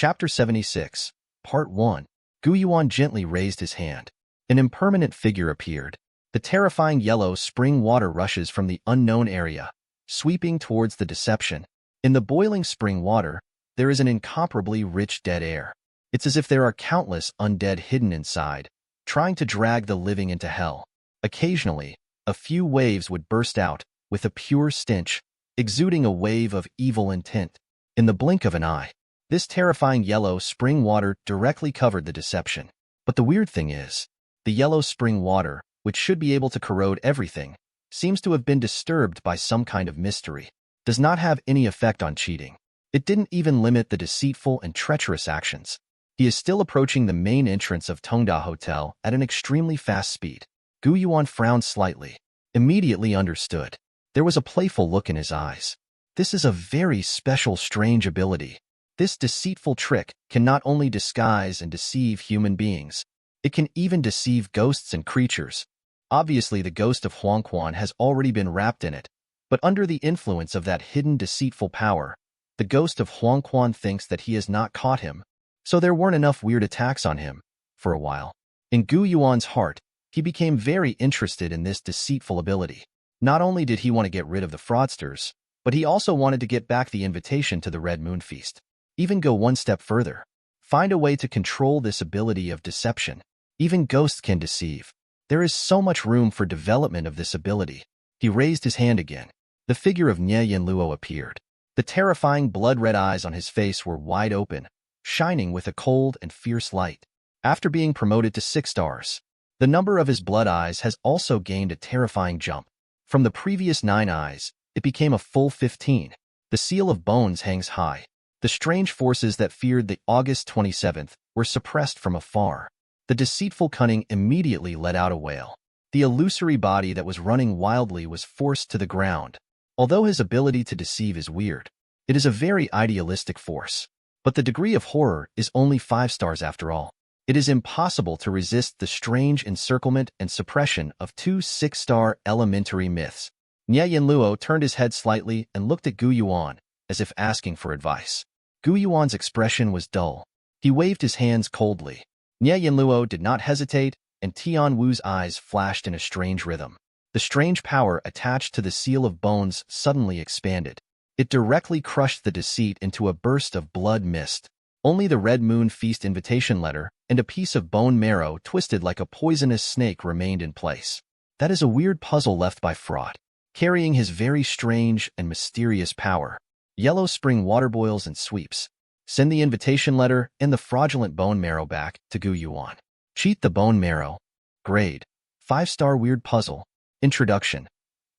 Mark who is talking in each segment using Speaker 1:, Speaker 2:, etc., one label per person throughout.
Speaker 1: Chapter 76, Part 1. Yuan gently raised his hand. An impermanent figure appeared. The terrifying yellow spring water rushes from the unknown area, sweeping towards the deception. In the boiling spring water, there is an incomparably rich dead air. It's as if there are countless undead hidden inside, trying to drag the living into hell. Occasionally, a few waves would burst out, with a pure stench, exuding a wave of evil intent. In the blink of an eye, this terrifying yellow spring water directly covered the deception. But the weird thing is, the yellow spring water, which should be able to corrode everything, seems to have been disturbed by some kind of mystery. Does not have any effect on cheating. It didn't even limit the deceitful and treacherous actions. He is still approaching the main entrance of Tongda Hotel at an extremely fast speed. Yuan frowned slightly. Immediately understood. There was a playful look in his eyes. This is a very special, strange ability. This deceitful trick can not only disguise and deceive human beings, it can even deceive ghosts and creatures. Obviously, the ghost of Wukong has already been wrapped in it, but under the influence of that hidden deceitful power, the ghost of Wukong thinks that he has not caught him, so there weren't enough weird attacks on him, for a while. In Yuan's heart, he became very interested in this deceitful ability. Not only did he want to get rid of the fraudsters, but he also wanted to get back the invitation to the Red Moon Feast. Even go one step further. Find a way to control this ability of deception. Even ghosts can deceive. There is so much room for development of this ability. He raised his hand again. The figure of Nie Yan Luo appeared. The terrifying blood-red eyes on his face were wide open, shining with a cold and fierce light. After being promoted to 6 stars, the number of his blood eyes has also gained a terrifying jump. From the previous 9 eyes, it became a full 15. The seal of bones hangs high. The strange forces that feared the August 27th were suppressed from afar. The deceitful cunning immediately let out a wail. The illusory body that was running wildly was forced to the ground. Although his ability to deceive is weird, it is a very idealistic force. But the degree of horror is only 5 stars after all. It is impossible to resist the strange encirclement and suppression of 2 6-star elementary myths. Nie Yan Luo turned his head slightly and looked at Yuan, as if asking for advice. Yuan's expression was dull. He waved his hands coldly. Nie Yan Luo did not hesitate, and Tian Wu's eyes flashed in a strange rhythm. The strange power attached to the seal of bones suddenly expanded. It directly crushed the deceit into a burst of blood mist. Only the Red Moon Feast invitation letter and a piece of bone marrow twisted like a poisonous snake remained in place. That is a weird puzzle left by Fraud, carrying his very strange and mysterious power. Yellow spring water boils and sweeps. Send the invitation letter and the fraudulent bone marrow back to Yuan. Cheat the bone marrow. Grade. 5-star weird puzzle. Introduction.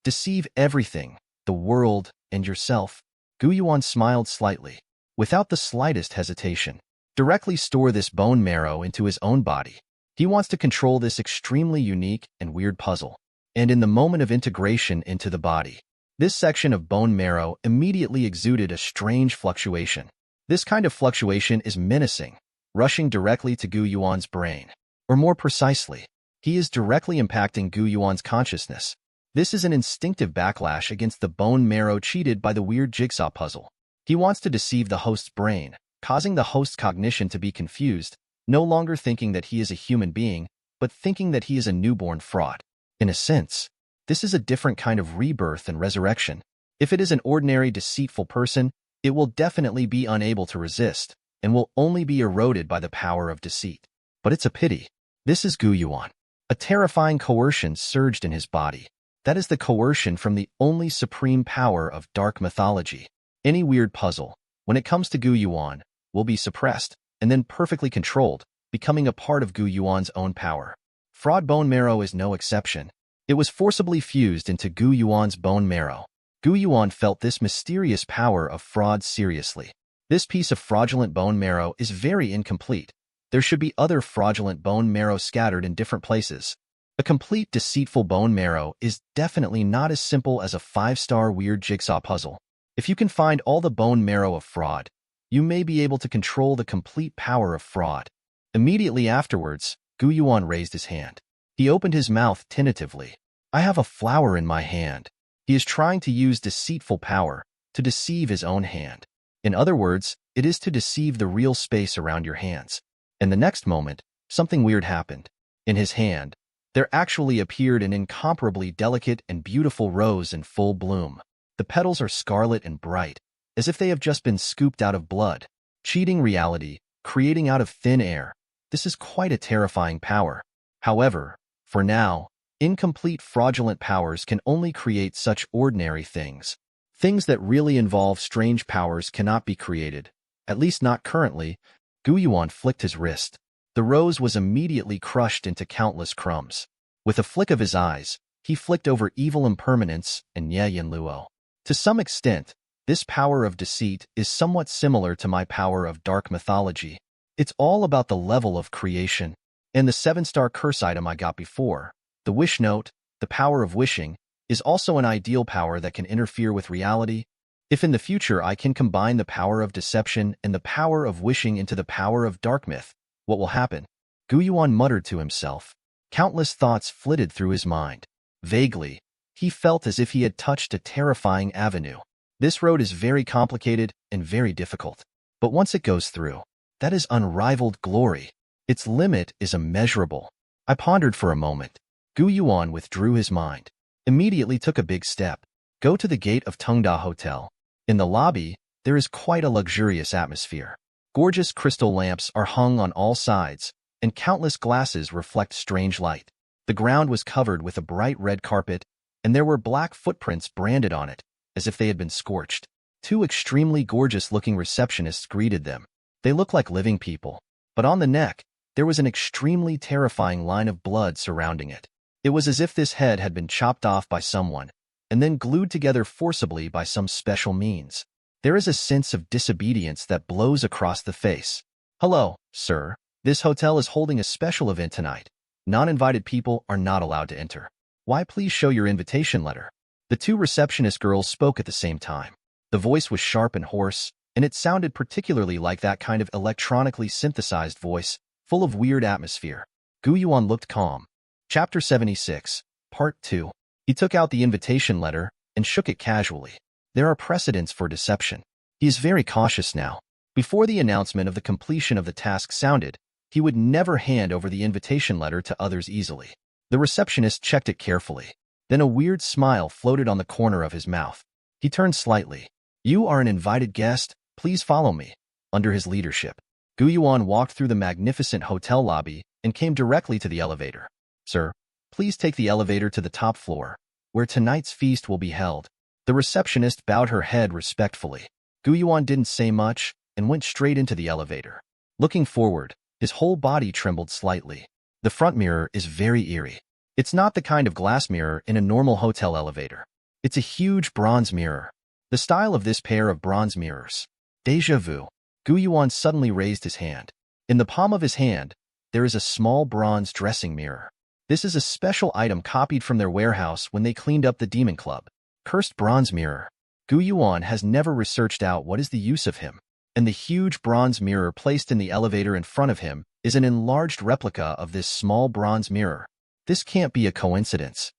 Speaker 1: Deceive everything, the world, and yourself. Yuan smiled slightly, without the slightest hesitation. Directly store this bone marrow into his own body. He wants to control this extremely unique and weird puzzle. And in the moment of integration into the body, this section of bone marrow immediately exuded a strange fluctuation. This kind of fluctuation is menacing, rushing directly to Yuan's brain. Or more precisely, he is directly impacting Yuan's consciousness. This is an instinctive backlash against the bone marrow cheated by the weird jigsaw puzzle. He wants to deceive the host's brain, causing the host's cognition to be confused, no longer thinking that he is a human being, but thinking that he is a newborn fraud. In a sense, this is a different kind of rebirth and resurrection. If it is an ordinary deceitful person, it will definitely be unable to resist, and will only be eroded by the power of deceit. But it's a pity. This is Yuan. A terrifying coercion surged in his body. That is the coercion from the only supreme power of dark mythology. Any weird puzzle, when it comes to Yuan, will be suppressed, and then perfectly controlled, becoming a part of Yuan's own power. Fraud bone marrow is no exception. It was forcibly fused into Yuan's bone marrow. Yuan felt this mysterious power of fraud seriously. This piece of fraudulent bone marrow is very incomplete. There should be other fraudulent bone marrow scattered in different places. A complete deceitful bone marrow is definitely not as simple as a 5-star weird jigsaw puzzle. If you can find all the bone marrow of fraud, you may be able to control the complete power of fraud. Immediately afterwards, Yuan raised his hand. He opened his mouth tentatively. I have a flower in my hand. He is trying to use deceitful power to deceive his own hand. In other words, It is to deceive the real space around your hands. And the next moment, something weird happened. In his hand, there actually appeared an incomparably delicate and beautiful rose in full bloom. The petals are scarlet and bright, as if they have just been scooped out of blood. Cheating reality, creating out of thin air. This is quite a terrifying power. However, for now, incomplete fraudulent powers can only create such ordinary things. Things that really involve strange powers cannot be created, at least not currently. Yuan flicked his wrist. The rose was immediately crushed into countless crumbs. With a flick of his eyes, he flicked over evil impermanence and Nie Yan Luo. To some extent, this power of deceit is somewhat similar to my power of dark mythology. It's all about the level of creation. And the 7-star curse item I got before, the wish note, the power of wishing, is also an ideal power that can interfere with reality. If in the future I can combine the power of deception and the power of wishing into the power of dark myth, what will happen? Yuan muttered to himself. Countless thoughts flitted through his mind. Vaguely, he felt as if he had touched a terrifying avenue. This road is very complicated and very difficult. But once it goes through, that is unrivaled glory. Its limit is immeasurable. I pondered for a moment. Yuan withdrew his mind. Immediately took a big step. Go to the gate of Tengda Hotel. In the lobby, there is quite a luxurious atmosphere. Gorgeous crystal lamps are hung on all sides, and countless glasses reflect strange light. The ground was covered with a bright red carpet, and there were black footprints branded on it, as if they had been scorched. 2 extremely gorgeous-looking receptionists greeted them. They looked like living people, but on the neck, there was an extremely terrifying line of blood surrounding it. It was as if this head had been chopped off by someone, and then glued together forcibly by some special means. There is a sense of disobedience that blows across the face. Hello, sir. This hotel is holding a special event tonight. Non-invited people are not allowed to enter. Why, please show your invitation letter. The 2 receptionist girls spoke at the same time. The voice was sharp and hoarse, and it sounded particularly like that kind of electronically synthesized voice, full of weird atmosphere. Yuan looked calm. Chapter 76, Part 2. He took out the invitation letter and shook it casually. There are precedents for deception. He is very cautious now. Before the announcement of the completion of the task sounded, he would never hand over the invitation letter to others easily. The receptionist checked it carefully. Then a weird smile floated on the corner of his mouth. He turned slightly. You are an invited guest. Please follow me. Under his leadership, Yuan walked through the magnificent hotel lobby and came directly to the elevator. Sir, please take the elevator to the top floor, where tonight's feast will be held. The receptionist bowed her head respectfully. Yuan didn't say much and went straight into the elevator. Looking forward, his whole body trembled slightly. The front mirror is very eerie. It's not the kind of glass mirror in a normal hotel elevator. It's a huge bronze mirror. The style of this pair of bronze mirrors. Déjà vu. Yuan suddenly raised his hand. In the palm of his hand, there is a small bronze dressing mirror. This is a special item copied from their warehouse when they cleaned up the Demon Club. Cursed bronze mirror. Yuan has never researched out what is the use of him. And the huge bronze mirror placed in the elevator in front of him is an enlarged replica of this small bronze mirror. This can't be a coincidence.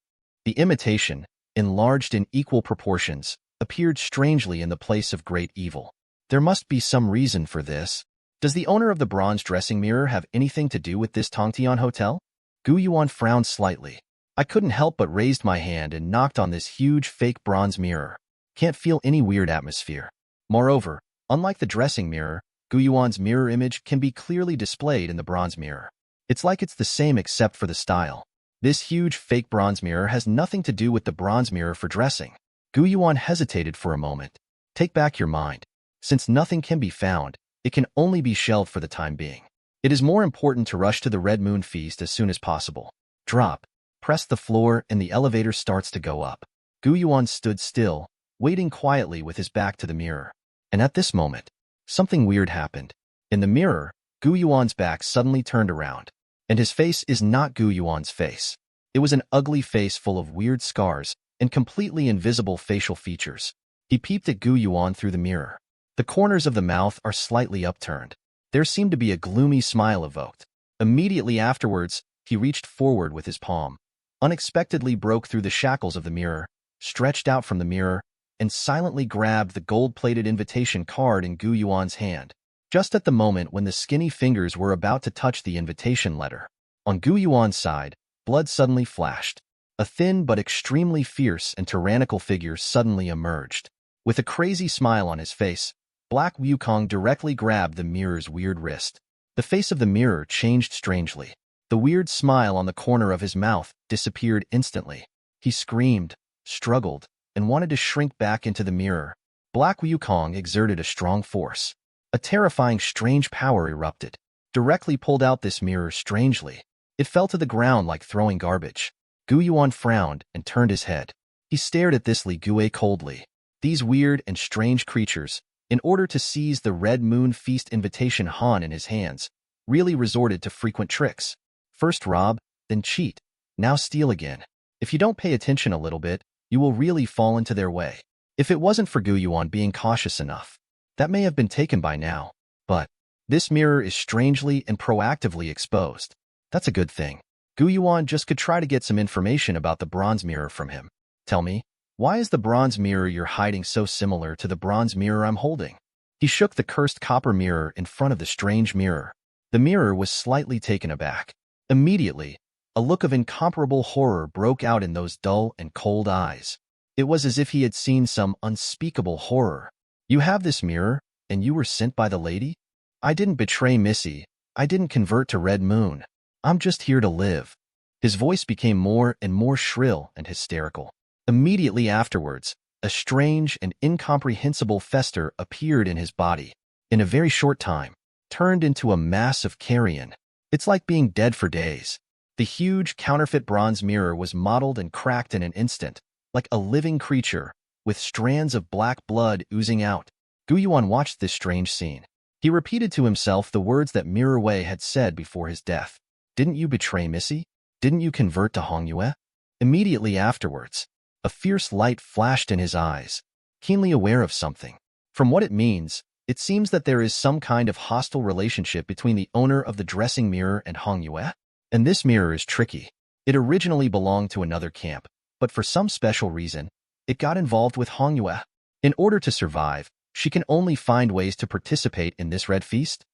Speaker 1: The imitation, enlarged in equal proportions, appeared strangely in the place of great evil. There must be some reason for this. Does the owner of the bronze dressing mirror have anything to do with this Tongtian hotel? Yuan frowned slightly. I couldn't help but raised my hand and knocked on this huge fake bronze mirror. Can't feel any weird atmosphere. Moreover, unlike the dressing mirror, Yuan's mirror image can be clearly displayed in the bronze mirror. It's like it's the same except for the style. This huge fake bronze mirror has nothing to do with the bronze mirror for dressing. Yuan hesitated for a moment. Take back your mind. Since nothing can be found, it can only be shelved for the time being. It is more important to rush to the Red Moon Feast as soon as possible. Drop. Press the floor and the elevator starts to go up. Yuan stood still, waiting quietly with his back to the mirror. And at this moment, something weird happened. In the mirror, Yuan's back suddenly turned around. And his face is not Yuan's face. It was an ugly face full of weird scars and completely invisible facial features. He peeped at Yuan through the mirror. The corners of the mouth are slightly upturned. There seemed to be a gloomy smile evoked. Immediately afterwards, he reached forward with his palm, unexpectedly broke through the shackles of the mirror, stretched out from the mirror, and silently grabbed the gold-plated invitation card in Gu Yuan's hand, just at the moment when the skinny fingers were about to touch the invitation letter. On Gu Yuan's side, blood suddenly flashed. A thin but extremely fierce and tyrannical figure suddenly emerged. With a crazy smile on his face, Black Wukong directly grabbed the mirror's weird wrist. The face of the mirror changed strangely. The weird smile on the corner of his mouth disappeared instantly. He screamed, struggled, and wanted to shrink back into the mirror. Black Wukong exerted a strong force. A terrifying strange power erupted, directly pulled out this mirror strangely. It fell to the ground like throwing garbage. Gu Yuan frowned and turned his head. He stared at this Li Gue coldly. These weird and strange creatures, in order to seize the Red Moon Feast invitation Han in his hands, really resorted to frequent tricks. First rob, then cheat, now steal again. If you don't pay attention a little bit, you will really fall into their way. If it wasn't for Gu Yuan being cautious enough, that may have been taken by now. But this mirror is strangely and proactively exposed. That's a good thing. Gu Yuan just could try to get some information about the bronze mirror from him. Tell me, why is the bronze mirror you're hiding so similar to the bronze mirror I'm holding? He shook the cursed copper mirror in front of the strange mirror. The mirror was slightly taken aback. Immediately, a look of incomparable horror broke out in those dull and cold eyes. It was as if he had seen some unspeakable horror. You have this mirror, and you were sent by the lady? I didn't betray Missy. I didn't convert to Red Moon. I'm just here to live. His voice became more and more shrill and hysterical. Immediately afterwards, a strange and incomprehensible fester appeared in his body. In a very short time, turned into a mass of carrion. It's like being dead for days. The huge counterfeit bronze mirror was mottled and cracked in an instant, like a living creature, with strands of black blood oozing out. Gu Yuan watched this strange scene. He repeated to himself the words that Mirror Wei had said before his death. Didn't you betray Missy? Didn't you convert to Hongyue? Immediately afterwards, a fierce light flashed in his eyes, keenly aware of something. From what it means, it seems that there is some kind of hostile relationship between the owner of the dressing mirror and Hongyue. And this mirror is tricky. It originally belonged to another camp, but for some special reason, it got involved with Hongyue. In order to survive, she can only find ways to participate in this red feast.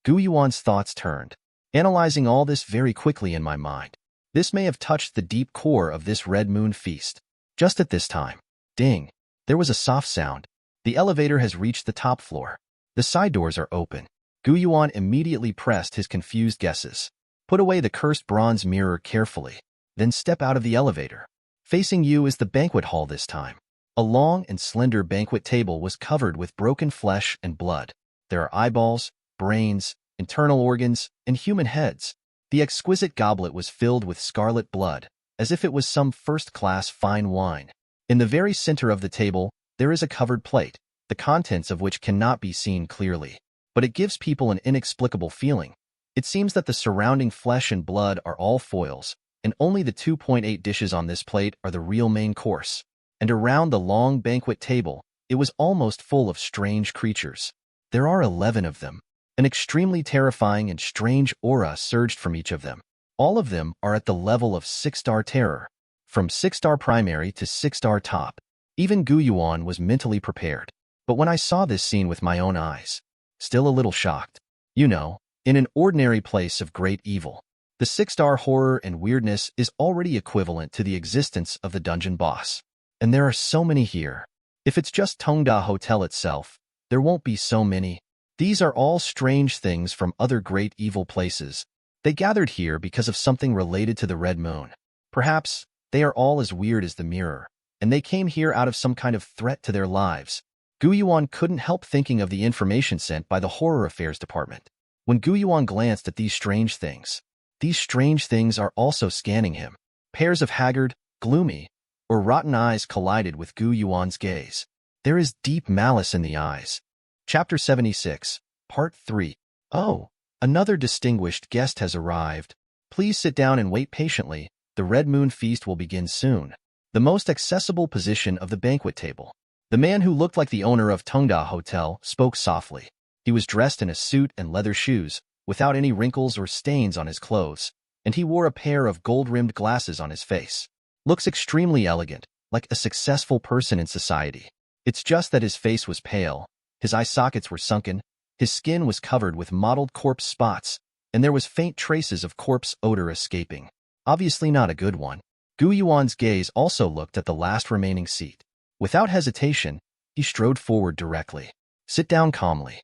Speaker 1: Gu Yuan's thoughts turned, analyzing all this very quickly in my mind. This may have touched the deep core of this Red Moon Feast. Just at this time, ding, there was a soft sound. The elevator has reached the top floor. The side doors are open. Gu Yuan immediately pressed his confused guesses. Put away the cursed bronze mirror carefully, then step out of the elevator. Facing you is the banquet hall this time. A long and slender banquet table was covered with broken flesh and blood. There are eyeballs, brains, internal organs, and human heads. The exquisite goblet was filled with scarlet blood, as if it was some first-class fine wine. In the very center of the table, there is a covered plate, the contents of which cannot be seen clearly. But it gives people an inexplicable feeling. It seems that the surrounding flesh and blood are all foils, and only the 2.8 dishes on this plate are the real main course. And around the long banquet table, it was almost full of strange creatures. There are 11 of them. An extremely terrifying and strange aura surged from each of them. All of them are at the level of 6-star terror, from 6-star primary to 6-star top. Even Gu Yuan was mentally prepared. But when I saw this scene with my own eyes, still a little shocked. You know, in an ordinary place of great evil, the 6-star horror and weirdness is already equivalent to the existence of the dungeon boss. And there are so many here. If it's just Tongda Hotel itself, there won't be so many. These are all strange things from other great evil places. They gathered here because of something related to the Red Moon. Perhaps they are all as weird as the mirror, and they came here out of some kind of threat to their lives. Gu Yuan couldn't help thinking of the information sent by the Horror Affairs Department. When Gu Yuan glanced at these strange things are also scanning him. Pairs of haggard, gloomy, or rotten eyes collided with Gu Yuan's gaze. There is deep malice in the eyes. Chapter 76, Part 3. Oh, another distinguished guest has arrived. Please sit down and wait patiently. The Red Moon Feast will begin soon. The most accessible position of the banquet table. The man who looked like the owner of Tongda Hotel spoke softly. He was dressed in a suit and leather shoes, without any wrinkles or stains on his clothes, and he wore a pair of gold-rimmed glasses on his face. Looks extremely elegant, like a successful person in society. It's just that his face was pale, his eye sockets were sunken, his skin was covered with mottled corpse spots, and there was faint traces of corpse odor escaping. Obviously not a good one. Gu Yuan's gaze also looked at the last remaining seat. Without hesitation, he strode forward directly. Sit down calmly.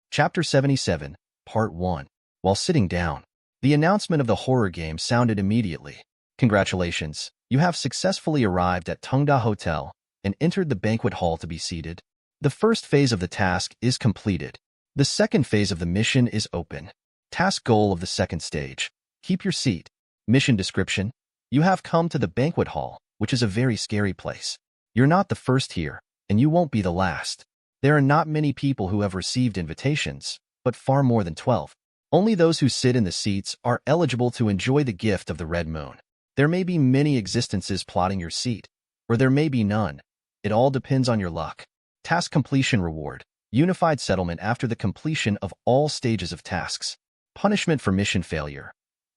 Speaker 1: Chapter 77, Part 1. While sitting down, the announcement of the horror game sounded immediately. Congratulations, you have successfully arrived at Tongda Hotel and entered the banquet hall to be seated. The first phase of the task is completed. The second phase of the mission is open. Task goal of the second stage. Keep your seat. Mission description. You have come to the banquet hall, which is a very scary place. You're not the first here, and you won't be the last. There are not many people who have received invitations, but far more than 12. Only those who sit in the seats are eligible to enjoy the gift of the red moon. There may be many existences plotting your seat, or there may be none. It all depends on your luck. Task completion reward. Unified settlement after the completion of all stages of tasks. Punishment for mission failure.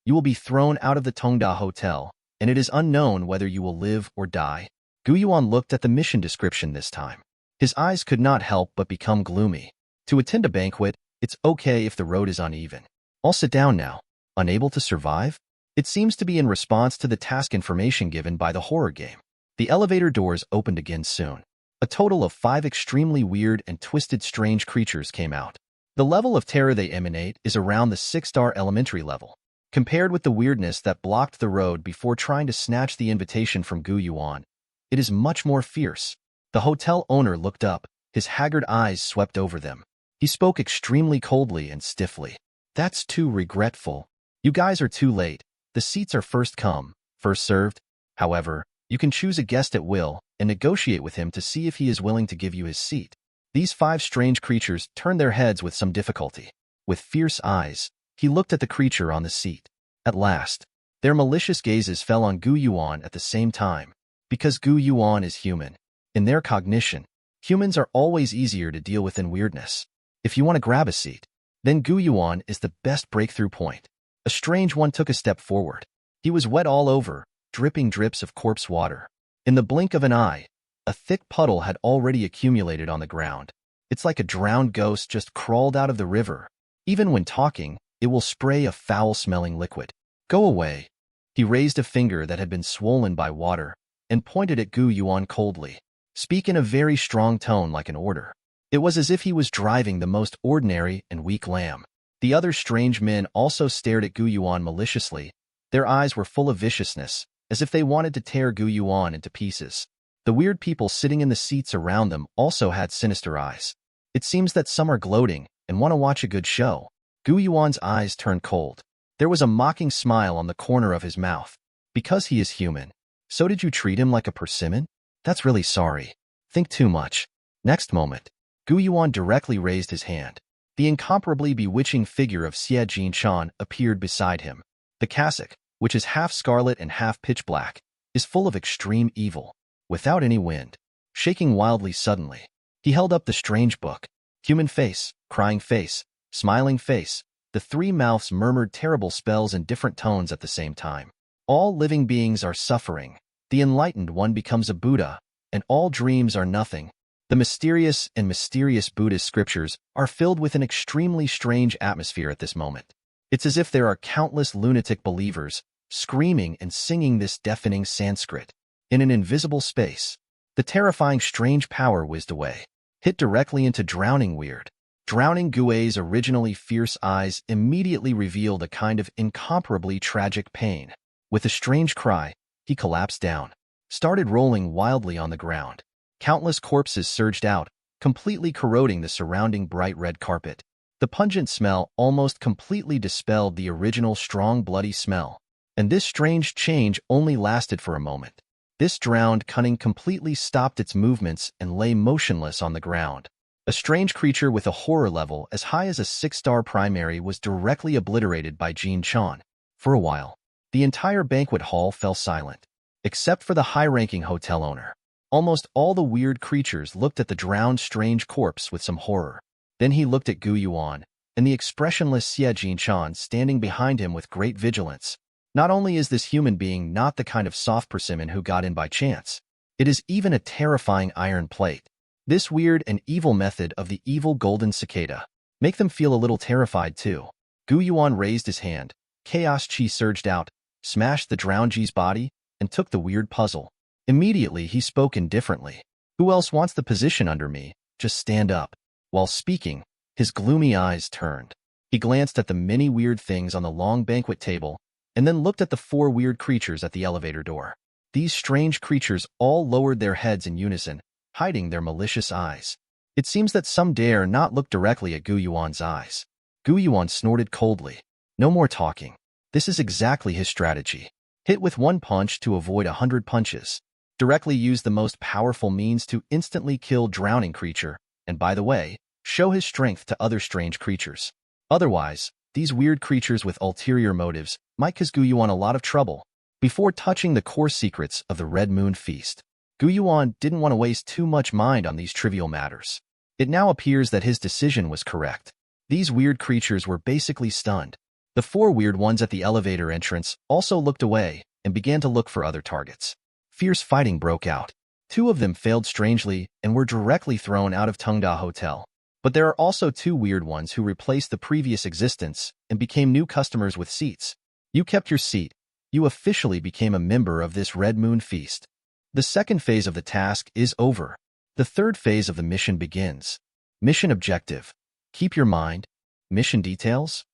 Speaker 1: You will be thrown out of the Tongda Hotel, and it is unknown whether you will live or die. Gu Yuan looked at the mission description this time. His eyes could not help but become gloomy. To attend a banquet, it's okay if the road is uneven. I'll sit down now. Unable to survive? It seems to be in response to the task information given by the horror game. The elevator doors opened again soon. A total of 5 extremely weird and twisted strange creatures came out. The level of terror they emanate is around the 6-star elementary level. Compared with the weirdness that blocked the road before trying to snatch the invitation from Gu Yuan, it is much more fierce. The hotel owner looked up, his haggard eyes swept over them. He spoke extremely coldly and stiffly. That's too regretful. You guys are too late. The seats are first come, first served. However, you can choose a guest at will and negotiate with him to see if he is willing to give you his seat. These 5 strange creatures turned their heads with some difficulty. With fierce eyes, he looked at the creature on the seat. At last, their malicious gazes fell on Gu Yuan at the same time. Because Gu Yuan is human, in their cognition, humans are always easier to deal with than weirdness. If you want to grab a seat, then Gu Yuan is the best breakthrough point. A strange one took a step forward. He was wet all over, dripping drips of corpse water. In the blink of an eye, a thick puddle had already accumulated on the ground. It's like a drowned ghost just crawled out of the river. Even when talking, it will spray a foul-smelling liquid. Go away. He raised a finger that had been swollen by water and pointed at Gu Yuan coldly. Speak in a very strong tone like an order. It was as if he was driving the most ordinary and weak lamb. The other strange men also stared at Gu Yuan maliciously. Their eyes were full of viciousness, as if they wanted to tear Gu Yuan into pieces. The weird people sitting in the seats around them also had sinister eyes. It seems that some are gloating and want to watch a good show. Gu Yuan's eyes turned cold. There was a mocking smile on the corner of his mouth. Because he is human. So did you treat him like a persimmon? That's really sorry. Think too much. Next moment, Gu Yuan directly raised his hand. The incomparably bewitching figure of Xie Jinshan appeared beside him. The cassock, which is half scarlet and half pitch black, is full of extreme evil. Without any wind, shaking wildly suddenly, he held up the strange book. Human face, crying face, smiling face. The 3 mouths murmured terrible spells in different tones at the same time. All living beings are suffering. The enlightened one becomes a Buddha, and all dreams are nothing. The mysterious and mysterious Buddhist scriptures are filled with an extremely strange atmosphere at this moment. It's as if there are countless lunatic believers screaming and singing this deafening Sanskrit. In an invisible space, the terrifying strange power whizzed away, hit directly into drowning weird. Drowning Gui's originally fierce eyes immediately revealed a kind of incomparably tragic pain. With a strange cry, he collapsed down, started rolling wildly on the ground. Countless corpses surged out, completely corroding the surrounding bright red carpet. The pungent smell almost completely dispelled the original strong bloody smell. And this strange change only lasted for a moment. This drowned cunning completely stopped its movements and lay motionless on the ground. A strange creature with a horror level as high as a 6-star primary was directly obliterated by Jin Chan. For a while, the entire banquet hall fell silent, except for the high-ranking hotel owner. Almost all the weird creatures looked at the drowned strange corpse with some horror. Then he looked at Gu Yuan, and the expressionless Xie Jinshan standing behind him with great vigilance. Not only is this human being not the kind of soft persimmon who got in by chance, It is even a terrifying iron plate. This weird and evil method of the evil Golden Cicada make them feel a little terrified too. Gu Yuan raised his hand. Chaos chi surged out, smashed the drowned Ji's body, and took the weird puzzle. Immediately, he spoke indifferently. Who else wants the position under me? Just stand up. While speaking, his gloomy eyes turned. He glanced at the many weird things on the long banquet table, and then looked at the 4 weird creatures at the elevator door. These strange creatures all lowered their heads in unison, hiding their malicious eyes. It seems that some dare not look directly at Gu Yuan's eyes. Gu Yuan snorted coldly. No more talking. This is exactly his strategy. Hit with 1 punch to avoid 100 punches. Directly use the most powerful means to instantly kill drowning creature, and by the way, show his strength to other strange creatures. Otherwise, these weird creatures with ulterior motives might cause Gu Yuan a lot of trouble. Before touching the core secrets of the Red Moon Feast, Gu Yuan didn't want to waste too much mind on these trivial matters. It now appears that his decision was correct. These weird creatures were basically stunned. The 4 weird ones at the elevator entrance also looked away and began to look for other targets. Fierce fighting broke out. 2 of them failed strangely and were directly thrown out of Tengda Hotel. But there are also 2 weird ones who replaced the previous existence and became new customers with seats. You kept your seat. You officially became a member of this Red Moon Feast. The second phase of the task is over. The third phase of the mission begins. Mission objective. Keep your mind. Mission details.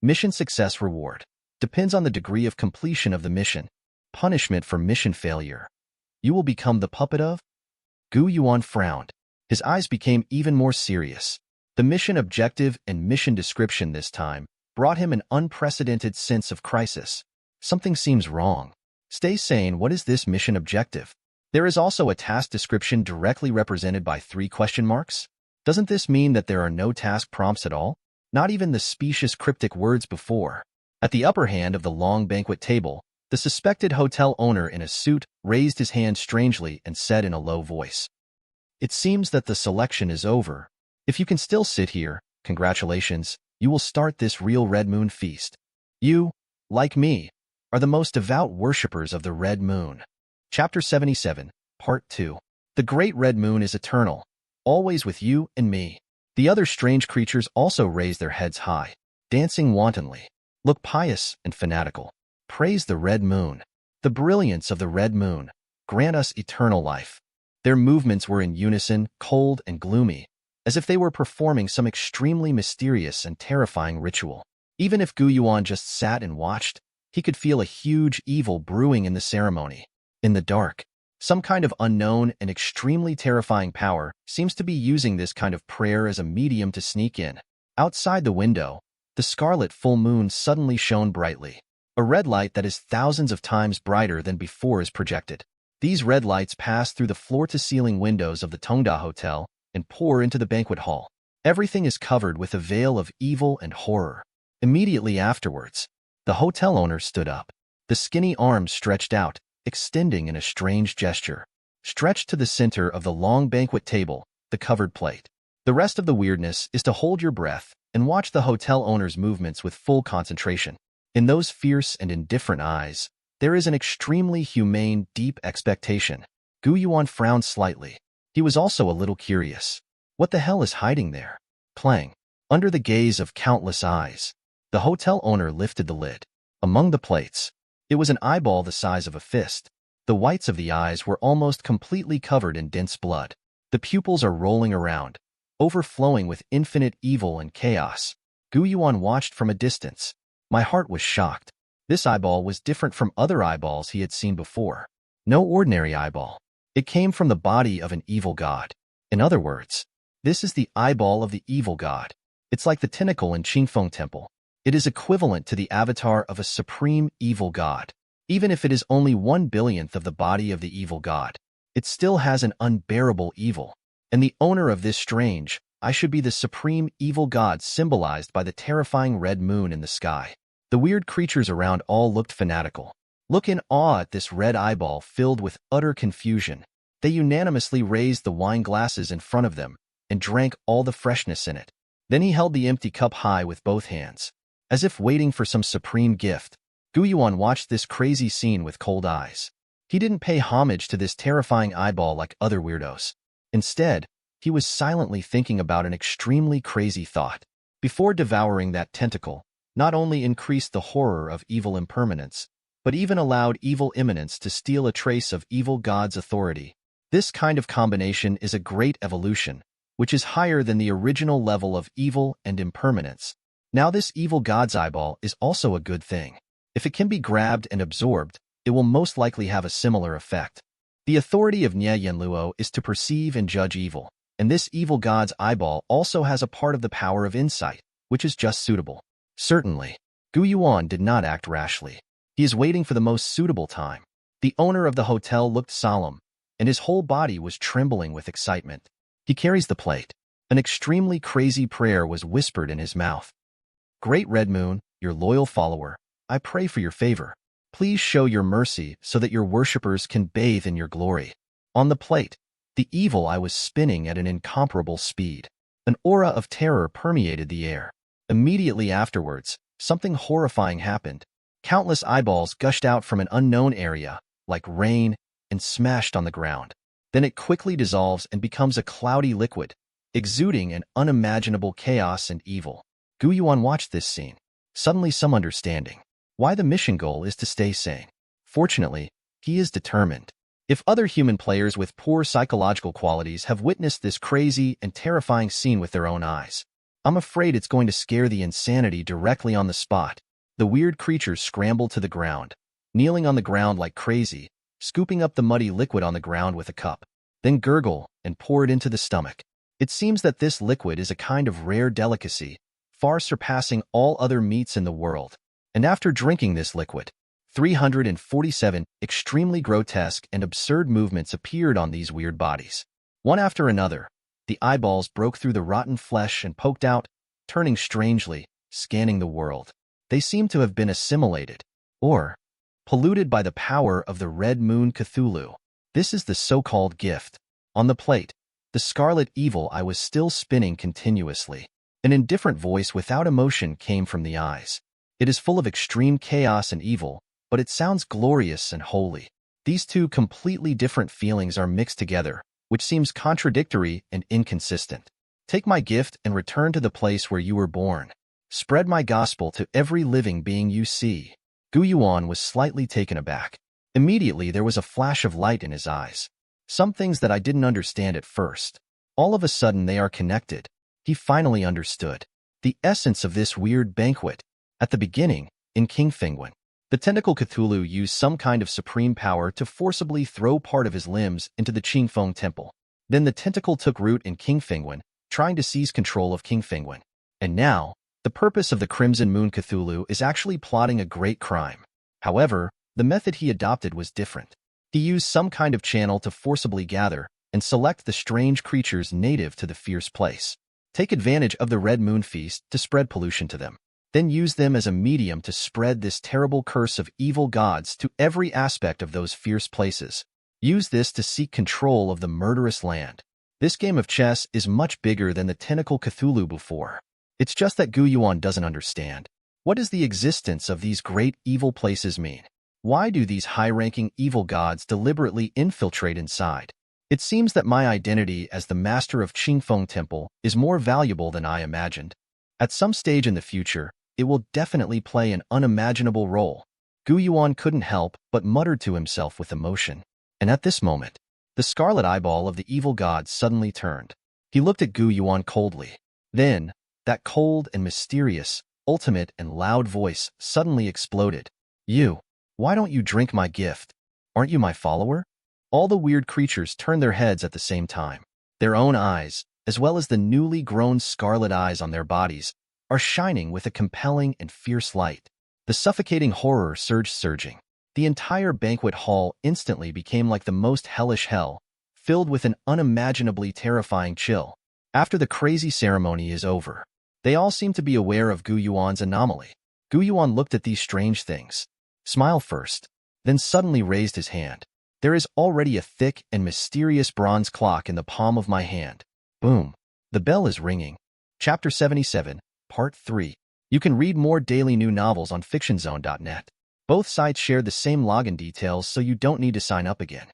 Speaker 1: Mission success reward. Depends on the degree of completion of the mission. Punishment for mission failure. You will become the puppet of? Gu Yuan frowned. His eyes became even more serious. The mission objective and mission description this time brought him an unprecedented sense of crisis. Something seems wrong. Stay sane. What is this mission objective? There is also a task description directly represented by 3 question marks. Doesn't this mean that there are no task prompts at all? Not even the specious cryptic words before. At the upper hand of the long banquet table, the suspected hotel owner in a suit raised his hand strangely and said in a low voice, "It seems that the selection is over. If you can still sit here, congratulations, you will start this real Red Moon Feast. You, like me, are the most devout worshippers of the Red Moon." Chapter 77, Part 2. The Great Red Moon is eternal, always with you and me. The other strange creatures also raise their heads high, dancing wantonly. Look pious and fanatical. Praise the Red Moon. The brilliance of the Red Moon. Grant us eternal life. Their movements were in unison, cold and gloomy, as if they were performing some extremely mysterious and terrifying ritual. Even if Gu Yuan just sat and watched, he could feel a huge evil brewing in the ceremony. In the dark, some kind of unknown and extremely terrifying power seems to be using this kind of prayer as a medium to sneak in. Outside the window, the scarlet full moon suddenly shone brightly. A red light that is thousands of times brighter than before is projected. These red lights pass through the floor-to-ceiling windows of the Tengda Hotel and pour into the banquet hall. Everything is covered with a veil of evil and horror. Immediately afterwards, the hotel owner stood up. The skinny arms stretched out, extending in a strange gesture. Stretched to the center of the long banquet table, the covered plate. The rest of the weirdness is to hold your breath and watch the hotel owner's movements with full concentration. In those fierce and indifferent eyes, there is an extremely humane, deep expectation. Gu Yuan frowned slightly. He was also a little curious. What the hell is hiding there? Clang. Under the gaze of countless eyes, the hotel owner lifted the lid. Among the plates, it was an eyeball the size of a fist. The whites of the eyes were almost completely covered in dense blood. The pupils are rolling around, overflowing with infinite evil and chaos. Gu Yuan watched from a distance. My heart was shocked. This eyeball was different from other eyeballs he had seen before. No ordinary eyeball. It came from the body of an evil god. In other words, this is the eyeball of the evil god. It's like the tentacle in Qingfeng Temple. It is equivalent to the avatar of a supreme evil god. Even if it is only 1/1000th of the body of the evil god, it still has an unbearable evil. And the owner of this strange, I should be the supreme evil god symbolized by the terrifying red moon in the sky. The weird creatures around all looked fanatical. Look in awe at this red eyeball filled with utter confusion. They unanimously raised the wine glasses in front of them and drank all the freshness in it. Then he held the empty cup high with both hands, as if waiting for some supreme gift. Gu Yuan watched this crazy scene with cold eyes. He didn't pay homage to this terrifying eyeball like other weirdos. Instead, he was silently thinking about an extremely crazy thought. Before devouring that tentacle, not only increased the horror of evil impermanence, but even allowed evil immanence to steal a trace of evil God's authority. This kind of combination is a great evolution, which is higher than the original level of evil and impermanence. Now this evil God's eyeball is also a good thing. If it can be grabbed and absorbed, it will most likely have a similar effect. The authority of Nie Yan Luo is to perceive and judge evil, and this evil God's eyeball also has a part of the power of insight, which is just suitable. Certainly, Yuan did not act rashly. He is waiting for the most suitable time. The owner of the hotel looked solemn, and his whole body was trembling with excitement. He carries the plate. An extremely crazy prayer was whispered in his mouth. Great Red Moon, your loyal follower, I pray for your favor. Please show your mercy so that your worshippers can bathe in your glory. On the plate, the evil eye was spinning at an incomparable speed. An aura of terror permeated the air. Immediately afterwards, something horrifying happened. Countless eyeballs gushed out from an unknown area, like rain, and smashed on the ground. Then it quickly dissolves and becomes a cloudy liquid, exuding an unimaginable chaos and evil. Yuan watched this scene. Suddenly some understanding. Why the mission goal is to stay sane. Fortunately, he is determined. If other human players with poor psychological qualities have witnessed this crazy and terrifying scene with their own eyes, I'm afraid it's going to scare the insanity directly on the spot. The weird creatures scrambled to the ground, kneeling on the ground like crazy, scooping up the muddy liquid on the ground with a cup, then gurgle and pour it into the stomach. It seems that this liquid is a kind of rare delicacy, far surpassing all other meats in the world. And after drinking this liquid, 347 extremely grotesque and absurd movements appeared on these weird bodies. One after another, the eyeballs broke through the rotten flesh and poked out, turning strangely, scanning the world. They seemed to have been assimilated, or polluted by the power of the Red Moon Cthulhu. This is the so-called gift. On the plate, the scarlet evil eye was still spinning continuously. An indifferent voice without emotion came from the eyes. It is full of extreme chaos and evil, but it sounds glorious and holy. These two completely different feelings are mixed together, which seems contradictory and inconsistent. Take my gift and return to the place where you were born. Spread my gospel to every living being you see. Yuan was slightly taken aback. Immediately there was a flash of light in his eyes. Some things that I didn't understand at first. All of a sudden they are connected. He finally understood. The essence of this weird banquet. At the beginning, in King Fengwen, the tentacle Cthulhu used some kind of supreme power to forcibly throw part of his limbs into the Qingfeng temple. Then the tentacle took root in King Fengwen, trying to seize control of King Fengwen. And now, the purpose of the Crimson Moon Cthulhu is actually plotting a great crime. However, the method he adopted was different. He used some kind of channel to forcibly gather and select the strange creatures native to the fierce place. Take advantage of the Red Moon Feast to spread pollution to them. Then use them as a medium to spread this terrible curse of evil gods to every aspect of those fierce places. Use this to seek control of the murderous land. This game of chess is much bigger than the tentacle Cthulhu before. It's just that Yuan doesn't understand. What does the existence of these great evil places mean? Why do these high-ranking evil gods deliberately infiltrate inside? It seems that my identity as the master of Qingfeng Temple is more valuable than I imagined. At some stage in the future, it will definitely play an unimaginable role. Yuan couldn't help but muttered to himself with emotion. And at this moment, the scarlet eyeball of the evil god suddenly turned. He looked at Yuan coldly. Then, that cold and mysterious, ultimate and loud voice suddenly exploded. Why don't you drink my gift? Aren't you my follower? All the weird creatures turned their heads at the same time. Their own eyes, as well as the newly grown scarlet eyes on their bodies, are shining with a compelling and fierce light. The suffocating horror surging. The entire banquet hall instantly became like the most hellish hell, filled with an unimaginably terrifying chill. After the crazy ceremony is over, they all seem to be aware of Yuan's anomaly. Yuan looked at these strange things, smiled first, then suddenly raised his hand. There is already a thick and mysterious bronze clock in the palm of my hand. Boom. The bell is ringing. Chapter 77. Part 3. You can read more daily new novels on fictionzone.net. Both sites share the same login details, so you don't need to sign up again.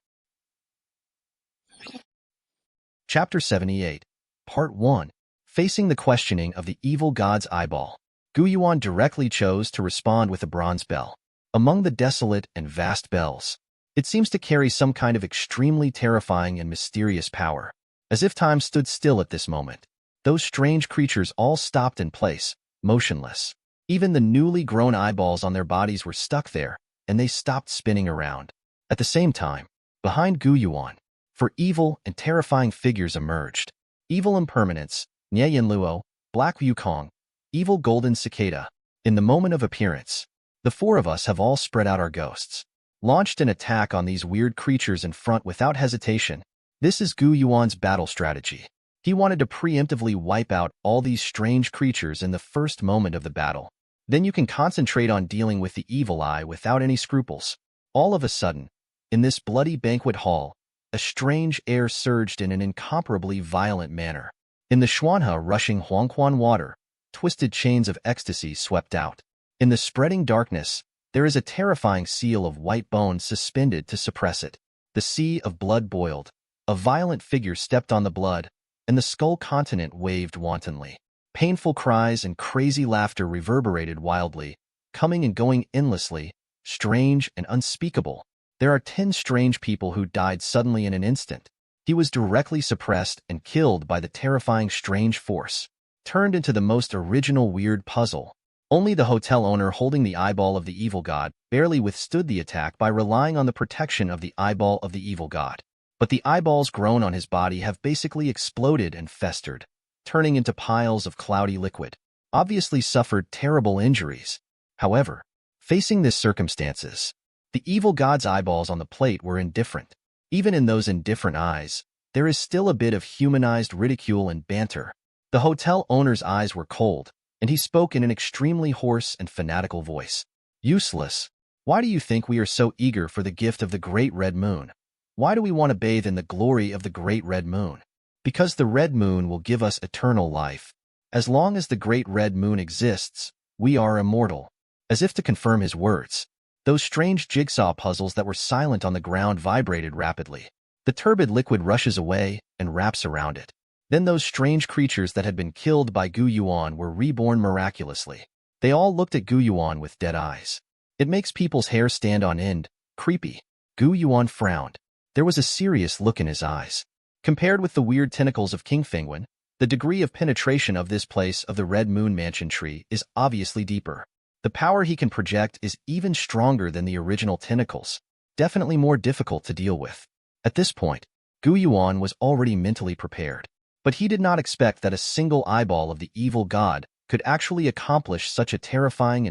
Speaker 1: Chapter 78, Part 1. Facing the questioning of the evil god's eyeball. Yuan directly chose to respond with a bronze bell. Among the desolate and vast bells, it seems to carry some kind of extremely terrifying and mysterious power. As if time stood still at this moment, those strange creatures all stopped in place, motionless. Even the newly grown eyeballs on their bodies were stuck there, and they stopped spinning around. At the same time, behind Yuan, four evil and terrifying figures emerged. Evil impermanence, Nie Yan Luo, Black Wukong, evil Golden Cicada. In the moment of appearance, the four of us have all spread out our ghosts, launched an attack on these weird creatures in front without hesitation. This is Yuan's battle strategy. He wanted to preemptively wipe out all these strange creatures in the first moment of the battle. Then you can concentrate on dealing with the evil eye without any scruples. All of a sudden, in this bloody banquet hall, a strange air surged in an incomparably violent manner. In the Xuanhe rushing Huangquan water, twisted chains of ecstasy swept out. In the spreading darkness, there is a terrifying seal of white bone suspended to suppress it. The sea of blood boiled. A violent figure stepped on the blood, and the skull continent waved wantonly. Painful cries and crazy laughter reverberated wildly, coming and going endlessly, strange and unspeakable. There are 10 strange people who died suddenly in an instant. He was directly suppressed and killed by the terrifying strange force, turned into the most original weird puzzle. Only the hotel owner holding the eyeball of the evil god barely withstood the attack by relying on the protection of the eyeball of the evil god. But the eyeballs grown on his body have basically exploded and festered, turning into piles of cloudy liquid. Obviously suffered terrible injuries. However, facing these circumstances, the evil god's eyeballs on the plate were indifferent. Even in those indifferent eyes, there is still a bit of humanized ridicule and banter. The hotel owner's eyes were cold, and he spoke in an extremely hoarse and fanatical voice. Useless. Why do you think we are so eager for the gift of the great red moon? Why do we want to bathe in the glory of the great red moon? Because the red moon will give us eternal life. As long as the great red moon exists, we are immortal. As if to confirm his words, those strange jigsaw puzzles that were silent on the ground vibrated rapidly. The turbid liquid rushes away and wraps around it. Then those strange creatures that had been killed by Yuan were reborn miraculously. They all looked at Yuan with dead eyes. It makes people's hair stand on end. Creepy. Yuan frowned. There was a serious look in his eyes. Compared with the weird tentacles of King Fengwen, the degree of penetration of this place of the Red Moon Mansion tree is obviously deeper. The power he can project is even stronger than the original tentacles, definitely more difficult to deal with. At this point, Yuan was already mentally prepared, but he did not expect that a single eyeball of the evil god could actually accomplish such a terrifying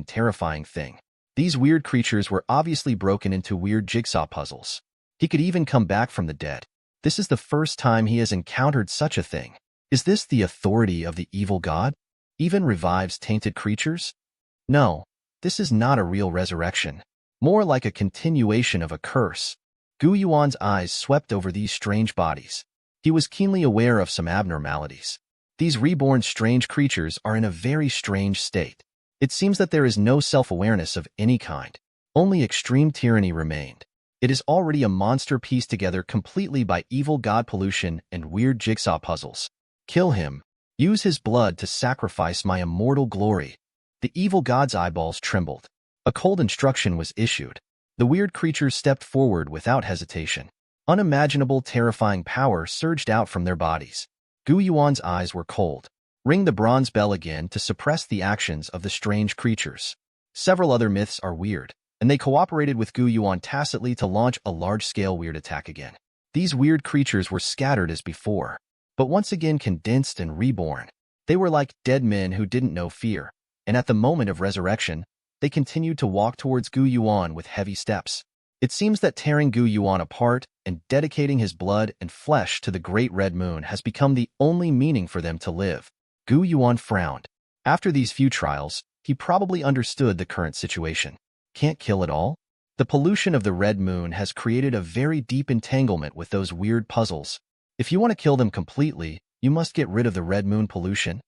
Speaker 1: thing. These weird creatures were obviously broken into weird jigsaw puzzles. He could even come back from the dead. This is the first time he has encountered such a thing. Is this the authority of the evil god? Even revives tainted creatures? No, this is not a real resurrection. More like a continuation of a curse. Yuan's eyes swept over these strange bodies. He was keenly aware of some abnormalities. These reborn strange creatures are in a very strange state. It seems that there is no self-awareness of any kind. Only extreme tyranny remained. It is already a monster pieced together completely by evil god pollution and weird jigsaw puzzles. Kill him. Use his blood to sacrifice my immortal glory. The evil god's eyeballs trembled. A cold instruction was issued. The weird creatures stepped forward without hesitation. Unimaginable, terrifying power surged out from their bodies. Yuan's eyes were cold. Ring the bronze bell again to suppress the actions of the strange creatures. Several other myths are weird, and they cooperated with Yuan tacitly to launch a large-scale weird attack again. These weird creatures were scattered as before, but once again condensed and reborn. They were like dead men who didn't know fear, and at the moment of resurrection, they continued to walk towards Yuan with heavy steps. It seems that tearing Yuan apart and dedicating his blood and flesh to the Great Red Moon has become the only meaning for them to live. Yuan frowned. After these few trials, he probably understood the current situation. Can't kill it all? The pollution of the Red Moon has created a very deep entanglement with those weird puzzles. If you want to kill them completely, you must get rid of the Red Moon pollution.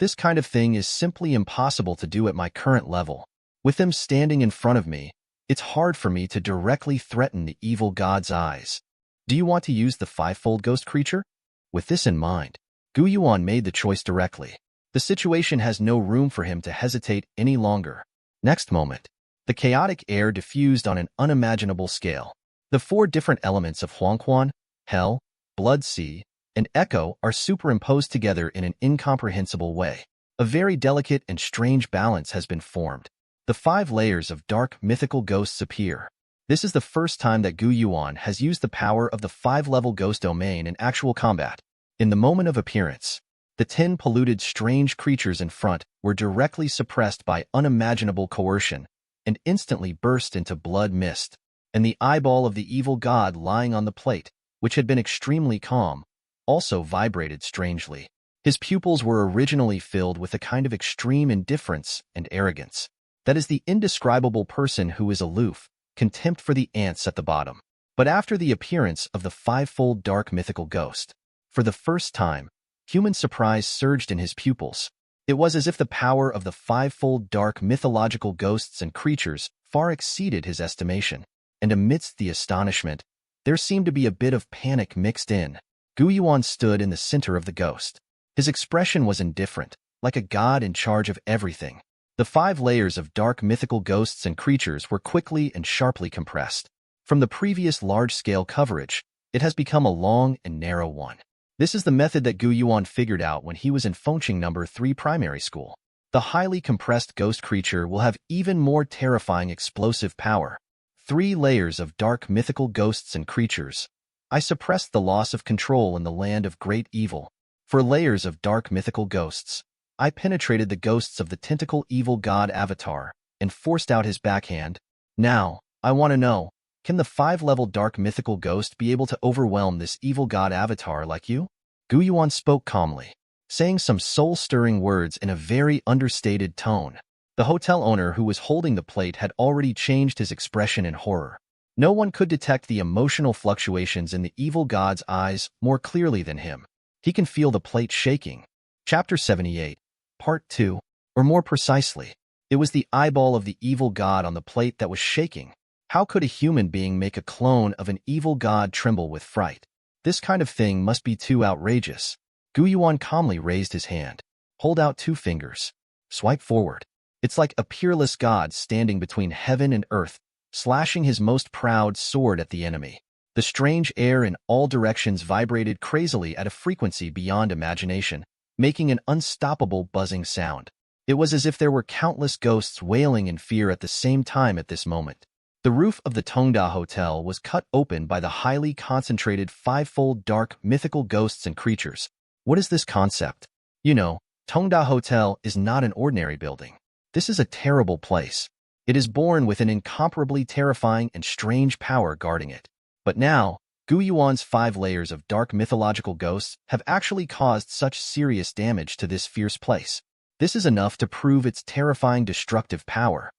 Speaker 1: This kind of thing is simply impossible to do at my current level. With them standing in front of me, It's hard for me to directly threaten the evil god's eyes. Do you want to use the five-fold ghost creature? With this in mind, Yuan made the choice directly. The situation has no room for him to hesitate any longer. Next moment, the chaotic air diffused on an unimaginable scale. The four different elements of Huangquan, Hell, Blood Sea, and Echo are superimposed together in an incomprehensible way. A very delicate and strange balance has been formed. The 5 layers of dark mythical ghosts appear. This is the first time that Yuan has used the power of the 5-level ghost domain in actual combat. In the moment of appearance, the 10 polluted strange creatures in front were directly suppressed by unimaginable coercion and instantly burst into blood mist. And the eyeball of the evil god lying on the plate, which had been extremely calm, also vibrated strangely. His pupils were originally filled with a kind of extreme indifference and arrogance. That is the indescribable person who is aloof, contempt for the ants at the bottom. But after the appearance of the 5-fold dark mythical ghost, for the first time, human surprise surged in his pupils. It was as if the power of the 5-fold dark mythological ghosts and creatures far exceeded his estimation. And amidst the astonishment, there seemed to be a bit of panic mixed in. Yuan stood in the center of the ghost. His expression was indifferent, like a god in charge of everything. The 5 layers of dark mythical ghosts and creatures were quickly and sharply compressed. From the previous large-scale coverage, it has become a long and narrow one. This is the method that Yuan figured out when he was in Fengqing No. 3 primary school. The highly compressed ghost creature will have even more terrifying explosive power. 3 layers of dark mythical ghosts and creatures. I suppressed the loss of control in the land of great evil. 4 layers of dark mythical ghosts. I penetrated the ghosts of the tentacle evil god Avatar and forced out his backhand. Now, I want to know, can the 5-level dark mythical ghost be able to overwhelm this evil god Avatar like you? Yuan spoke calmly, saying some soul-stirring words in a very understated tone. The hotel owner who was holding the plate had already changed his expression in horror. No one could detect the emotional fluctuations in the evil god's eyes more clearly than him. He can feel the plate shaking. Chapter 78. Part 2, or more precisely, it was the eyeball of the evil god on the plate that was shaking. How could a human being make a clone of an evil god tremble with fright? This kind of thing must be too outrageous. Yuan calmly raised his hand. Hold out 2 fingers. Swipe forward. It's like a peerless god standing between heaven and earth, slashing his most proud sword at the enemy. The strange air in all directions vibrated crazily at a frequency beyond imagination, making an unstoppable buzzing sound. It was as if there were countless ghosts wailing in fear at the same time at this moment. The roof of the Tongda Hotel was cut open by the highly concentrated 5-fold dark mythical ghosts and creatures. What is this concept? You know, Tongda Hotel is not an ordinary building. This is a terrible place. It is born with an incomparably terrifying and strange power guarding it. But now, Yuan's 5 layers of dark mythological ghosts have actually caused such serious damage to this fierce place. This is enough to prove its terrifying destructive power.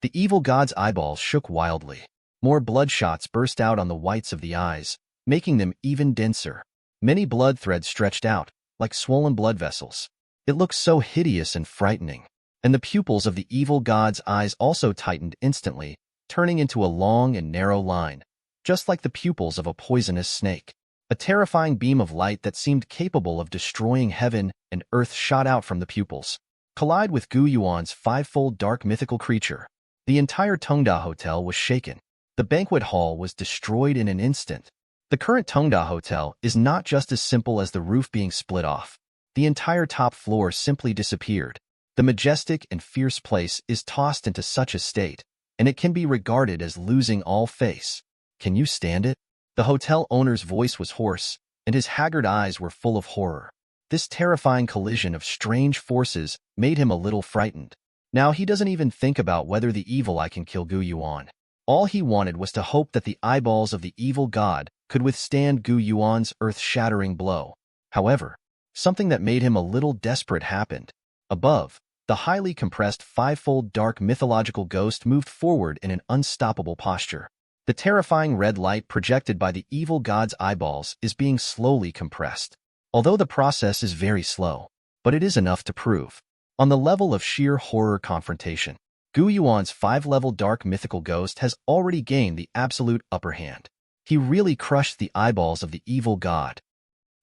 Speaker 1: The evil god's eyeballs shook wildly. More bloodshots burst out on the whites of the eyes, making them even denser. Many blood threads stretched out, like swollen blood vessels. It looked so hideous and frightening. And the pupils of the evil god's eyes also tightened instantly, turning into a long and narrow line, just like the pupils of a poisonous snake. A terrifying beam of light that seemed capable of destroying heaven and earth shot out from the pupils. Collide with Yuan's 5-fold dark mythical creature. The entire Tongda Hotel was shaken. The banquet hall was destroyed in an instant. The current Tongda Hotel is not just as simple as the roof being split off. The entire top floor simply disappeared. The majestic and fierce place is tossed into such a state, and it can be regarded as losing all face. Can you stand it? The hotel owner's voice was hoarse, and his haggard eyes were full of horror. This terrifying collision of strange forces made him a little frightened. Now he doesn't even think about whether the evil eye can kill Yuan. All he wanted was to hope that the eyeballs of the evil god could withstand Yuan's earth-shattering blow. However, something that made him a little desperate happened. Above, the highly compressed 5-fold dark mythological ghost moved forward in an unstoppable posture. The terrifying red light projected by the evil god's eyeballs is being slowly compressed. Although the process is very slow, but it is enough to prove. On the level of sheer horror confrontation, Gu Yuan's 5-level dark mythical ghost has already gained the absolute upper hand. He really crushed the eyeballs of the evil god.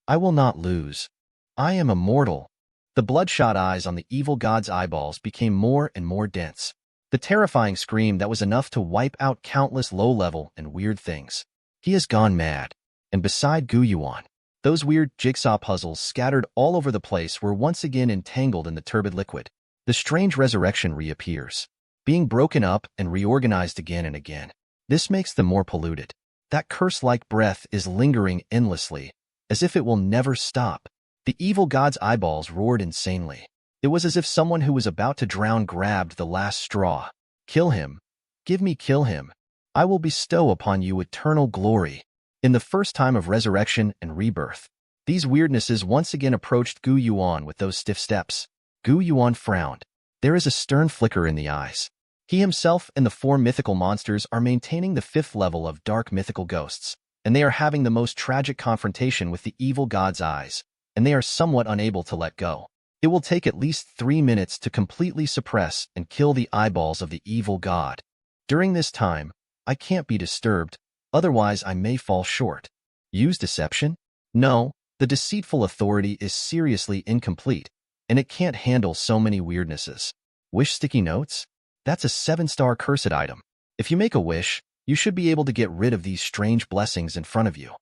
Speaker 1: I will not lose. I am immortal. The bloodshot eyes on the evil god's eyeballs became more and more dense. The terrifying scream that was enough to wipe out countless low-level and weird things. He has gone mad. And beside Gu Yuan, those weird jigsaw puzzles scattered all over the place were once again entangled in the turbid liquid. The strange resurrection reappears, being broken up and reorganized again and again. This makes them more polluted. That curse-like breath is lingering endlessly, as if it will never stop. The evil god's eyeballs roared insanely. It was as if someone who was about to drown grabbed the last straw. Kill him. Kill him. I will bestow upon you eternal glory. In the first time of resurrection and rebirth, these weirdnesses once again approached Gu Yuan with those stiff steps. Gu Yuan frowned. There is a stern flicker in the eyes. He himself and the 4 mythical monsters are maintaining the 5th level of dark mythical ghosts, and they are having the most tragic confrontation with the evil god's eyes, and they are somewhat unable to let go. It will take at least 3 minutes to completely suppress and kill the eyeballs of the evil god. During this time, I can't be disturbed, otherwise I may fall short. Use deception? No, the deceitful authority is seriously incomplete, and it can't handle so many weirdnesses. Wish sticky notes? That's a 7-star cursed item. If you make a wish, you should be able to get rid of these strange blessings in front of you.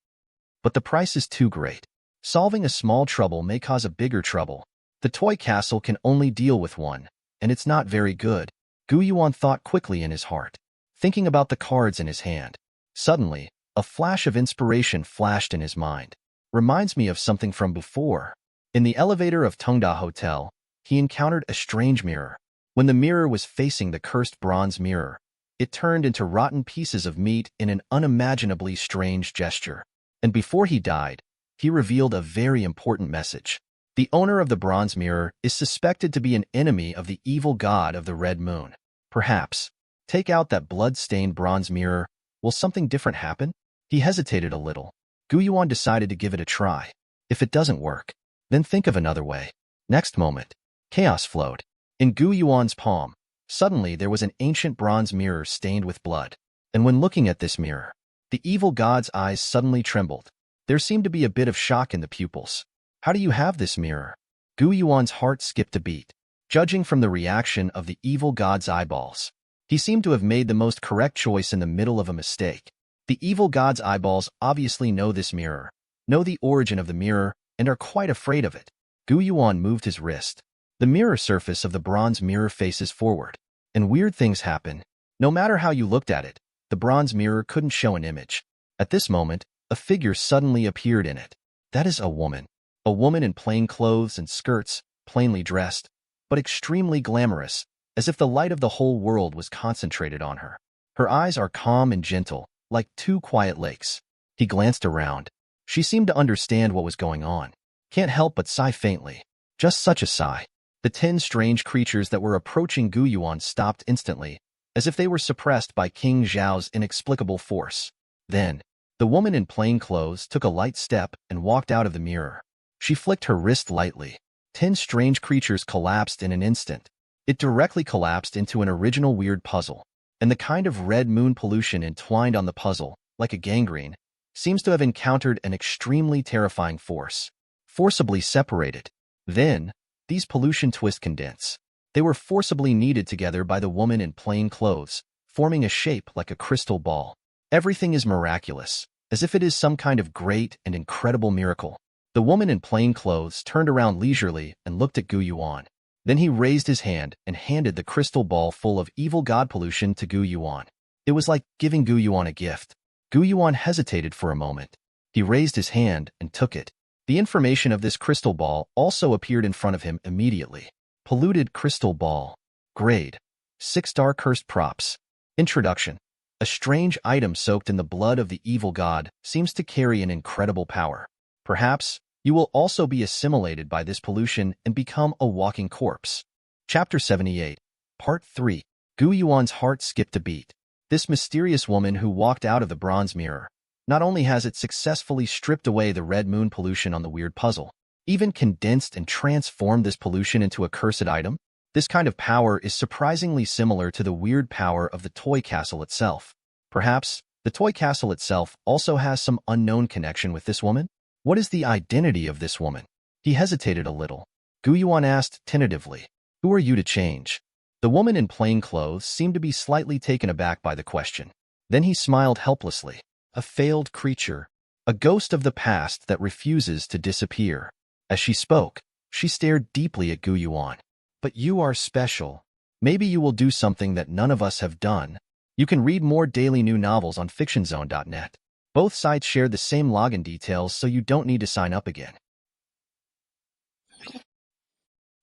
Speaker 1: But the price is too great. Solving a small trouble may cause a bigger trouble. The toy castle can only deal with one, and it's not very good. Gu Yuan thought quickly in his heart, thinking about the cards in his hand. Suddenly, a flash of inspiration flashed in his mind. Reminds me of something from before. In the elevator of Tongda Hotel, he encountered a strange mirror. When the mirror was facing the cursed bronze mirror, it turned into rotten pieces of meat in an unimaginably strange gesture. And before he died, he revealed a very important message. The owner of the bronze mirror is suspected to be an enemy of the evil god of the Red Moon. Perhaps, take out that blood-stained bronze mirror. Will something different happen? He hesitated a little. Gu Yuan decided to give it a try. If it doesn't work, then think of another way. Next moment, chaos flowed. In Gu Yuan's palm, suddenly there was an ancient bronze mirror stained with blood. And when looking at this mirror, the evil god's eyes suddenly trembled. There seemed to be a bit of shock in the pupils. How do you have this mirror? Gu Yuan's heart skipped a beat. Judging from the reaction of the evil god's eyeballs, he seemed to have made the most correct choice in the middle of a mistake. The evil god's eyeballs obviously know this mirror, know the origin of the mirror, and are quite afraid of it. Gu Yuan moved his wrist. The mirror surface of the bronze mirror faces forward, and weird things happen. No matter how you looked at it, the bronze mirror couldn't show an image. At this moment, a figure suddenly appeared in it. That is a woman. A woman in plain clothes and skirts, plainly dressed, but extremely glamorous, as if the light of the whole world was concentrated on her. Her eyes are calm and gentle, like 2 quiet lakes. He glanced around. She seemed to understand what was going on. Can't help but sigh faintly. Just such a sigh. The 10 strange creatures that were approaching Gu Yuan stopped instantly, as if they were suppressed by King Zhao's inexplicable force. Then, the woman in plain clothes took a light step and walked out of the mirror. She flicked her wrist lightly. 10 strange creatures collapsed in an instant. It directly collapsed into an original weird puzzle, and the kind of red moon pollution entwined on the puzzle, like a gangrene, seems to have encountered an extremely terrifying force. Forcibly separated. Then, these pollution twists condense. They were forcibly kneaded together by the woman in plain clothes, forming a shape like a crystal ball. Everything is miraculous, as if it is some kind of great and incredible miracle. The woman in plain clothes turned around leisurely and looked at Gu Yuan. Then he raised his hand and handed the crystal ball full of evil god pollution to Gu Yuan. It was like giving Gu Yuan a gift. Gu Yuan hesitated for a moment. He raised his hand and took it. The information of this crystal ball also appeared in front of him immediately. Polluted crystal ball. Grade. 6-star cursed props. Introduction. A strange item soaked in the blood of the evil god seems to carry an incredible power. Perhaps, you will also be assimilated by this pollution and become a walking corpse. Chapter 78. Part 3. Gu Yuan's heart skipped a beat. This mysterious woman who walked out of the bronze mirror not only has it successfully stripped away the red moon pollution on the weird puzzle, even condensed and transformed this pollution into a cursed item. This kind of power is surprisingly similar to the weird power of the toy castle itself. Perhaps, the toy castle itself also has some unknown connection with this woman? What is the identity of this woman? He hesitated a little. Gu Yuan asked tentatively, "Who are you to change?" The woman in plain clothes seemed to be slightly taken aback by the question. Then he smiled helplessly. "A failed creature. A ghost of the past that refuses to disappear." As she spoke, she stared deeply at Gu Yuan. "But you are special. Maybe you will do something that none of us have done." You can read more daily new novels on fictionzone.net. Both sites share the same login details, so you don't need to sign up again.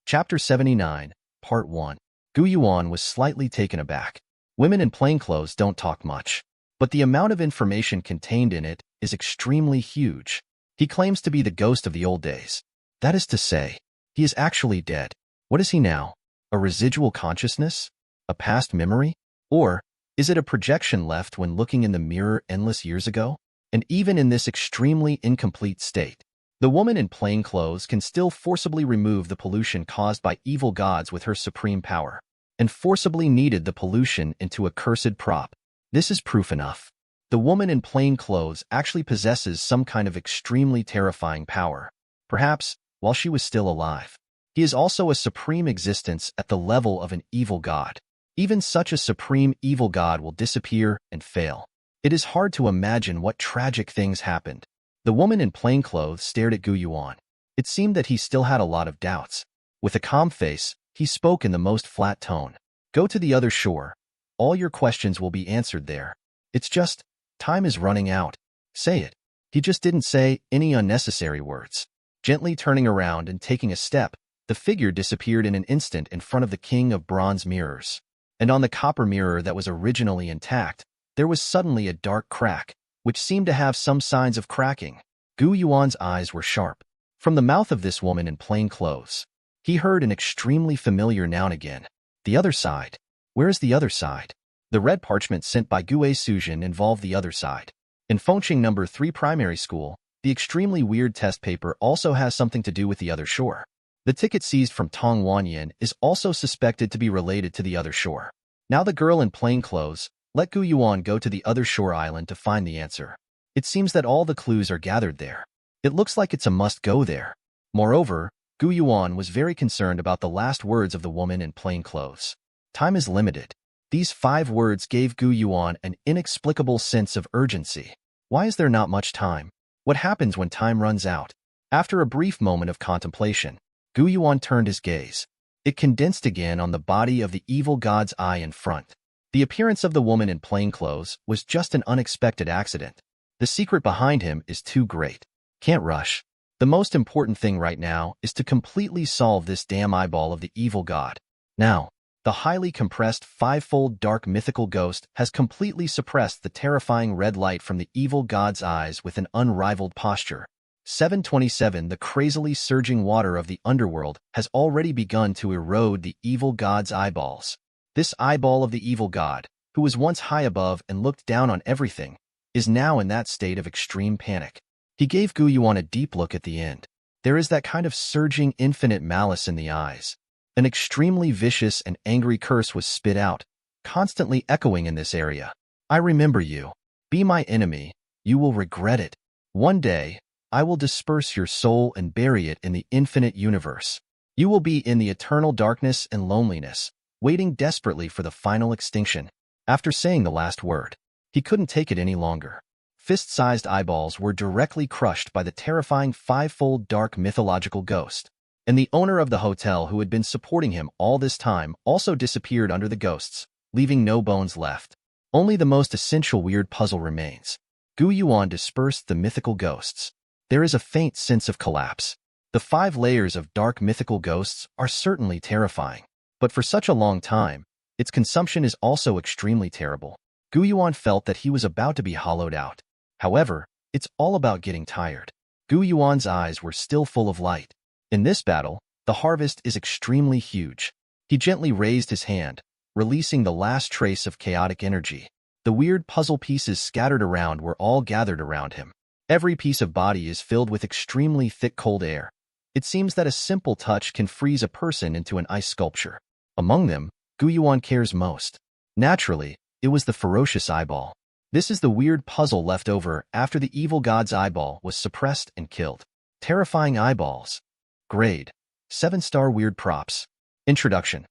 Speaker 1: Chapter 79, Part 1. Gu Yuan was slightly taken aback. Women in plainclothes don't talk much, but the amount of information contained in it is extremely huge. He claims to be the ghost of the old days. That is to say, he is actually dead. What is he now? A residual consciousness? A past memory? Or is it a projection left when looking in the mirror endless years ago? And even in this extremely incomplete state, the woman in plain clothes can still forcibly remove the pollution caused by evil gods with her supreme power, and forcibly kneaded the pollution into a cursed prop. This is proof enough. The woman in plain clothes actually possesses some kind of extremely terrifying power, perhaps while she was still alive. He is also a supreme existence at the level of an evil god. Even such a supreme evil god will disappear and fail. It is hard to imagine what tragic things happened. The woman in plain clothes stared at Gu Yuan. It seemed that he still had a lot of doubts. With a calm face, he spoke in the most flat tone. "Go to the other shore. All your questions will be answered there. It's just, time is running out. Say it." He just didn't say any unnecessary words. Gently turning around and taking a step, the figure disappeared in an instant in front of the king of bronze mirrors. And on the copper mirror that was originally intact, there was suddenly a dark crack, which seemed to have some signs of cracking. Gu Yuan's eyes were sharp. From the mouth of this woman in plain clothes, he heard an extremely familiar noun again. The other side. Where is the other side? The red parchment sent by Gue Suzhin involved the other side. In Fengqing No. 3 primary school, the extremely weird test paper also has something to do with the other shore. The ticket seized from Tong Wanyan is also suspected to be related to the other shore. Now the girl in plain clothes, let Gu Yuan go to the other shore island to find the answer. It seems that all the clues are gathered there. It looks like it's a must-go there. Moreover, Gu Yuan was very concerned about the last words of the woman in plain clothes. Time is limited. These 5 words gave Gu Yuan an inexplicable sense of urgency. Why is there not much time? What happens when time runs out? After a brief moment of contemplation, Gu Yuan turned his gaze. It condensed again on the body of the evil god's eye in front. The appearance of the woman in plain clothes was just an unexpected accident. The secret behind him is too great. Can't rush. The most important thing right now is to completely solve this damn eyeball of the evil god. Now, the highly compressed 5-fold dark mythical ghost has completely suppressed the terrifying red light from the evil god's eyes with an unrivaled posture. 727 The crazily surging water of the underworld has already begun to erode the evil god's eyeballs. This eyeball of the evil god, who was once high above and looked down on everything, is now in that state of extreme panic. He gave Gu Yuan a deep look at the end. There is that kind of surging infinite malice in the eyes. An extremely vicious and angry curse was spit out, constantly echoing in this area. "I remember you. Be my enemy. You will regret it. One day, I will disperse your soul and bury it in the infinite universe. You will be in the eternal darkness and loneliness, waiting desperately for the final extinction." After saying the last word, he couldn't take it any longer. Fist-sized eyeballs were directly crushed by the terrifying 5-fold dark mythological ghost. And the owner of the hotel who had been supporting him all this time also disappeared under the ghosts, leaving no bones left. Only the most essential weird puzzle remains. Gu Yuan dispersed the mythical ghosts. There is a faint sense of collapse. The 5 layers of dark mythical ghosts are certainly terrifying, but for such a long time, its consumption is also extremely terrible. Gu Yuan felt that he was about to be hollowed out. However, it's all about getting tired. Gu Yuan's eyes were still full of light. In this battle, the harvest is extremely huge. He gently raised his hand, releasing the last trace of chaotic energy. The weird puzzle pieces scattered around were all gathered around him. Every piece of body is filled with extremely thick cold air. It seems that a simple touch can freeze a person into an ice sculpture. Among them, Gu Yuan cares most. Naturally, it was the ferocious eyeball. This is the weird puzzle left over after the evil god's eyeball was suppressed and killed. Terrifying eyeballs. Grade: 7-star weird props. Introduction.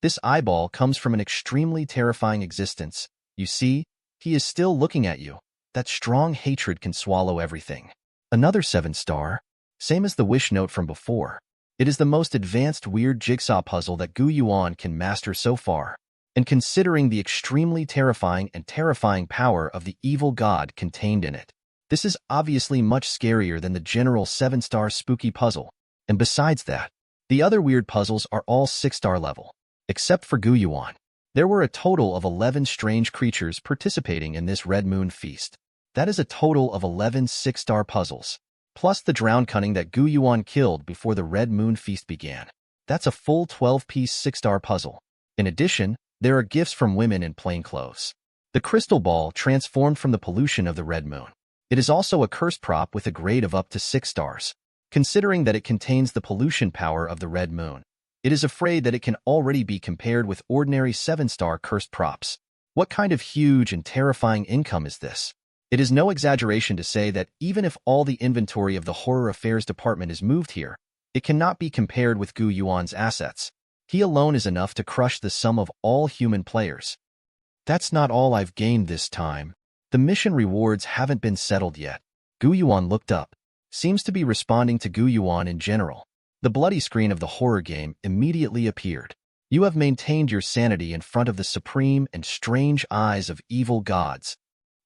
Speaker 1: This eyeball comes from an extremely terrifying existence. You see, he is still looking at you. That strong hatred can swallow everything. Another 7-star. Same as the wish note from before. It is the most advanced weird jigsaw puzzle that Gu Yuan can master so far. And considering the extremely terrifying power of the evil god contained in it, this is obviously much scarier than the general 7-star spooky puzzle. And besides that, the other weird puzzles are all 6-star level, except for Gu Yuan. There were a total of 11 strange creatures participating in this Red Moon feast. That is a total of 11 6-star puzzles, plus the drowned cunning that Gu Yuan killed before the Red Moon feast began. That's a full 12-piece 6-star puzzle. In addition, there are gifts from women in plain clothes. The crystal ball transformed from the pollution of the Red Moon. It is also a cursed prop with a grade of up to 6 stars. Considering that it contains the pollution power of the Red Moon, it is afraid that it can already be compared with ordinary 7-star cursed props. What kind of huge and terrifying income is this? It is no exaggeration to say that even if all the inventory of the Horror Affairs Department is moved here, it cannot be compared with Gu Yuan's assets. He alone is enough to crush the sum of all human players. That's not all I've gained this time. The mission rewards haven't been settled yet. Gu Yuan looked up. Seems to be responding to Gu Yuan in general. The bloody screen of the horror game immediately appeared. You have maintained your sanity in front of the supreme and strange eyes of evil gods.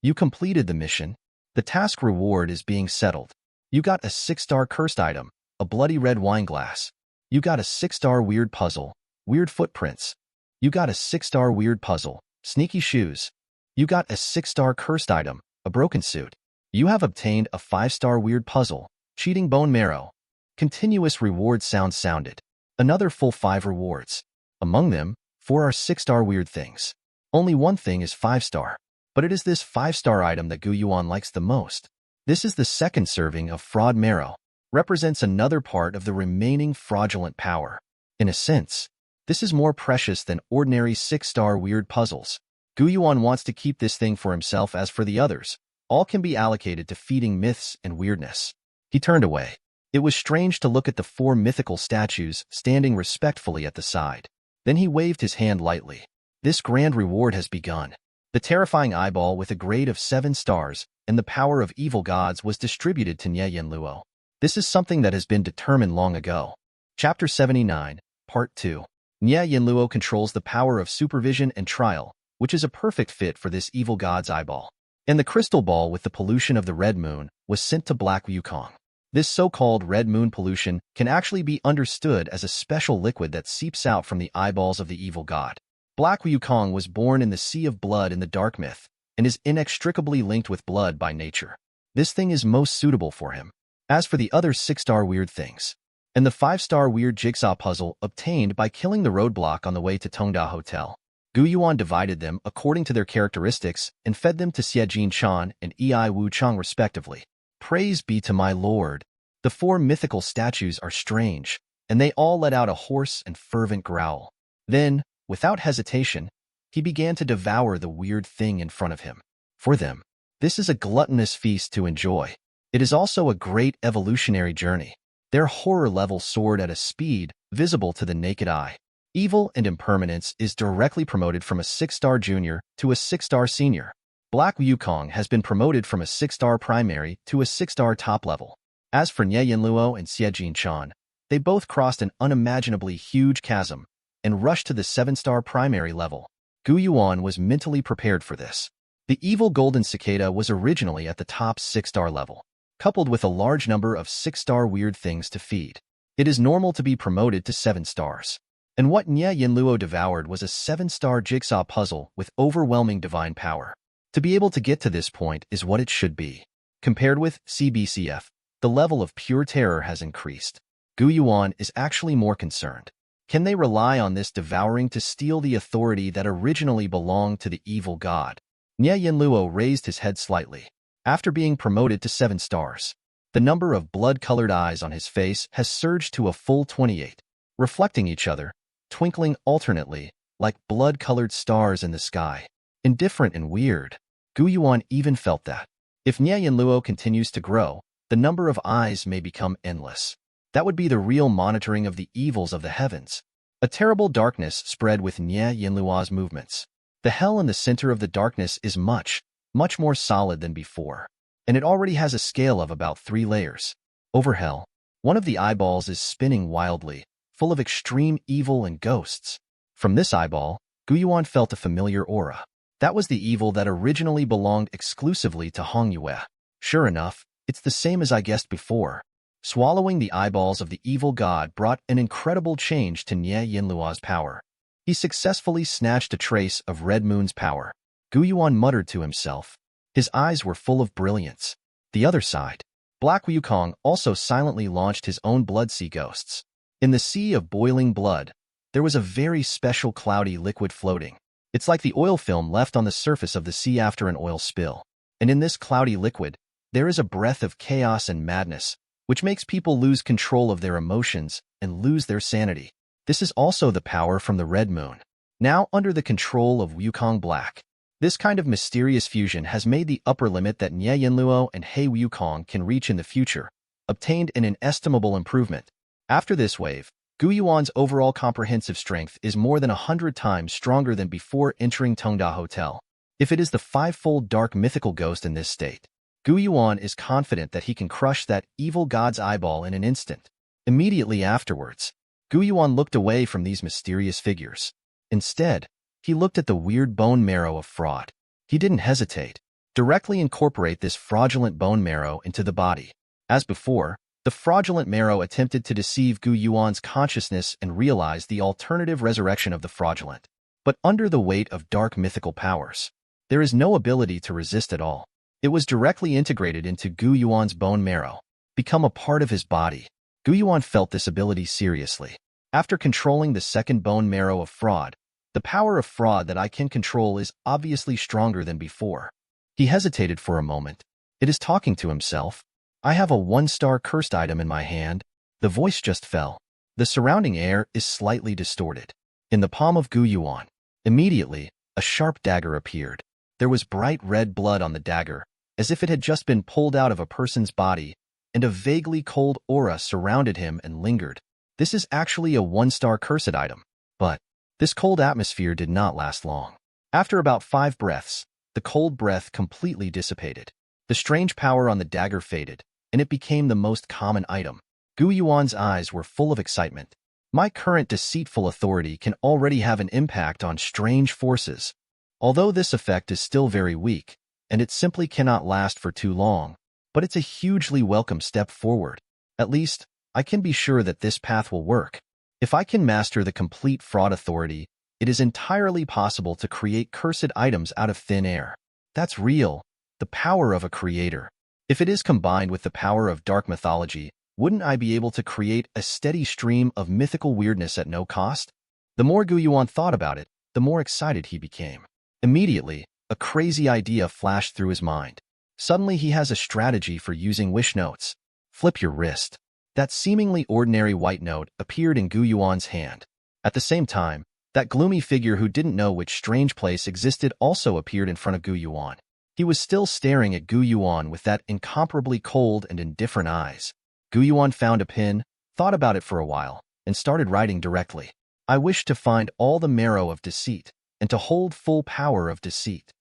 Speaker 1: You completed the mission. The task reward is being settled. You got a 6-star cursed item, a bloody red wine glass. You got a 6-star weird puzzle, weird footprints. You got a 6-star weird puzzle, sneaky shoes. You got a 6-star cursed item, a broken suit. You have obtained a 5-star weird puzzle, cheating bone marrow. Continuous reward sounded. Another full 5 rewards. Among them, 4 are 6-star weird things. Only one thing is 5-star. But it is this 5-star item that Gu Yuan likes the most. This is the second serving of fraud marrow. Represents another part of the remaining fraudulent power. In a sense, this is more precious than ordinary 6-star weird puzzles. Gu Yuan wants to keep this thing for himself. As for the others, all can be allocated to feeding myths and weirdness. He turned away. It was strange to look at the 4 mythical statues standing respectfully at the side. Then he waved his hand lightly. This grand reward has begun. The terrifying eyeball with a grade of 7 stars and the power of evil gods was distributed to Nie Yan Luo. This is something that has been determined long ago. Chapter 79, Part 2. Nie Yan Luo controls the power of supervision and trial, which is a perfect fit for this evil god's eyeball. And the crystal ball with the pollution of the Red Moon was sent to Black Wukong. This so-called Red Moon pollution can actually be understood as a special liquid that seeps out from the eyeballs of the evil god. Black Wukong was born in the Sea of Blood in the Dark Myth, and is inextricably linked with blood by nature. This thing is most suitable for him. As for the other 6-star weird things, and the 5-star weird jigsaw puzzle obtained by killing the roadblock on the way to Tongda Hotel, Gu Yuan divided them according to their characteristics and fed them to Xie Jin Chan and Ei Wu Chang respectively. Praise be to my lord. The 4 mythical statues are strange, and they all let out a hoarse and fervent growl. Then, without hesitation, he began to devour the weird thing in front of him. For them, this is a gluttonous feast to enjoy. It is also a great evolutionary journey. Their horror level soared at a speed visible to the naked eye. Evil and impermanence is directly promoted from a 6-star junior to a 6-star senior. Black Wukong has been promoted from a 6-star primary to a 6-star top level. As for Nie Yan Luo and Xie Jin Chan, they both crossed an unimaginably huge chasm and rushed to the 7-star primary level. Gu Yuan was mentally prepared for this. The evil Golden Cicada was originally at the top 6-star level, coupled with a large number of 6-star weird things to feed. It is normal to be promoted to 7 stars. And what Nie Yan Luo devoured was a 7-star jigsaw puzzle with overwhelming divine power. To be able to get to this point is what it should be. Compared with CBCF, the level of pure terror has increased. Gu Yuan is actually more concerned. Can they rely on this devouring to steal the authority that originally belonged to the evil god? Nie Yan Luo raised his head slightly. After being promoted to 7 stars, the number of blood-colored eyes on his face has surged to a full 28. Reflecting each other, twinkling alternately, like blood-colored stars in the sky. Indifferent and weird. Gu Yuan even felt that. If Nie Yan Luo continues to grow, the number of eyes may become endless. That would be the real monitoring of the evils of the heavens. A terrible darkness spread with Nie Yan Luo's movements. The hell in the center of the darkness is much more solid than before, and it already has a scale of about 3 layers. Over hell, one of the eyeballs is spinning wildly, full of extreme evil and ghosts. From this eyeball, Gu Yuan felt a familiar aura. That was the evil that originally belonged exclusively to Hong Yue. Sure enough, it's the same as I guessed before. Swallowing the eyeballs of the evil god brought an incredible change to Nie Yan Luo's power. He successfully snatched a trace of Red Moon's power. Gu Yuan muttered to himself. His eyes were full of brilliance. The other side, Black Wukong also silently launched his own blood sea ghosts. In the sea of boiling blood, there was a very special cloudy liquid floating. It's like the oil film left on the surface of the sea after an oil spill. And in this cloudy liquid, there is a breath of chaos and madness, which makes people lose control of their emotions and lose their sanity. This is also the power from the Red Moon, now under the control of Wukong Black. This kind of mysterious fusion has made the upper limit that Nie Yan Luo and He Wukong can reach in the future, obtained an inestimable improvement. After this wave, Gu Yuan's overall comprehensive strength is more than 100 times stronger than before entering Tongda Hotel. If it is the 5-fold dark mythical ghost in this state, Gu Yuan is confident that he can crush that evil god's eyeball in an instant. Immediately afterwards, Gu Yuan looked away from these mysterious figures. Instead, he looked at the weird bone marrow of fraud. He didn't hesitate. Directly incorporate this fraudulent bone marrow into the body. As before, the fraudulent marrow attempted to deceive Gu Yuan's consciousness and realize the alternative resurrection of the fraudulent. But under the weight of dark mythical powers, there is no ability to resist at all. It was directly integrated into Gu Yuan's bone marrow, become a part of his body. Gu Yuan felt this ability seriously. After controlling the second bone marrow of fraud, the power of fraud that I can control is obviously stronger than before. He hesitated for a moment. It is talking to himself. I have a 1-star cursed item in my hand. The voice just fell. The surrounding air is slightly distorted. In the palm of Gu Yuan, immediately, a sharp dagger appeared. There was bright red blood on the dagger, as if it had just been pulled out of a person's body, and a vaguely cold aura surrounded him and lingered. This is actually a 1-star cursed item. But this cold atmosphere did not last long. After about 5 breaths, the cold breath completely dissipated. The strange power on the dagger faded, and it became the most common item. Gu Yuan's eyes were full of excitement. My current deceitful authority can already have an impact on strange forces. Although this effect is still very weak, and it simply cannot last for too long, but it's a hugely welcome step forward. At least, I can be sure that this path will work. If I can master the complete fraud authority, it is entirely possible to create cursed items out of thin air. That's real, the power of a creator. If it is combined with the power of dark mythology, wouldn't I be able to create a steady stream of mythical weirdness at no cost? The more Gu Yuan thought about it, the more excited he became. Immediately, a crazy idea flashed through his mind. Suddenly he has a strategy for using wish notes. Flip your wrist. That seemingly ordinary white note appeared in Gu Yuan's hand. At the same time, that gloomy figure who didn't know which strange place existed also appeared in front of Gu Yuan. He was still staring at Gu Yuan with that incomparably cold and indifferent eyes. Gu Yuan found a pen, thought about it for a while, and started writing directly. I wish to find all the marrow of deceit, and to hold full power of deceit.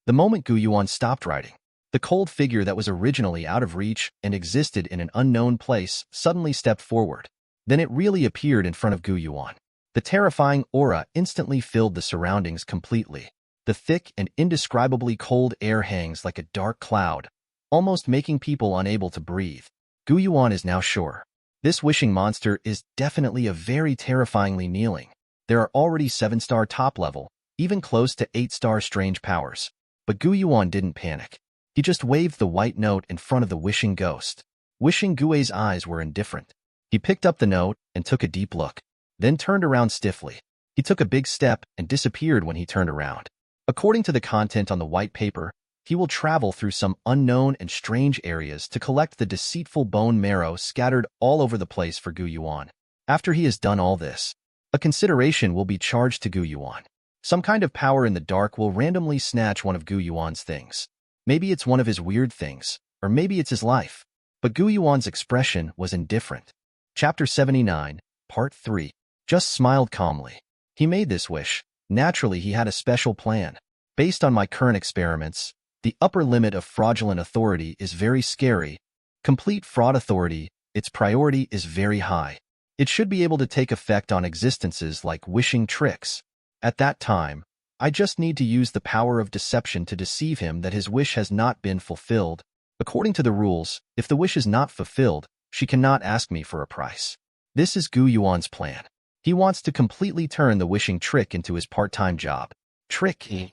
Speaker 1: The moment Gu Yuan stopped writing, the cold figure that was originally out of reach and existed in an unknown place suddenly stepped forward. Then it really appeared in front of Gu Yuan. The terrifying aura instantly filled the surroundings completely. The thick and indescribably cold air hangs like a dark cloud, almost making people unable to breathe. Gu Yuan is now sure. This wishing monster is definitely a very terrifyingly kneeling. There are already 7-star top level, even close to 8-star strange powers. But Gu Yuan didn't panic. He just waved the white note in front of the wishing ghost. Wishing Gui's eyes were indifferent. He picked up the note and took a deep look, then turned around stiffly. He took a big step and disappeared when he turned around. According to the content on the white paper, he will travel through some unknown and strange areas to collect the deceitful bone marrow scattered all over the place for Gu Yuan. After he has done all this, A consideration will be charged to Gu Yuan. Some kind of power in the dark will randomly snatch one of Gu Yuan's things. Maybe it's one of his weird things, or maybe it's his life. But Gu Yuan's expression was indifferent. Chapter 79, Part 3. Just smiled calmly. He made this wish. Naturally, he had a special plan. Based on my current experiments, the upper limit of fraudulent authority is very scary. Complete fraud authority, its priority is very high. It should be able to take effect on existences like wishing tricks. At that time, I just need to use the power of deception to deceive him that his wish has not been fulfilled. According to the rules, if the wish is not fulfilled, she cannot ask me for a price. This is Gu Yuan's plan. He wants to completely turn the wishing trick into his part-time job. Trick.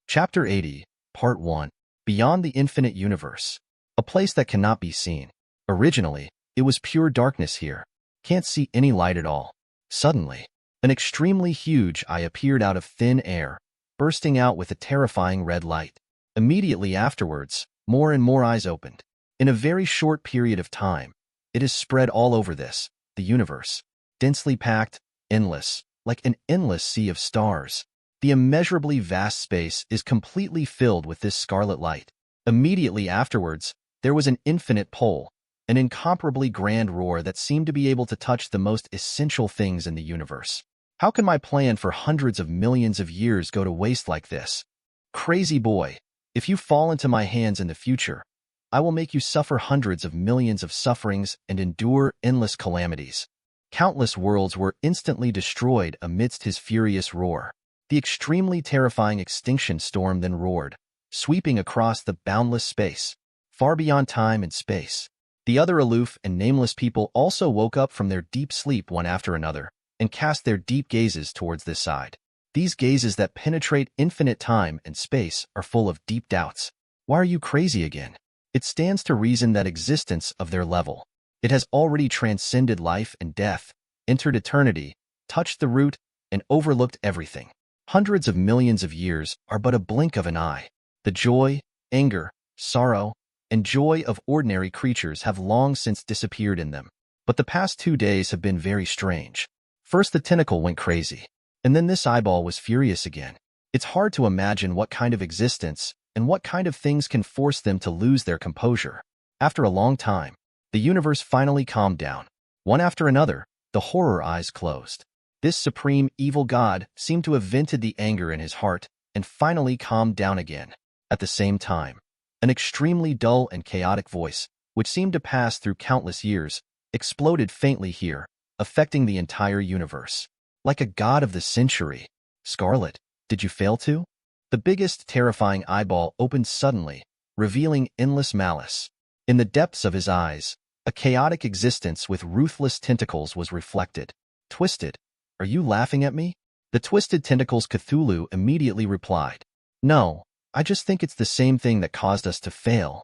Speaker 1: Chapter 80, Part 1. Beyond the Infinite Universe. A place that cannot be seen. Originally, it was pure darkness here. Can't see any light at all. Suddenly, an extremely huge eye appeared out of thin air, bursting out with a terrifying red light. Immediately afterwards, more and more eyes opened. In a very short period of time, it is spread all over the universe. Densely packed, endless, like an endless sea of stars. The immeasurably vast space is completely filled with this scarlet light. Immediately afterwards, there was an infinite pole, an incomparably grand roar that seemed to be able to touch the most essential things in the universe. How can my plan for hundreds of millions of years go to waste like this? Crazy boy, if you fall into my hands in the future, I will make you suffer hundreds of millions of sufferings and endure endless calamities. Countless worlds were instantly destroyed amidst his furious roar. The extremely terrifying extinction storm then roared, sweeping across the boundless space, far beyond time and space. The other aloof and nameless people also woke up from their deep sleep one after another and cast their deep gazes towards this side. These gazes that penetrate infinite time and space are full of deep doubts. Why are you crazy again? It stands to reason that existence of their level. It has already transcended life and death, entered eternity, touched the root, and overlooked everything. Hundreds of millions of years are but a blink of an eye. The joy, anger, sorrow, and joy of ordinary creatures have long since disappeared in them. But the past 2 days have been very strange. First the tentacle went crazy, and then this eyeball was furious again. It's hard to imagine what kind of existence and what kind of things can force them to lose their composure. After a long time, the universe finally calmed down. One after another, the horror eyes closed. This supreme evil god seemed to have vented the anger in his heart and finally calmed down again. At the same time, an extremely dull and chaotic voice, which seemed to pass through countless years, exploded faintly here, affecting the entire universe. Like a god of the century. Scarlet, did you fail to? The biggest, terrifying eyeball opened suddenly, revealing endless malice. In the depths of his eyes, a chaotic existence with ruthless tentacles was reflected. Twisted, are you laughing at me? The twisted tentacles Cthulhu immediately replied. No, I just think it's the same thing that caused us to fail.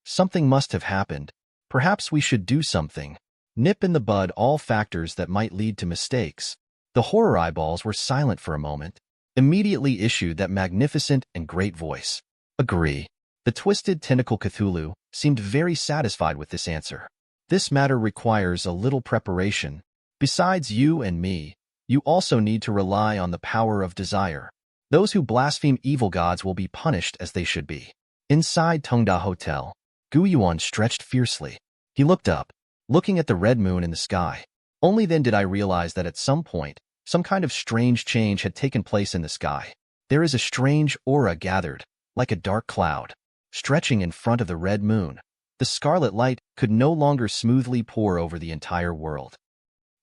Speaker 1: Something must have happened. Perhaps we should do something. Nip in the bud all factors that might lead to mistakes. The horror eyeballs were silent for a moment, immediately issued that magnificent and great voice. Agree. The twisted tentacle Cthulhu seemed very satisfied with this answer. This matter requires a little preparation. Besides you and me, you also need to rely on the power of desire. Those who blaspheme evil gods will be punished as they should be. Inside Tongda Hotel, Gu Yuan stretched fiercely. He looked up, looking at the red moon in the sky. Only then did I realize that at some point, some kind of strange change had taken place in the sky. There is a strange aura gathered, like a dark cloud, stretching in front of the red moon. The scarlet light could no longer smoothly pour over the entire world.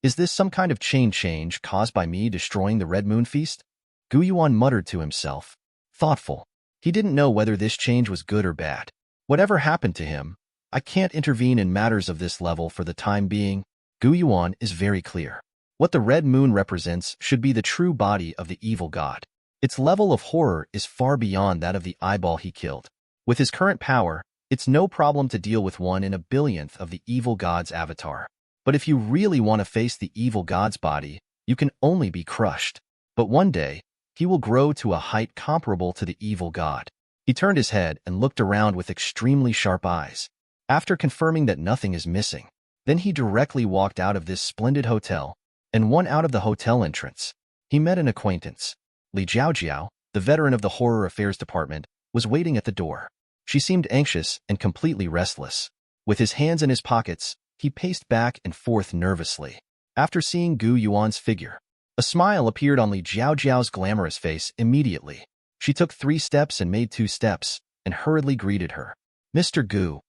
Speaker 1: Is this some kind of change caused by me destroying the red moon feast? Gu Yuan muttered to himself, thoughtful. He didn't know whether this change was good or bad. Whatever happened to him, I can't intervene in matters of this level for the time being. Gu Yuan is very clear. What the red moon represents should be the true body of the evil god. Its level of horror is far beyond that of the eyeball he killed. With his current power, it's no problem to deal with 1 in a billionth of the evil god's avatar. But if you really want to face the evil god's body, you can only be crushed. But one day, he will grow to a height comparable to the evil god. He turned his head and looked around with extremely sharp eyes. After confirming that nothing is missing, then he directly walked out of this splendid hotel and one out of the hotel entrance. He met an acquaintance. Li Jiaojiao, the veteran of the Horror Affairs Department, was waiting at the door. She seemed anxious and completely restless. With his hands in his pockets, he paced back and forth nervously. After seeing Gu Yuan's figure, a smile appeared on Li Jiaojiao's glamorous face immediately. She took 3 steps and made 2 steps, and hurriedly greeted her. Mr. Gu.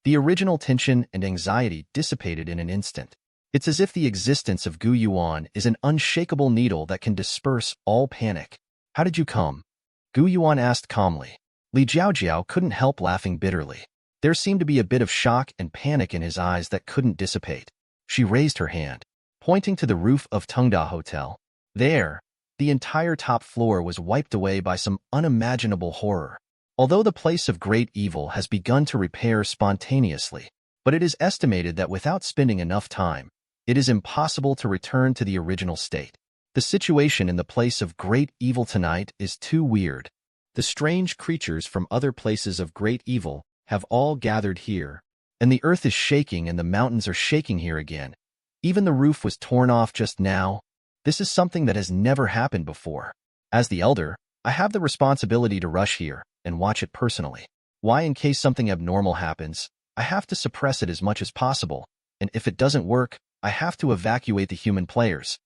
Speaker 1: The original tension and anxiety dissipated in an instant. It's as if the existence of Gu Yuan is an unshakable needle that can disperse all panic. How did you come? Gu Yuan asked calmly. Li Jiaojiao couldn't help laughing bitterly. There seemed to be a bit of shock and panic in his eyes that couldn't dissipate. She raised her hand, pointing to the roof of Tengda Hotel. There, the entire top floor was wiped away by some unimaginable horror. Although the place of great evil has begun to repair spontaneously, but it is estimated that without spending enough time, it is impossible to return to the original state. The situation in the place of great evil tonight is too weird. The strange creatures from other places of great evil have all gathered here, and the earth is shaking and the mountains are shaking here again. Even the roof was torn off just now. This is something that has never happened before. As the elder, I have the responsibility to rush here and watch it personally. Why, in case something abnormal happens, I have to suppress it as much as possible, and if it doesn't work, I have to evacuate the human players.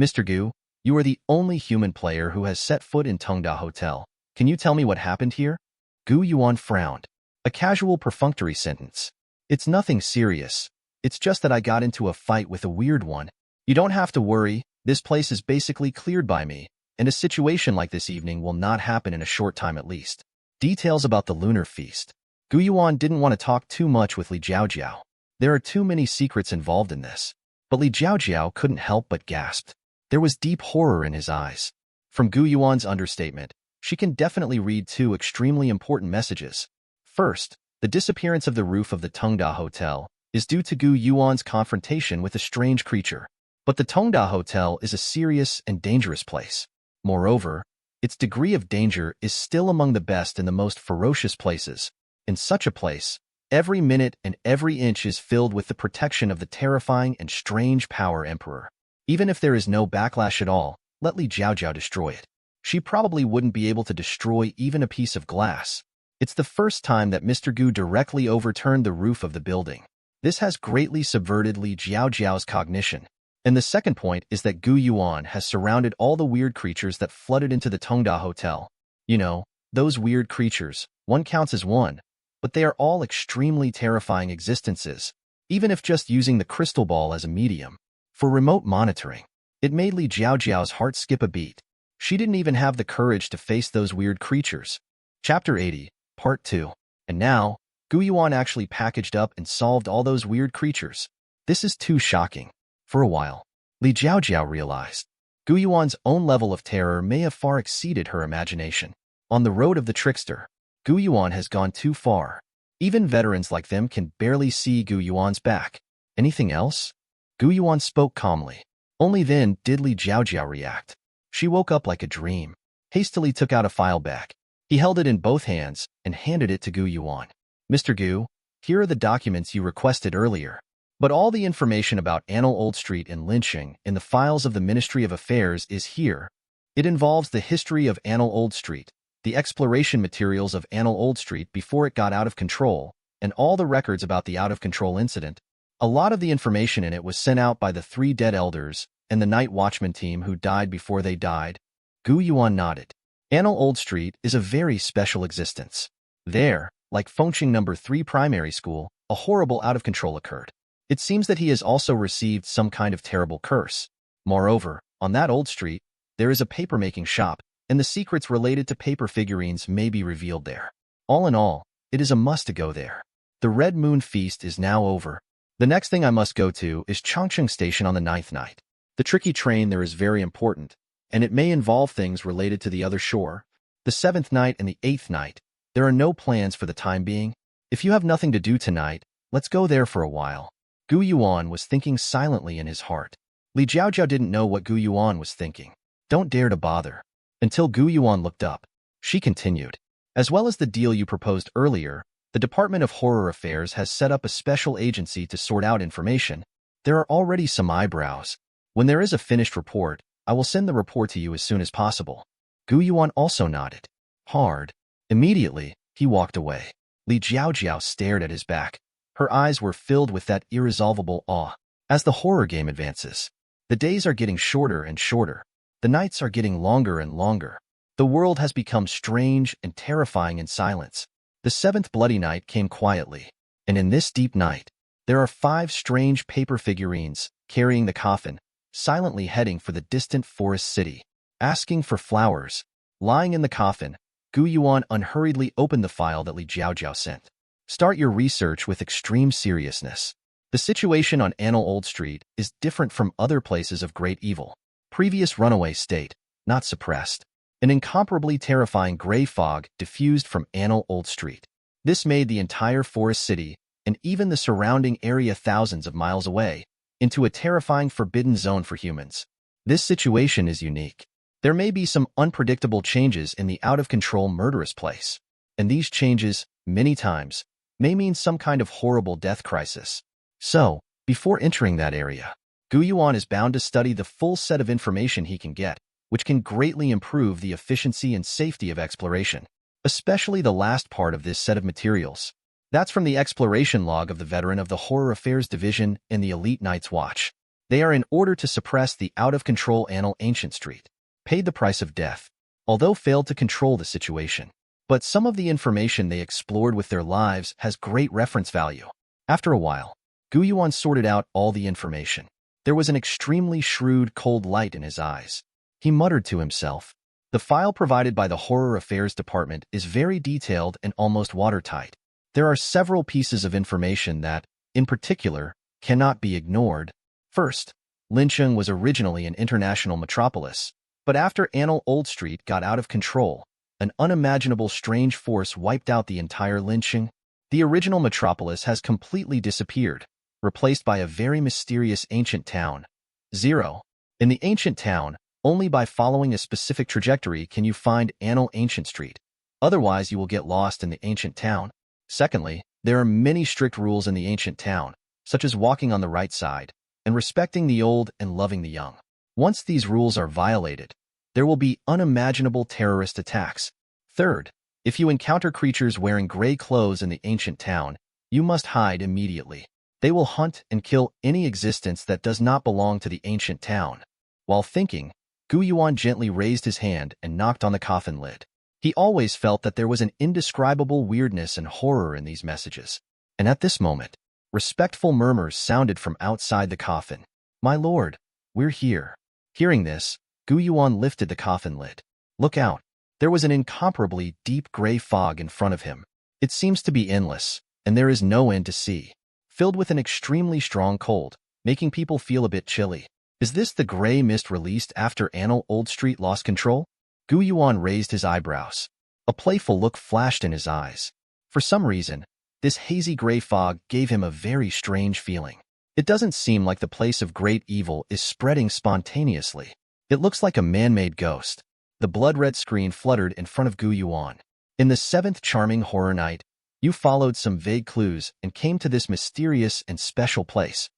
Speaker 1: Mr. Gu, you are the only human player who has set foot in Tengda Hotel. Can you tell me what happened here? Gu Yuan frowned. A casual perfunctory sentence. It's nothing serious. It's just that I got into a fight with a weird one. You don't have to worry, this place is basically cleared by me, and a situation like this evening will not happen in a short time at least. Details about the lunar feast. Gu Yuan didn't want to talk too much with Li Jiaojiao. There are too many secrets involved in this. But Li Jiaojiao couldn't help but gasped. There was deep horror in his eyes. From Gu Yuan's understatement, she can definitely read 2 extremely important messages. First, the disappearance of the roof of the Tengda Hotel is due to Gu Yuan's confrontation with a strange creature. But the Tengda Hotel is a serious and dangerous place. Moreover, its degree of danger is still among the best and the most ferocious places. In such a place, every minute and every inch is filled with the protection of the terrifying and strange power emperor. Even if there is no backlash at all, let Li Jiaojiao destroy it. She probably wouldn't be able to destroy even a piece of glass. It's the first time that Mr. Gu directly overturned the roof of the building. This has greatly subverted Li Jiaojiao's cognition. And the second point is that Gu Yuan has surrounded all the weird creatures that flooded into the Tengda Hotel. You know, those weird creatures, one counts as one, but they are all extremely terrifying existences, even if just using the crystal ball as a medium. For remote monitoring, it made Li Jiaojiao's heart skip a beat. She didn't even have the courage to face those weird creatures. Chapter 80, Part 2. And now, Gu Yuan actually packaged up and solved all those weird creatures. This is too shocking. For a while, Li Jiaojiao realized Gu Yuan's own level of terror may have far exceeded her imagination. On the road of the trickster, Gu Yuan has gone too far. Even veterans like them can barely see Gu Yuan's back. Anything else? Gu Yuan spoke calmly. Only then did Li Jiaojiao react. She woke up like a dream, hastily took out a file bag. He held it in both hands and handed it to Gu Yuan. Mr. Gu, here are the documents you requested earlier. But all the information about Annal Old Street and lynching in the files of the Ministry of Affairs is here. It involves the history of Annal Old Street, the exploration materials of Annal Old Street before it got out of control, and all the records about the out-of-control incident. A lot of the information in it was sent out by the 3 dead elders and the night watchman team who died before they died. Gu Yuan nodded. Annal Old Street is a very special existence. There, like Fengqing No. 3 Primary School, a horrible out-of-control occurred. It seems that he has also received some kind of terrible curse. Moreover, on that old street, there is a paper-making shop, and the secrets related to paper figurines may be revealed there. All in all, it is a must to go there. The Red Moon Feast is now over. The next thing I must go to is Changcheng Station on the 9th night. The tricky train there is very important, and it may involve things related to the other shore. The 7th night and the 8th night, there are no plans for the time being. If you have nothing to do tonight, let's go there for a while. Gu Yuan was thinking silently in his heart. Li Jiaojiao didn't know what Gu Yuan was thinking. Don't dare to bother. Until Gu Yuan looked up. She continued. As well as the deal you proposed earlier, the Department of Horror Affairs has set up a special agency to sort out information. There are already some eyebrows. When there is a finished report, I will send the report to you as soon as possible. Gu Yuan also nodded. Hard. Immediately, he walked away. Li Jiaojiao stared at his back. Her eyes were filled with that irresolvable awe. As the horror game advances, the days are getting shorter and shorter. The nights are getting longer and longer. The world has become strange and terrifying in silence. The seventh bloody night came quietly, and in this deep night, there are 5 strange paper figurines carrying the coffin, silently heading for the distant forest city, asking for flowers. Lying in the coffin, Gu Yuan unhurriedly opened the file that Li Jiaojiao sent. Start your research with extreme seriousness. The situation on Anil Old Street is different from other places of great evil. Previous runaway state, not suppressed. An incomparably terrifying gray fog diffused from Anil Old Street. This made the entire forest city, and even the surrounding area thousands of miles away, into a terrifying forbidden zone for humans. This situation is unique. There may be some unpredictable changes in the out-of-control murderous place, and these changes, many times, may mean some kind of horrible death crisis. So, before entering that area, Gu Yuan is bound to study the full set of information he can get, which can greatly improve the efficiency and safety of exploration, especially the last part of this set of materials. That's from the exploration log of the veteran of the Horror Affairs Division in the Elite Night's Watch. They are in order to suppress the out-of-control Anil Ancient Street, paid the price of death, although failed to control the situation. But some of the information they explored with their lives has great reference value. After a while, Gu Yuan sorted out all the information. There was an extremely shrewd, cold light in his eyes. He muttered to himself. The file provided by the Horror Affairs Department is very detailed and almost watertight. There are several pieces of information that, in particular, cannot be ignored. First, Lincheng was originally an international metropolis, but after Anil Old Street got out of control, an unimaginable strange force wiped out the entire Lincheng. The original metropolis has completely disappeared, replaced by a very mysterious ancient town. 0. In the ancient town, only by following a specific trajectory can you find Anil Ancient Street. Otherwise, you will get lost in the ancient town. Secondly, there are many strict rules in the ancient town, such as walking on the right side, and respecting the old and loving the young. Once these rules are violated, there will be unimaginable terrorist attacks. Third, if you encounter creatures wearing gray clothes in the ancient town, you must hide immediately. They will hunt and kill any existence that does not belong to the ancient town. While thinking, Gu Yuan gently raised his hand and knocked on the coffin lid. He always felt that there was an indescribable weirdness and horror in these messages. And at this moment, respectful murmurs sounded from outside the coffin. "My lord, we're here." Hearing this, Gu Yuan lifted the coffin lid. Look out. There was an incomparably deep gray fog in front of him. It seems to be endless, and there is no end to see. Filled with an extremely strong cold, making people feel a bit chilly. Is this the gray mist released after Anil Old Street lost control? Gu Yuan raised his eyebrows. A playful look flashed in his eyes. For some reason, this hazy gray fog gave him a very strange feeling. It doesn't seem like the place of great evil is spreading spontaneously. It looks like a man-made ghost. The blood-red screen fluttered in front of Gu Yuan. In the 7th charming horror night, you followed some vague clues and came to this mysterious and special place.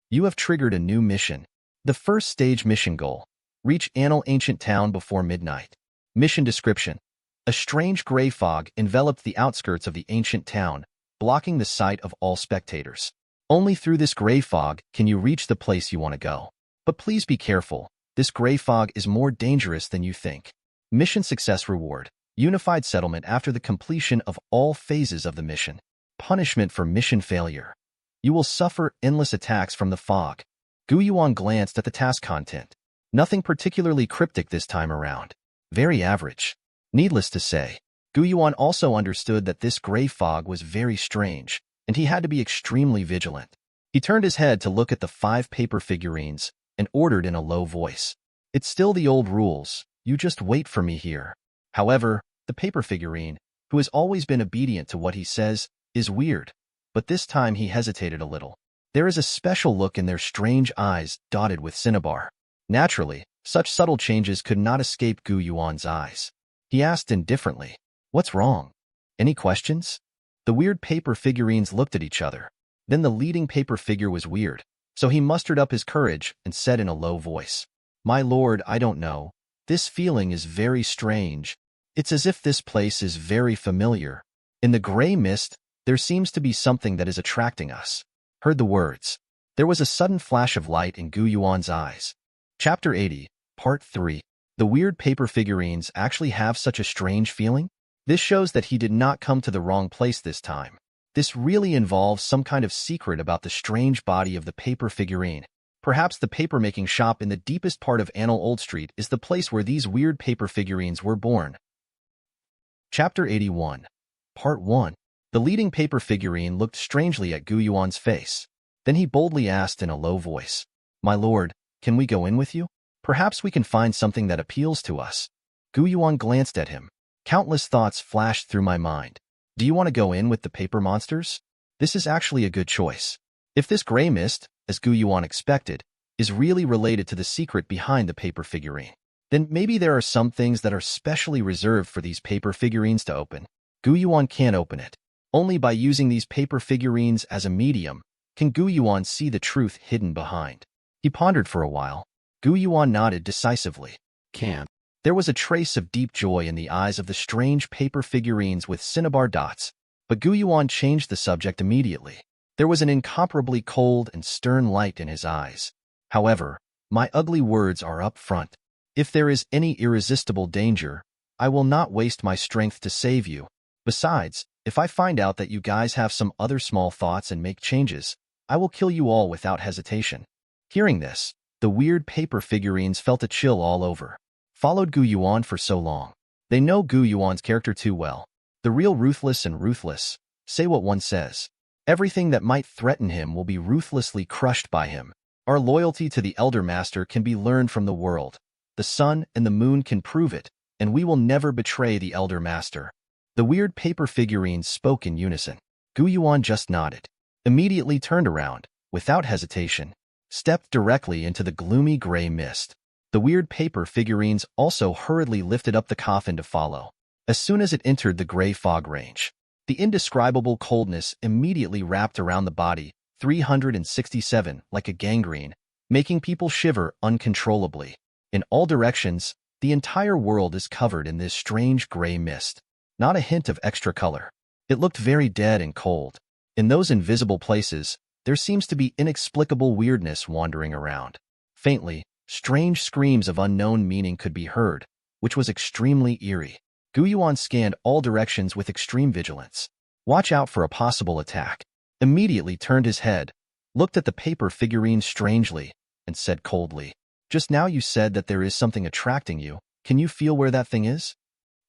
Speaker 1: You have triggered a new mission. The first stage mission goal. Reach Anil Ancient Town before midnight. Mission description. A strange gray fog enveloped the outskirts of the ancient town, blocking the sight of all spectators. Only through this gray fog can you reach the place you want to go. But please be careful. This gray fog is more dangerous than you think. Mission success reward. Unified settlement after the completion of all phases of the mission. Punishment for mission failure. You will suffer endless attacks from the fog. Gu Yuan glanced at the task content. Nothing particularly cryptic this time around. Very average. Needless to say, Gu Yuan also understood that this gray fog was very strange, and he had to be extremely vigilant. He turned his head to look at the 5 paper figurines and ordered in a low voice. It's still the old rules. You just wait for me here. However, the paper figurine, who has always been obedient to what he says, is weird, but this time he hesitated a little. There is a special look in their strange eyes dotted with cinnabar. Naturally, such subtle changes could not escape Gu Yuan's eyes. He asked indifferently, "What's wrong? Any questions?" The weird paper figurines looked at each other. Then the leading paper figure was weird. So he mustered up his courage and said in a low voice, "My lord, I don't know. This feeling is very strange. It's as if this place is very familiar. In the gray mist, there seems to be something that is attracting us." Heard the words. There was a sudden flash of light in Gu Yuan's eyes. Chapter 80, Part 3. The weird paper figurines actually have such a strange feeling? This shows that he did not come to the wrong place this time. This really involves some kind of secret about the strange body of the paper figurine. Perhaps the paper-making shop in the deepest part of Annal Old Street is the place where these weird paper figurines were born. Chapter 81, Part 1. The leading paper figurine looked strangely at Gu Yuan's face. Then he boldly asked in a low voice, "My lord, can we go in with you? Perhaps we can find something that appeals to us." Gu Yuan glanced at him. Countless thoughts flashed through my mind. Do you want to go in with the paper monsters? This is actually a good choice. If this gray mist, as Gu Yuan expected, is really related to the secret behind the paper figurine, then maybe there are some things that are specially reserved for these paper figurines to open. Gu Yuan can't open it. Only by using these paper figurines as a medium can Gu Yuan see the truth hidden behind. He pondered for a while. Gu Yuan nodded decisively. Can't. There was a trace of deep joy in the eyes of the strange paper figurines with cinnabar dots, but Gu Yuan changed the subject immediately. There was an incomparably cold and stern light in his eyes. However, my ugly words are up front. If there is any irresistible danger, I will not waste my strength to save you. Besides, if I find out that you guys have some other small thoughts and make changes, I will kill you all without hesitation. Hearing this, the weird paper figurines felt a chill all over. Followed Gu Yuan for so long. They know Gu Yuan's character too well. The real ruthless and ruthless, say what one says. Everything that might threaten him will be ruthlessly crushed by him. Our loyalty to the Elder Master can be learned from the world. The sun and the moon can prove it, and we will never betray the Elder Master. The weird paper figurines spoke in unison. Gu Yuan just nodded, immediately turned around, without hesitation, stepped directly into the gloomy gray mist. The weird paper figurines also hurriedly lifted up the coffin to follow. As soon as it entered the gray fog range, the indescribable coldness immediately wrapped around the body, 367, like a gangrene, making people shiver uncontrollably. In all directions, the entire world is covered in this strange gray mist. Not a hint of extra color. It looked very dead and cold. In those invisible places, there seems to be inexplicable weirdness wandering around. Faintly, strange screams of unknown meaning could be heard, which was extremely eerie. Gu Yuan scanned all directions with extreme vigilance. Watch out for a possible attack. Immediately turned his head, looked at the paper figurine strangely, and said coldly, "Just now you said that there is something attracting you. Can you feel where that thing is?"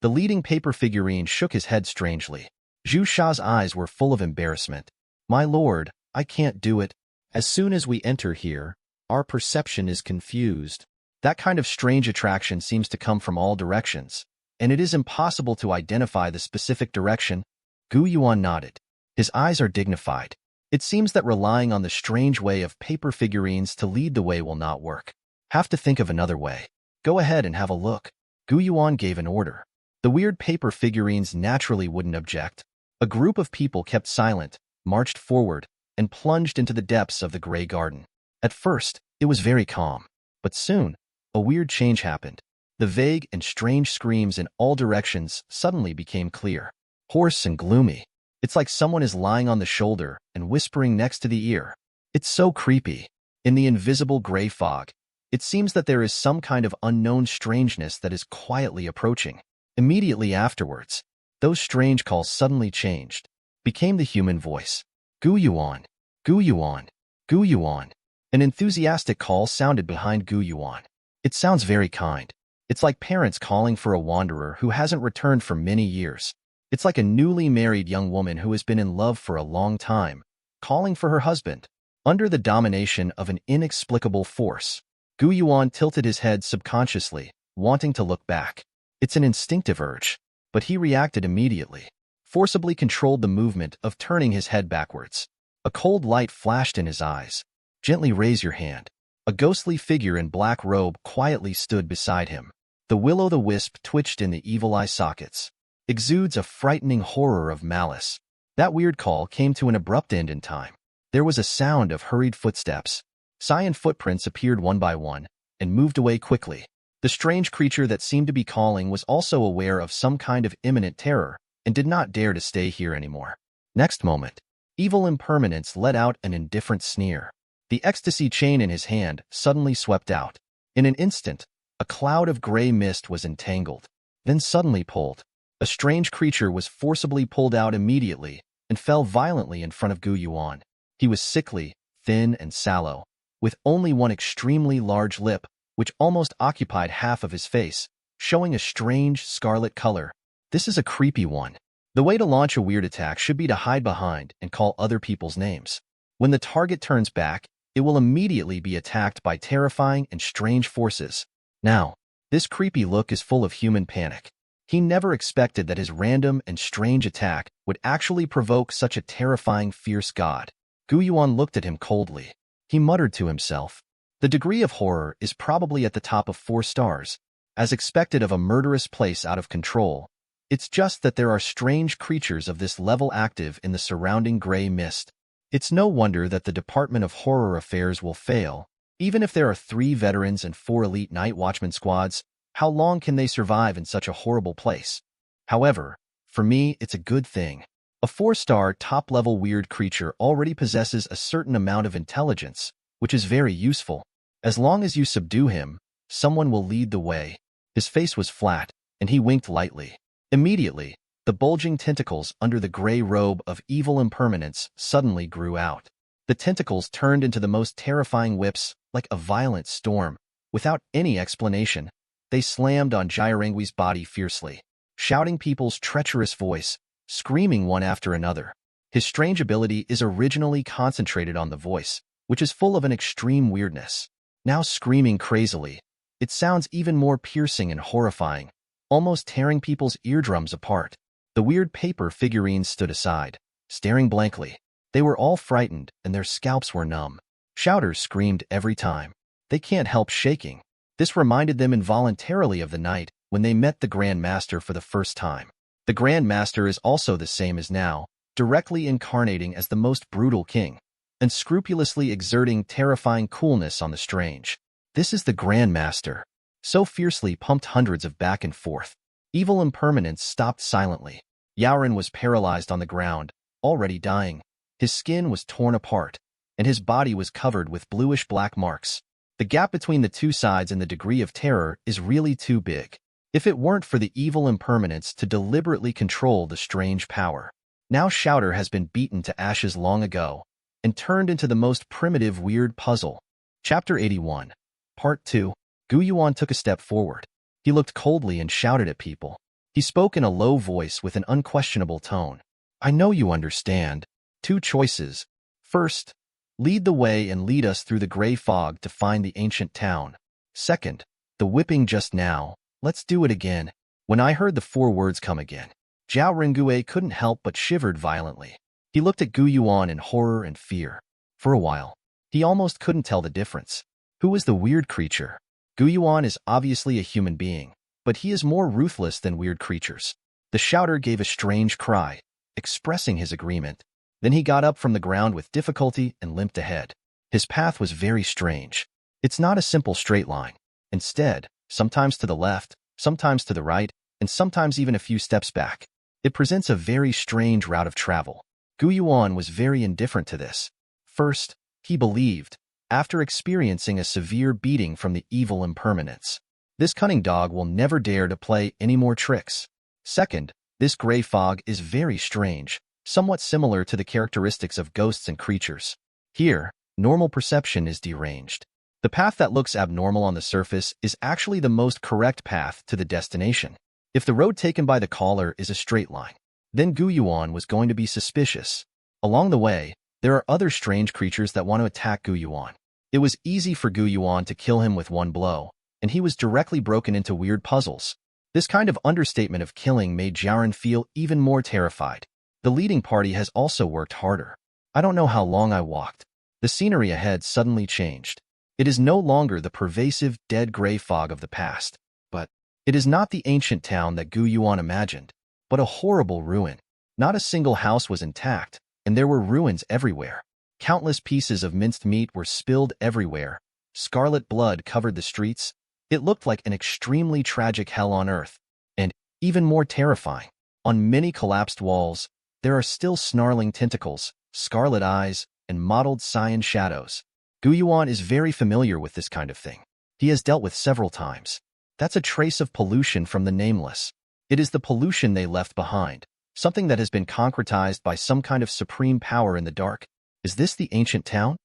Speaker 1: The leading paper figurine shook his head strangely. Zhu Sha's eyes were full of embarrassment. "My lord, I can't do it. As soon as we enter here, our perception is confused. That kind of strange attraction seems to come from all directions, and it is impossible to identify the specific direction." Gu Yuan nodded. His eyes are dignified. It seems that relying on the strange way of paper figurines to lead the way will not work. Have to think of another way. Go ahead and have a look. Gu Yuan gave an order. The weird paper figurines naturally wouldn't object. A group of people kept silent, marched forward, and plunged into the depths of the gray garden. At first, it was very calm, but soon, a weird change happened. The vague and strange screams in all directions suddenly became clear, hoarse and gloomy. It's like someone is lying on the shoulder and whispering next to the ear. It's so creepy. In the invisible gray fog, it seems that there is some kind of unknown strangeness that is quietly approaching. Immediately afterwards, those strange calls suddenly changed, became the human voice. Gu Yuan, Gu Yuan, Gu Yuan. An enthusiastic call sounded behind Gu Yuan. It sounds very kind. It's like parents calling for a wanderer who hasn't returned for many years. It's like a newly married young woman who has been in love for a long time, calling for her husband. Under the domination of an inexplicable force, Gu Yuan tilted his head subconsciously, wanting to look back. It's an instinctive urge, but he reacted immediately, forcibly controlled the movement of turning his head backwards. A cold light flashed in his eyes. "Gently raise your hand." A ghostly figure in black robe quietly stood beside him. The will-o'-the-wisp twitched in the evil eye sockets. Exudes a frightening horror of malice. That weird call came to an abrupt end in time. There was a sound of hurried footsteps. Cyan footprints appeared one by one and moved away quickly. The strange creature that seemed to be calling was also aware of some kind of imminent terror and did not dare to stay here anymore. Next moment, evil impermanence let out an indifferent sneer. The ecstasy chain in his hand suddenly swept out. In an instant, a cloud of gray mist was entangled, then suddenly pulled. A strange creature was forcibly pulled out immediately and fell violently in front of Gu Yuan. He was sickly, thin, and sallow, with only one extremely large lip, which almost occupied half of his face, showing a strange scarlet color. This is a creepy one. The way to launch a weird attack should be to hide behind and call other people's names. When the target turns back, it will immediately be attacked by terrifying and strange forces. Now, this creepy look is full of human panic. He never expected that his random and strange attack would actually provoke such a terrifying, fierce god. Gu Yuan looked at him coldly. He muttered to himself, "The degree of horror is probably at the top of 4 stars, as expected of a murderous place out of control. It's just that there are strange creatures of this level active in the surrounding gray mist. It's no wonder that the Department of Horror Affairs will fail. Even if there are 3 veterans and 4 elite night watchman squads, how long can they survive in such a horrible place? However, for me, it's a good thing. A 4-star top-level weird creature already possesses a certain amount of intelligence, which is very useful. As long as you subdue him, someone will lead the way." His face was flat, and he winked lightly. Immediately, the bulging tentacles under the gray robe of evil impermanence suddenly grew out. The tentacles turned into the most terrifying whips, like a violent storm. Without any explanation, they slammed on Jiarangui's body fiercely, shouting people's treacherous voice, screaming one after another. His strange ability is originally concentrated on the voice, which is full of an extreme weirdness. Now screaming crazily, it sounds even more piercing and horrifying, almost tearing people's eardrums apart. The weird paper figurines stood aside, staring blankly. They were all frightened, and their scalps were numb. Shouters screamed every time. They can't help shaking. This reminded them involuntarily of the night when they met the Grand Master for the first time. The Grand Master is also the same as now, directly incarnating as the most brutal king, and scrupulously exerting terrifying coolness on the strange. This is the Grand Master. So fiercely pumped hundreds of back and forth. Evil impermanence stopped silently. Yuan was paralyzed on the ground, already dying. His skin was torn apart, and his body was covered with bluish-black marks. The gap between the two sides in the degree of terror is really too big. If it weren't for the evil impermanence to deliberately control the strange power. Now Shouter has been beaten to ashes long ago, and turned into the most primitive weird puzzle. Chapter 81. Part 2. Gu Yuan took a step forward. He looked coldly and shouted at people. He spoke in a low voice with an unquestionable tone. "I know you understand. 2 choices. First, lead the way and lead us through the gray fog to find the ancient town. Second, the whipping just now. Let's do it again." When I heard the 4 words come again, Zhao Rengue couldn't help but shivered violently. He looked at Gu Yuan in horror and fear. For a while, he almost couldn't tell the difference. Who was the weird creature? Gu Yuan is obviously a human being, but he is more ruthless than weird creatures. The shouter gave a strange cry, expressing his agreement. Then he got up from the ground with difficulty and limped ahead. His path was very strange. It's not a simple straight line. Instead, sometimes to the left, sometimes to the right, and sometimes even a few steps back. It presents a very strange route of travel. Gu Yuan was very indifferent to this. First, he believed, after experiencing a severe beating from the evil impermanence, this cunning dog will never dare to play any more tricks. Second, this gray fog is very strange, somewhat similar to the characteristics of ghosts and creatures. Here, normal perception is deranged. The path that looks abnormal on the surface is actually the most correct path to the destination. If the road taken by the caller is a straight line, then Gu Yuan was going to be suspicious. Along the way, there are other strange creatures that want to attack Gu Yuan. It was easy for Gu Yuan to kill him with one blow, and he was directly broken into weird puzzles. This kind of understatement of killing made Jiaran feel even more terrified. The leading party has also worked harder. I don't know how long I walked. The scenery ahead suddenly changed. It is no longer the pervasive, dead gray fog of the past. But it is not the ancient town that Gu Yuan imagined, but a horrible ruin. Not a single house was intact, and there were ruins everywhere. Countless pieces of minced meat were spilled everywhere. Scarlet blood covered the streets. It looked like an extremely tragic hell on earth. And, even more terrifying, on many collapsed walls, there are still snarling tentacles, scarlet eyes, and mottled cyan shadows. Yuan is very familiar with this kind of thing. He has dealt with several times. That's a trace of pollution from the Nameless. It is the pollution they left behind, something that has been concretized by some kind of supreme power in the dark. Is this the ancient town?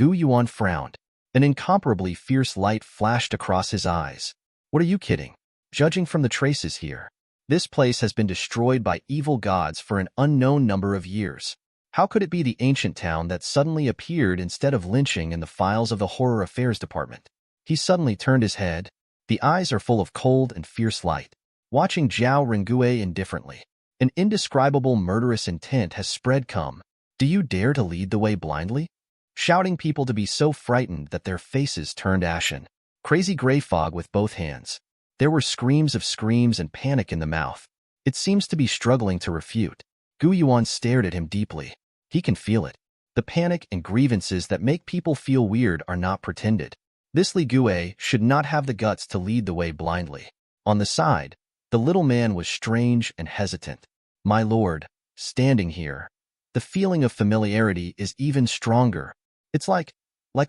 Speaker 1: Yuan frowned. An incomparably fierce light flashed across his eyes. What are you kidding? Judging from the traces here, this place has been destroyed by evil gods for an unknown number of years. How could it be the ancient town that suddenly appeared instead of lynching in the files of the Horror Affairs Department? He suddenly turned his head. The eyes are full of cold and fierce light, watching Zhao Rengue indifferently. An indescribable murderous intent has spread. Come. Do you dare to lead the way blindly? Shouting people to be so frightened that their faces turned ashen. Crazy gray fog with both hands. There were screams and panic in the mouth. It seems to be struggling to refute. Yuan stared at him deeply. He can feel it. The panic and grievances that make people feel weird are not pretended. This Li Gue should not have the guts to lead the way blindly. On the side, the little man was strange and hesitant. My lord, standing here, the feeling of familiarity is even stronger. It's like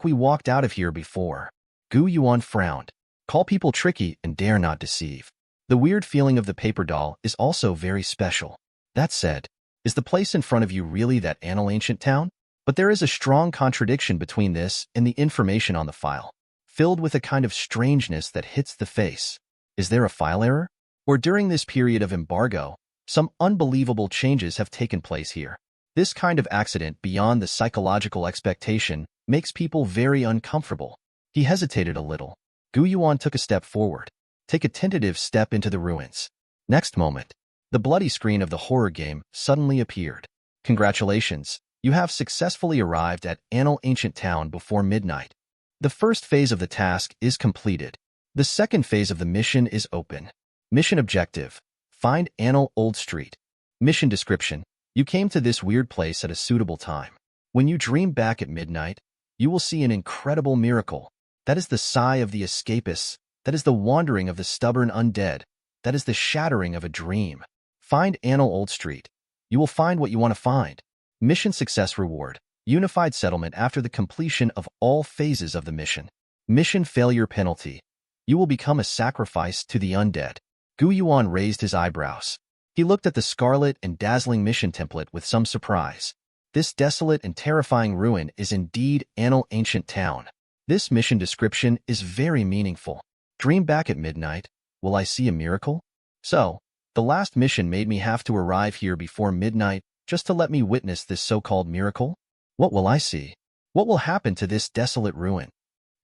Speaker 1: we walked out of here before. Yuan frowned. Call people tricky and dare not deceive. The weird feeling of the paper doll is also very special. That said, is the place in front of you really that ancient town? But there is a strong contradiction between this and the information on the file, filled with a kind of strangeness that hits the face. Is there a file error? Or during this period of embargo, some unbelievable changes have taken place here. This kind of accident beyond the psychological expectation makes people very uncomfortable. He hesitated a little. Yuan took a step forward. Take a tentative step into the ruins. Next moment, the bloody screen of the horror game suddenly appeared. Congratulations, you have successfully arrived at ancient town before midnight. The first phase of the task is completed. The second phase of the mission is open. Mission objective: find Old Street. Mission description: you came to this weird place at a suitable time. When you dream back at midnight, you will see an incredible miracle. That is the sigh of the escapists. That is the wandering of the stubborn undead. That is the shattering of a dream. Find Old Street. You will find what you want to find. Mission success reward: unified settlement after the completion of all phases of the mission. Mission failure penalty: you will become a sacrifice to the undead. Yuan raised his eyebrows. He looked at the scarlet and dazzling mission template with some surprise. This desolate and terrifying ruin is indeed ancient town. This mission description is very meaningful. Dream back at midnight. Will I see a miracle? So, the last mission made me have to arrive here before midnight just to let me witness this so-called miracle? What will I see? What will happen to this desolate ruin?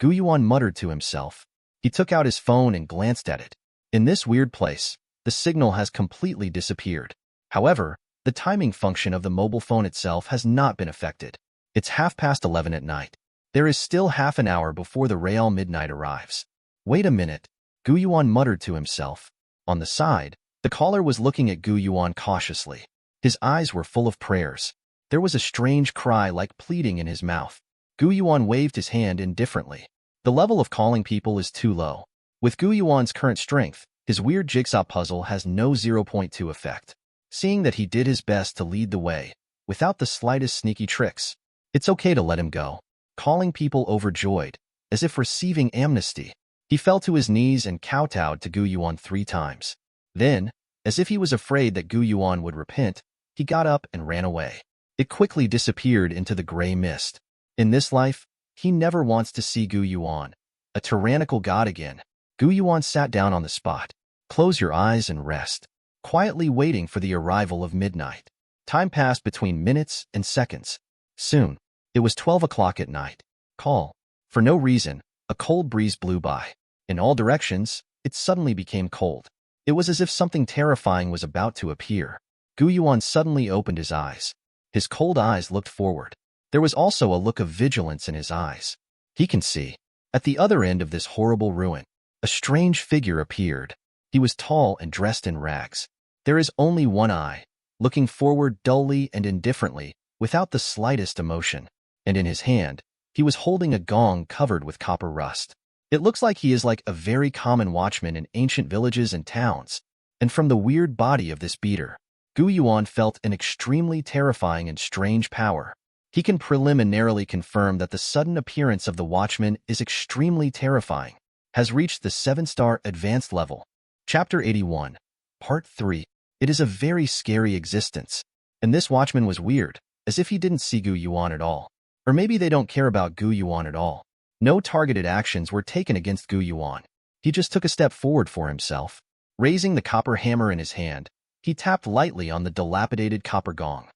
Speaker 1: Yuan muttered to himself. He took out his phone and glanced at it. In this weird place, the signal has completely disappeared. However, the timing function of the mobile phone itself has not been affected. It's 11:30 at night. There is still half an hour before the real midnight arrives. Wait a minute, Yuan muttered to himself. On the side, the caller was looking at Yuan cautiously. His eyes were full of prayers. There was a strange cry like pleading in his mouth. Yuan waved his hand indifferently. The level of calling people is too low. With Yuan's current strength, his weird jigsaw puzzle has no 0.2 effect. Seeing that he did his best to lead the way, without the slightest sneaky tricks, it's okay to let him go. Calling people overjoyed, as if receiving amnesty, he fell to his knees and kowtowed to Yuan 3 times. Then, as if he was afraid that Yuan would repent, he got up and ran away. It quickly disappeared into the gray mist. In this life, he never wants to see Yuan, a tyrannical god again. Yuan sat down on the spot. Close your eyes and rest, quietly waiting for the arrival of midnight. Time passed between minutes and seconds. Soon, it was 12 o'clock at night. Call. For no reason, a cold breeze blew by. In all directions, it suddenly became cold. It was as if something terrifying was about to appear. Yuan suddenly opened his eyes. His cold eyes looked forward. There was also a look of vigilance in his eyes. He can see. At the other end of this horrible ruin, a strange figure appeared. He was tall and dressed in rags. There is only one eye, looking forward dully and indifferently, without the slightest emotion. and in his hand, he was holding a gong covered with copper rust. It looks like he is like a very common watchman in ancient villages and towns, and from the weird body of this beater, Yuan felt an extremely terrifying and strange power. He can preliminarily confirm that the sudden appearance of the watchman is extremely terrifying, has reached the 7-star advanced level. Chapter 81, Part 3. It is a very scary existence, and this watchman was weird, as if he didn't see Yuan at all. Or maybe they don't care about Yuan at all. No targeted actions were taken against Yuan. He just took a step forward for himself. Raising the copper hammer in his hand, he tapped lightly on the dilapidated copper gong.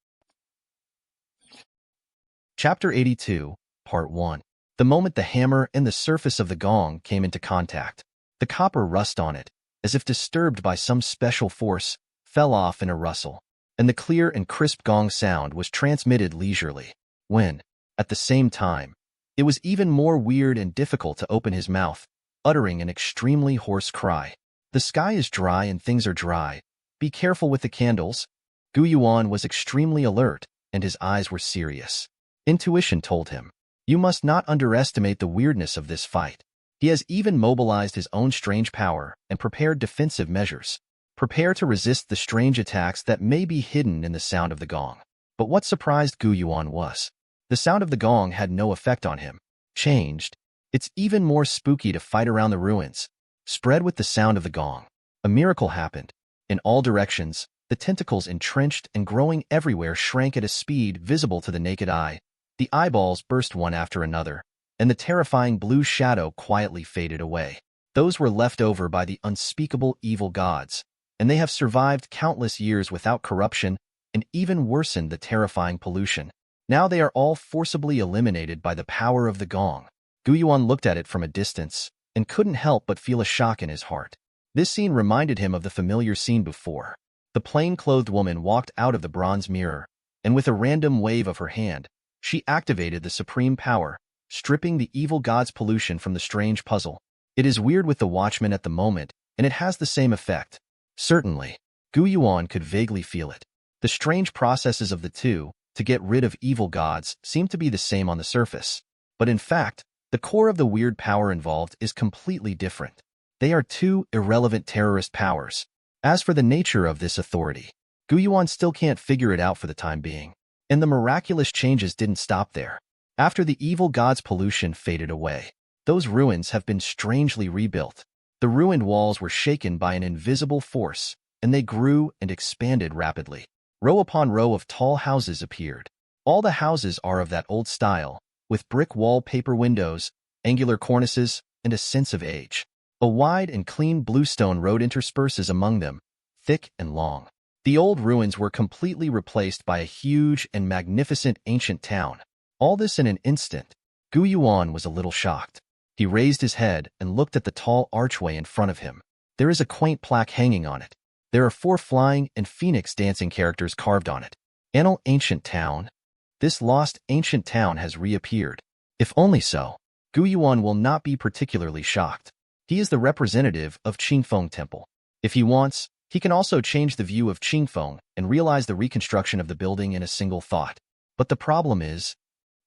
Speaker 1: Chapter 82, Part 1. The moment the hammer and the surface of the gong came into contact, the copper rust on it, as if disturbed by some special force, fell off in a rustle, and the clear and crisp gong sound was transmitted leisurely. When, at the same time, it was even more weird and difficult to open his mouth, uttering an extremely hoarse cry. The sky is dry and things are dry. Be careful with the candles. Yuan was extremely alert, and his eyes were serious. Intuition told him, you must not underestimate the weirdness of this fight. He has even mobilized his own strange power and prepared defensive measures. Prepare to resist the strange attacks that may be hidden in the sound of the gong. But what surprised Yuan was, the sound of the gong had no effect on him. Changed. It's even more spooky to fight around the ruins. Spread with the sound of the gong. A miracle happened. In all directions, the tentacles entrenched and growing everywhere shrank at a speed visible to the naked eye. The eyeballs burst one after another, and the terrifying blue shadow quietly faded away. Those were left over by the unspeakable evil gods, and they have survived countless years without corruption and even worsened the terrifying pollution. Now they are all forcibly eliminated by the power of the gong. Yuan looked at it from a distance and couldn't help but feel a shock in his heart. This scene reminded him of the familiar scene before. The plain-clothed woman walked out of the bronze mirror, and with a random wave of her hand, she activated the supreme power, stripping the evil god's pollution from the strange puzzle. It is weird with the watchman at the moment, and it has the same effect. Certainly, Yuan could vaguely feel it. The strange processes of the two, to get rid of evil gods, seem to be the same on the surface. But in fact, the core of the weird power involved is completely different. They are two irrelevant terrorist powers. As for the nature of this authority, Yuan still can't figure it out for the time being. And the miraculous changes didn't stop there. After the evil god's pollution faded away, those ruins have been strangely rebuilt. The ruined walls were shaken by an invisible force, and they grew and expanded rapidly. Row upon row of tall houses appeared. All the houses are of that old style, with brick wallpaper windows, angular cornices, and a sense of age. A wide and clean bluestone road intersperses among them, thick and long. The old ruins were completely replaced by a huge and magnificent ancient town. All this in an instant. Yuan was a little shocked. He raised his head and looked at the tall archway in front of him. There is a quaint plaque hanging on it. There are 4 flying and phoenix dancing characters carved on it. An ancient town. This lost ancient town has reappeared. If only so, Yuan will not be particularly shocked. He is the representative of Qingfeng Temple. If he wants, he can also change the view of Qingfeng and realize the reconstruction of the building in a single thought. But the problem is,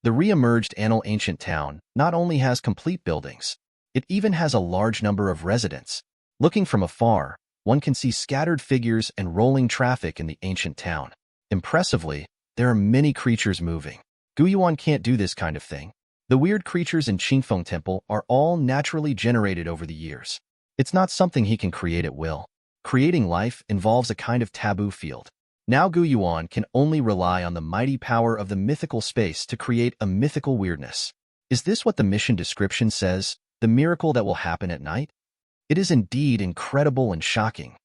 Speaker 1: the re-emerged ancient town not only has complete buildings, it even has a large number of residents. Looking from afar, one can see scattered figures and rolling traffic in the ancient town. Impressively, there are many creatures moving. Yuan can't do this kind of thing. The weird creatures in Qingfeng Temple are all naturally generated over the years. It's not something he can create at will. Creating life involves a kind of taboo field. Now Yuan can only rely on the mighty power of the mythical space to create a mythical weirdness. Is this what the mission description says, the miracle that will happen at night? It is indeed incredible and shocking.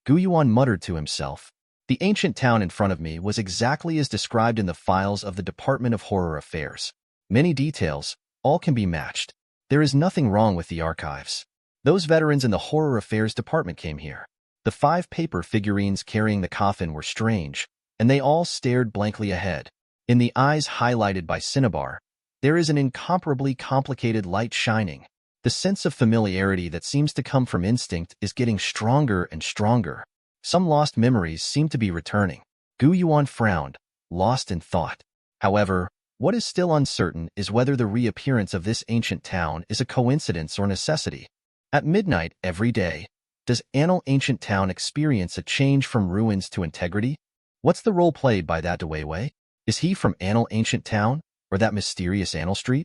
Speaker 1: Yuan muttered to himself. The ancient town in front of me was exactly as described in the files of the Department of Horror Affairs. Many details, all can be matched. There is nothing wrong with the archives. Those veterans in the Horror Affairs Department came here. The 5 paper figurines carrying the coffin were strange, and they all stared blankly ahead. In the eyes highlighted by cinnabar, there is an incomparably complicated light shining. The sense of familiarity that seems to come from instinct is getting stronger and stronger. Some lost memories seem to be returning. Yuan frowned, lost in thought. However, What is still uncertain is whether the reappearance of this ancient town is a coincidence or necessity. At midnight every day, does Anil ancient town experience a change from ruins to integrity? What's the role played by that Dewey? Is he from Anil ancient town, or that mysterious Anil Street?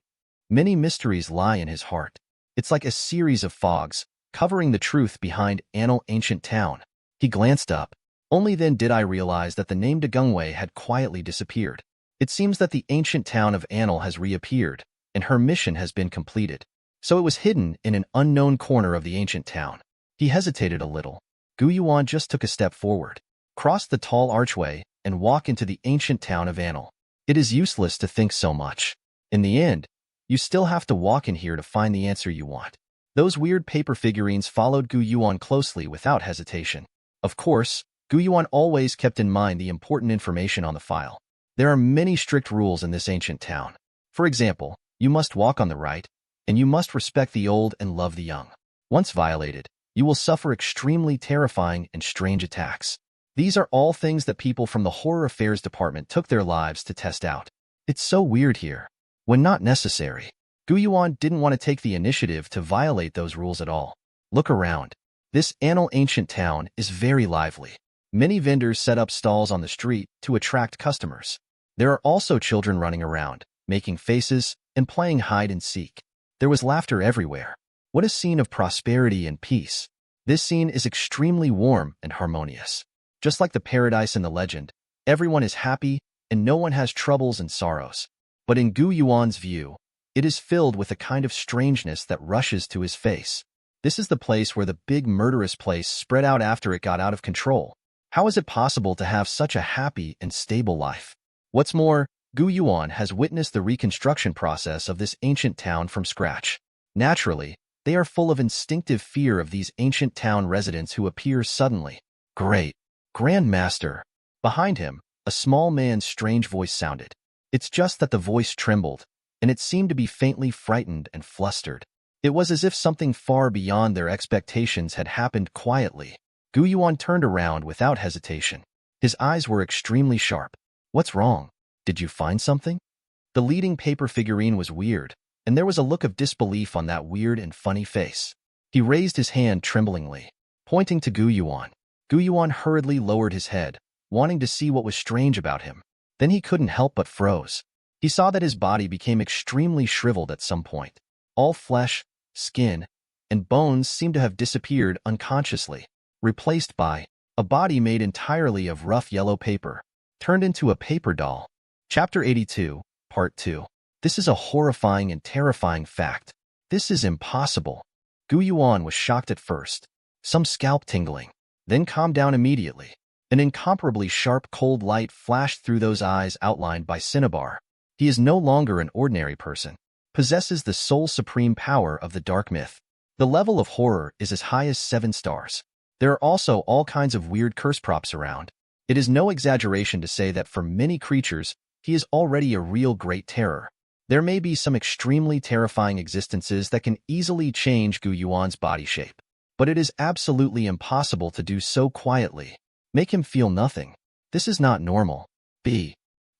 Speaker 1: Many mysteries lie in his heart. It's like a series of fogs, covering the truth behind Anil ancient town. He glanced up. Only then did I realize that the name Degungwei had quietly disappeared. It seems that the ancient town of Anil has reappeared, and her mission has been completed. So it was hidden in an unknown corner of the ancient town. He hesitated a little. Yuan just took a step forward, crossed the tall archway, and walked into the ancient town of Anil. It is useless to think so much. In the end, you still have to walk in here to find the answer you want. Those weird paper figurines followed Yuan closely without hesitation. Of course, Yuan always kept in mind the important information on the file. There are many strict rules in this ancient town. For example, you must walk on the right, and you must respect the old and love the young. Once violated, you will suffer extremely terrifying and strange attacks. These are all things that people from the Horror Affairs Department took their lives to test out. It's so weird here. When not necessary, Yuan didn't want to take the initiative to violate those rules at all. Look around. This Anil ancient town is very lively. Many vendors set up stalls on the street to attract customers. There are also children running around, making faces, and playing hide and seek. There was laughter everywhere. What a scene of prosperity and peace. This scene is extremely warm and harmonious. Just like the paradise in the legend, everyone is happy and no one has troubles and sorrows. But in Yuan's view, it is filled with a kind of strangeness that rushes to his face. This is the place where the big murderous place spread out after it got out of control. How is it possible to have such a happy and stable life? What's more, Yuan has witnessed the reconstruction process of this ancient town from scratch. Naturally, they are full of instinctive fear of these ancient town residents who appear suddenly. Great. Grand Master. Behind him, a small man's strange voice sounded. It's just that the voice trembled, and it seemed to be faintly frightened and flustered. It was as if something far beyond their expectations had happened quietly. Yuan turned around without hesitation. His eyes were extremely sharp. What's wrong? Did you find something? The leading paper figurine was weird, and there was a look of disbelief on that weird and funny face. He raised his hand tremblingly, pointing to Yuan. Yuan hurriedly lowered his head, wanting to see what was strange about him. Then he couldn't help but froze. He saw that his body became extremely shriveled at some point. All flesh, skin, and bones seemed to have disappeared unconsciously, replaced by a body made entirely of rough yellow paper, turned into a paper doll. Chapter 82, Part 2. This is a horrifying and terrifying fact. This is impossible. Yuan was shocked at first, some scalp tingling, then calmed down immediately. An incomparably sharp cold light flashed through those eyes outlined by cinnabar. He is no longer an ordinary person, possesses the sole supreme power of the dark myth. The level of horror is as high as 7 stars. There are also all kinds of weird curse props around. It is no exaggeration to say that for many creatures, he is already a real great terror. There may be some extremely terrifying existences that can easily change Yuan's body shape, but it is absolutely impossible to do so quietly. Make him feel nothing. This is not normal.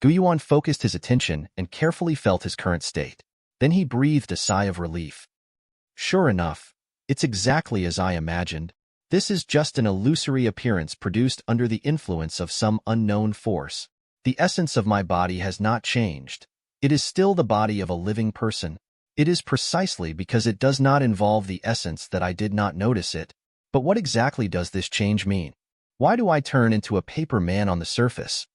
Speaker 1: Yuan focused his attention and carefully felt his current state. Then he breathed a sigh of relief. Sure enough, it's exactly as I imagined. This is just an illusory appearance produced under the influence of some unknown force. The essence of my body has not changed. It is still the body of a living person. It is precisely because it does not involve the essence that I did not notice it. But what exactly does this change mean? Why do I turn into a paper man on the surface?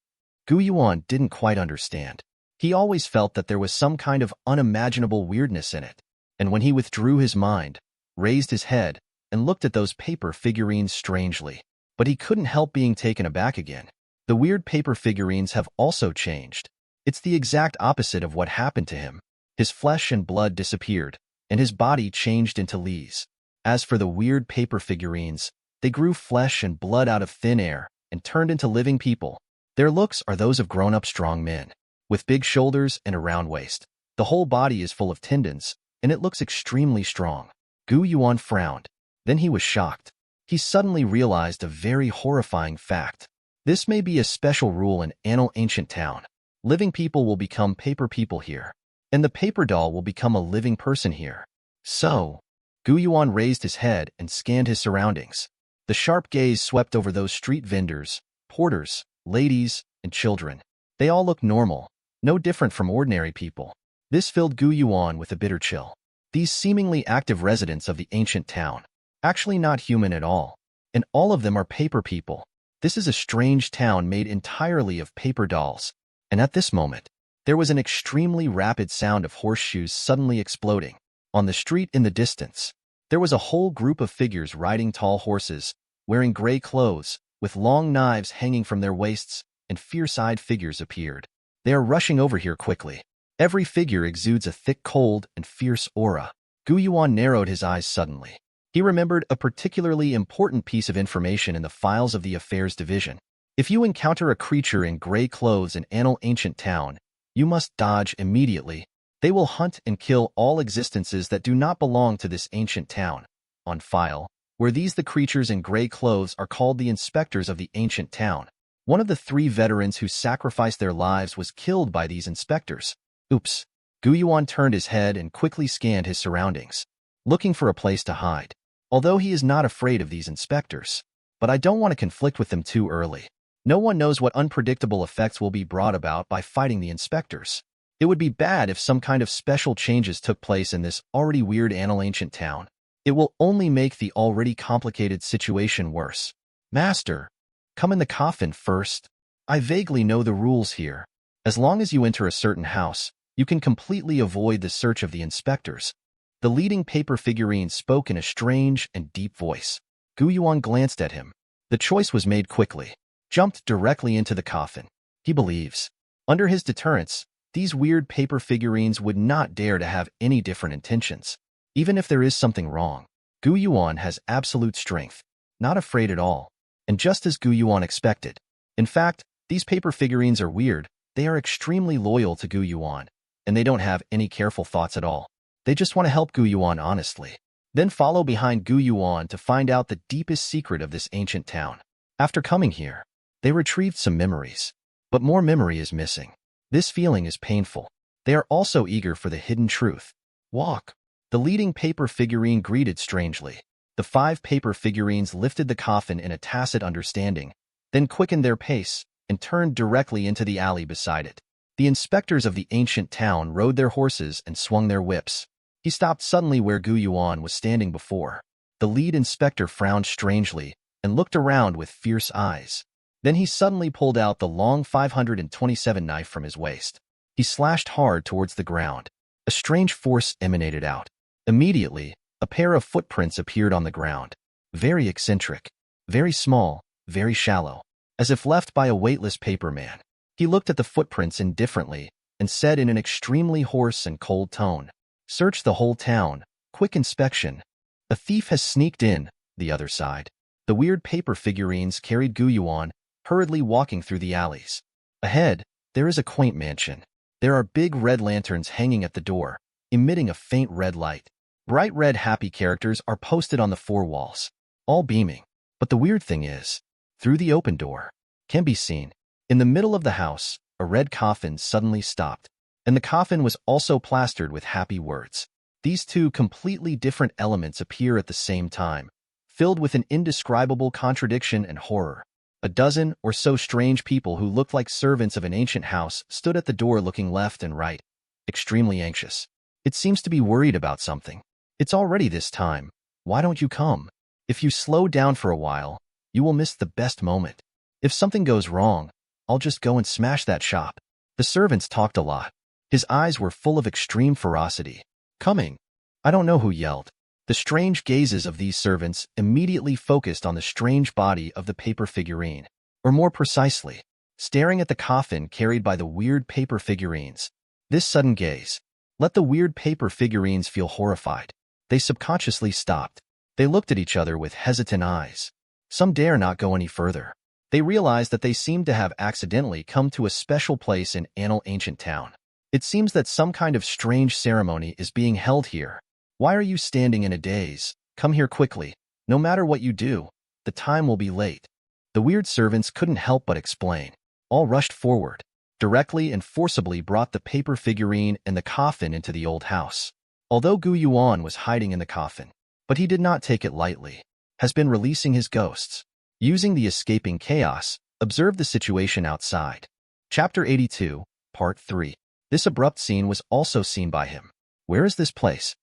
Speaker 1: Yuan didn't quite understand. He always felt that there was some kind of unimaginable weirdness in it. And when he withdrew his mind, raised his head, and looked at those paper figurines strangely, but he couldn't help being taken aback again. The weird paper figurines have also changed. It's the exact opposite of what happened to him. His flesh and blood disappeared, and his body changed into leaves. As for the weird paper figurines, they grew flesh and blood out of thin air and turned into living people. Their looks are those of grown-up strong men, with big shoulders and a round waist. The whole body is full of tendons, and it looks extremely strong. Yuan frowned. Then he was shocked. He suddenly realized a very horrifying fact. This may be a special rule in Anil Ancient Town. Living people will become paper people here, and the paper doll will become a living person here. So, Gu Yuan raised his head and scanned his surroundings. The sharp gaze swept over those street vendors, porters, ladies, and children. They all looked normal, no different from ordinary people. This filled Gu Yuan with a bitter chill. These seemingly active residents of the ancient town, actually not human at all, and all of them are paper people. This is a strange town made entirely of paper dolls. And at this moment, there was an extremely rapid sound of horseshoes suddenly exploding. On the street in the distance, there was a whole group of figures riding tall horses, wearing gray clothes, with long knives hanging from their waists, and fierce-eyed figures appeared. They are rushing over here quickly. Every figure exudes a thick, cold, and fierce aura. Gu Yuan narrowed his eyes suddenly. He remembered a particularly important piece of information in the files of the Affairs Division. If you encounter a creature in gray clothes in an ancient town, you must dodge immediately. They will hunt and kill all existences that do not belong to this ancient town. On file, were these the creatures in gray clothes are called the inspectors of the ancient town. One of the 3 veterans who sacrificed their lives was killed by these inspectors. Oops. Gu Yuan turned his head and quickly scanned his surroundings, looking for a place to hide. Although he is not afraid of these inspectors, but I don't want to conflict with them too early. No one knows what unpredictable effects will be brought about by fighting the inspectors. It would be bad if some kind of special changes took place in this already weird ancient town. It will only make the already complicated situation worse. Master, come in the coffin first. I vaguely know the rules here. As long as you enter a certain house, you can completely avoid the search of the inspectors. The leading paper figurine spoke in a strange and deep voice. Gu Yuan glanced at him. The choice was made quickly. Jumped directly into the coffin. He believes, under his deterrence, these weird paper figurines would not dare to have any different intentions. Even if there is something wrong, Gu Yuan has absolute strength, not afraid at all, and just as Gu Yuan expected. In fact, these paper figurines are weird. They are extremely loyal to Gu Yuan, and they don't have any careful thoughts at all. They just want to help Gu Yuan honestly. Then follow behind Gu Yuan to find out the deepest secret of this ancient town. After coming here, they retrieved some memories, but more memory is missing. This feeling is painful. They are also eager for the hidden truth. Walk. The leading paper figurine greeted strangely. The 5 paper figurines lifted the coffin in a tacit understanding, then quickened their pace and turned directly into the alley beside it. The inspectors of the ancient town rode their horses and swung their whips. He stopped suddenly where Gu Yuan was standing before. The lead inspector frowned strangely and looked around with fierce eyes. Then he suddenly pulled out the long 527 knife from his waist. He slashed hard towards the ground. A strange force emanated out. Immediately, a pair of footprints appeared on the ground. Very eccentric, very small, very shallow, as if left by a weightless paper man. He looked at the footprints indifferently and said in an extremely hoarse and cold tone, "Search the whole town. Quick inspection. A thief has sneaked in." The other side. The weird paper figurines carried Gu Yuan, hurriedly walking through the alleys. Ahead, there is a quaint mansion. There are big red lanterns hanging at the door, emitting a faint red light. Bright red happy characters are posted on the 4 walls, all beaming. But the weird thing is, through the open door, can be seen, in the middle of the house, a red coffin suddenly stopped, and the coffin was also plastered with happy words. These 2 completely different elements appear at the same time, filled with an indescribable contradiction and horror. A dozen or so strange people who looked like servants of an ancient house stood at the door looking left and right, extremely anxious. It seems to be worried about something. It's already this time. Why don't you come? If you slow down for a while, you will miss the best moment. If something goes wrong, I'll just go and smash that shop. The servants talked a lot. His eyes were full of extreme ferocity. Coming. I don't know who yelled. The strange gazes of these servants immediately focused on the strange body of the paper figurine, or more precisely, staring at the coffin carried by the weird paper figurines. This sudden gaze let the weird paper figurines feel horrified. They subconsciously stopped. They looked at each other with hesitant eyes. Some dare not go any further. They realized that they seemed to have accidentally come to a special place in an ancient town. It seems that some kind of strange ceremony is being held here. Why are you standing in a daze? Come here quickly. No matter what you do, the time will be late. The weird servants couldn't help but explain. All rushed forward. directly and forcibly brought the paper figurine and the coffin into the old house. Although Gu Yuan was hiding in the coffin, but he did not take it lightly, has been releasing his ghosts. Using the escaping chaos, observe the situation outside. Chapter 82, Part 3. This abrupt scene was also seen by him. Where is this place?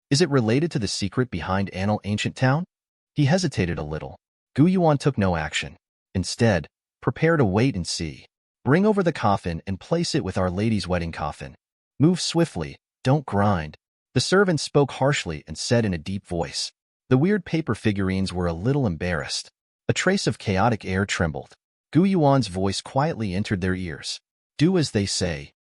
Speaker 1: Is it related to the secret behind Anil ancient town? He hesitated a little. Gu Yuan took no action. Instead, prepare to wait and see. Bring over the coffin and place it with Our Lady's wedding coffin. Move swiftly, don't grind. The servant spoke harshly and said in a deep voice. The weird paper figurines were a little embarrassed. A trace of chaotic air trembled. Gu Yuan's voice quietly entered their ears. Do as they say.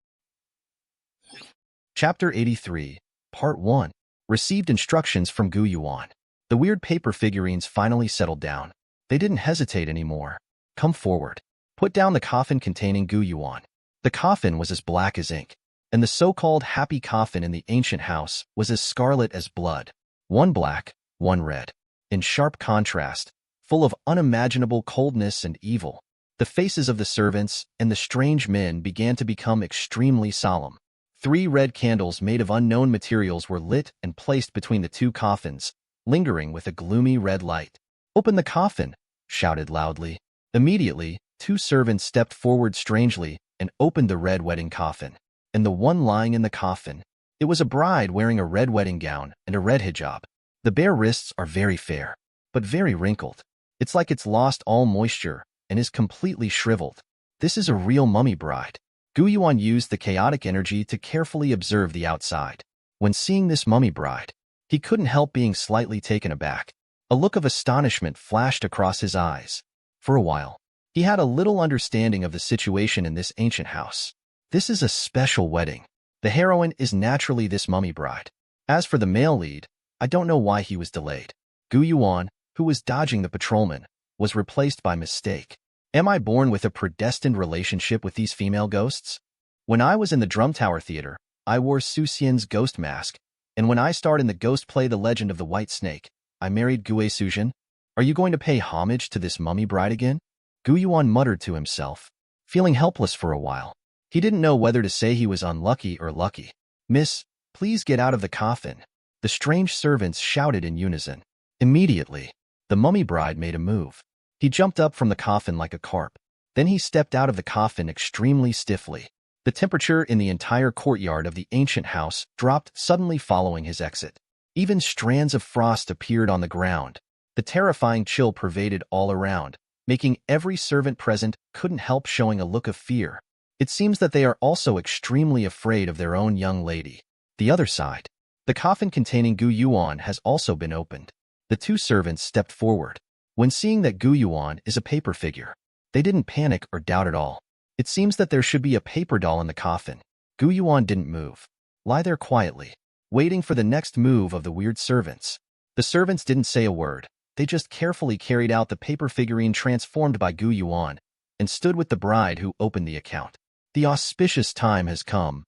Speaker 1: Chapter 83, Part 1. Received instructions from Gu Yuan. The weird paper figurines finally settled down. They didn't hesitate anymore. Come forward. Put down the coffin containing Gu Yuan. The coffin was as black as ink, and the so-called happy coffin in the ancient house was as scarlet as blood. One black, one red. In sharp contrast, full of unimaginable coldness and evil, the faces of the servants and the strange men began to become extremely solemn. 3 red candles made of unknown materials were lit and placed between the 2 coffins, lingering with a gloomy red light. Open the coffin, shouted loudly. Immediately, 2 servants stepped forward strangely and opened the red wedding coffin. And the one lying in the coffin, it was a bride wearing a red wedding gown and a red hijab. The bare wrists are very fair, but very wrinkled. It's like it's lost all moisture and is completely shriveled. This is a real mummy bride. Gu Yuan used the chaotic energy to carefully observe the outside. When seeing this mummy bride, he couldn't help being slightly taken aback. A look of astonishment flashed across his eyes. For a while, he had a little understanding of the situation in this ancient house. This is a special wedding. The heroine is naturally this mummy bride. As for the male lead, I don't know why he was delayed. Gu Yuan, who was dodging the patrolman, was replaced by mistake. Am I born with a predestined relationship with these female ghosts? When I was in the Drum Tower Theater, I wore Su Xian's ghost mask, and when I starred in the ghost play The Legend of the White Snake, I married Gue Suzhen. Are you going to pay homage to this mummy bride again? Gu Yuan muttered to himself, feeling helpless for a while. He didn't know whether to say he was unlucky or lucky. Miss, please get out of the coffin. The strange servants shouted in unison. Immediately, the mummy bride made a move. He jumped up from the coffin like a carp. Then he stepped out of the coffin extremely stiffly. The temperature in the entire courtyard of the ancient house dropped suddenly following his exit. Even strands of frost appeared on the ground. The terrifying chill pervaded all around, making every servant present couldn't help showing a look of fear. It seems that they are also extremely afraid of their own young lady. The other side. The coffin containing Gu Yuan has also been opened. The 2 servants stepped forward. When seeing that Gu Yuan is a paper figure, they didn't panic or doubt at all. It seems that there should be a paper doll in the coffin. Gu Yuan didn't move. Lie there quietly, waiting for the next move of the weird servants. The servants didn't say a word. They just carefully carried out the paper figurine transformed by Gu Yuan and stood with the bride who opened the account. The auspicious time has come.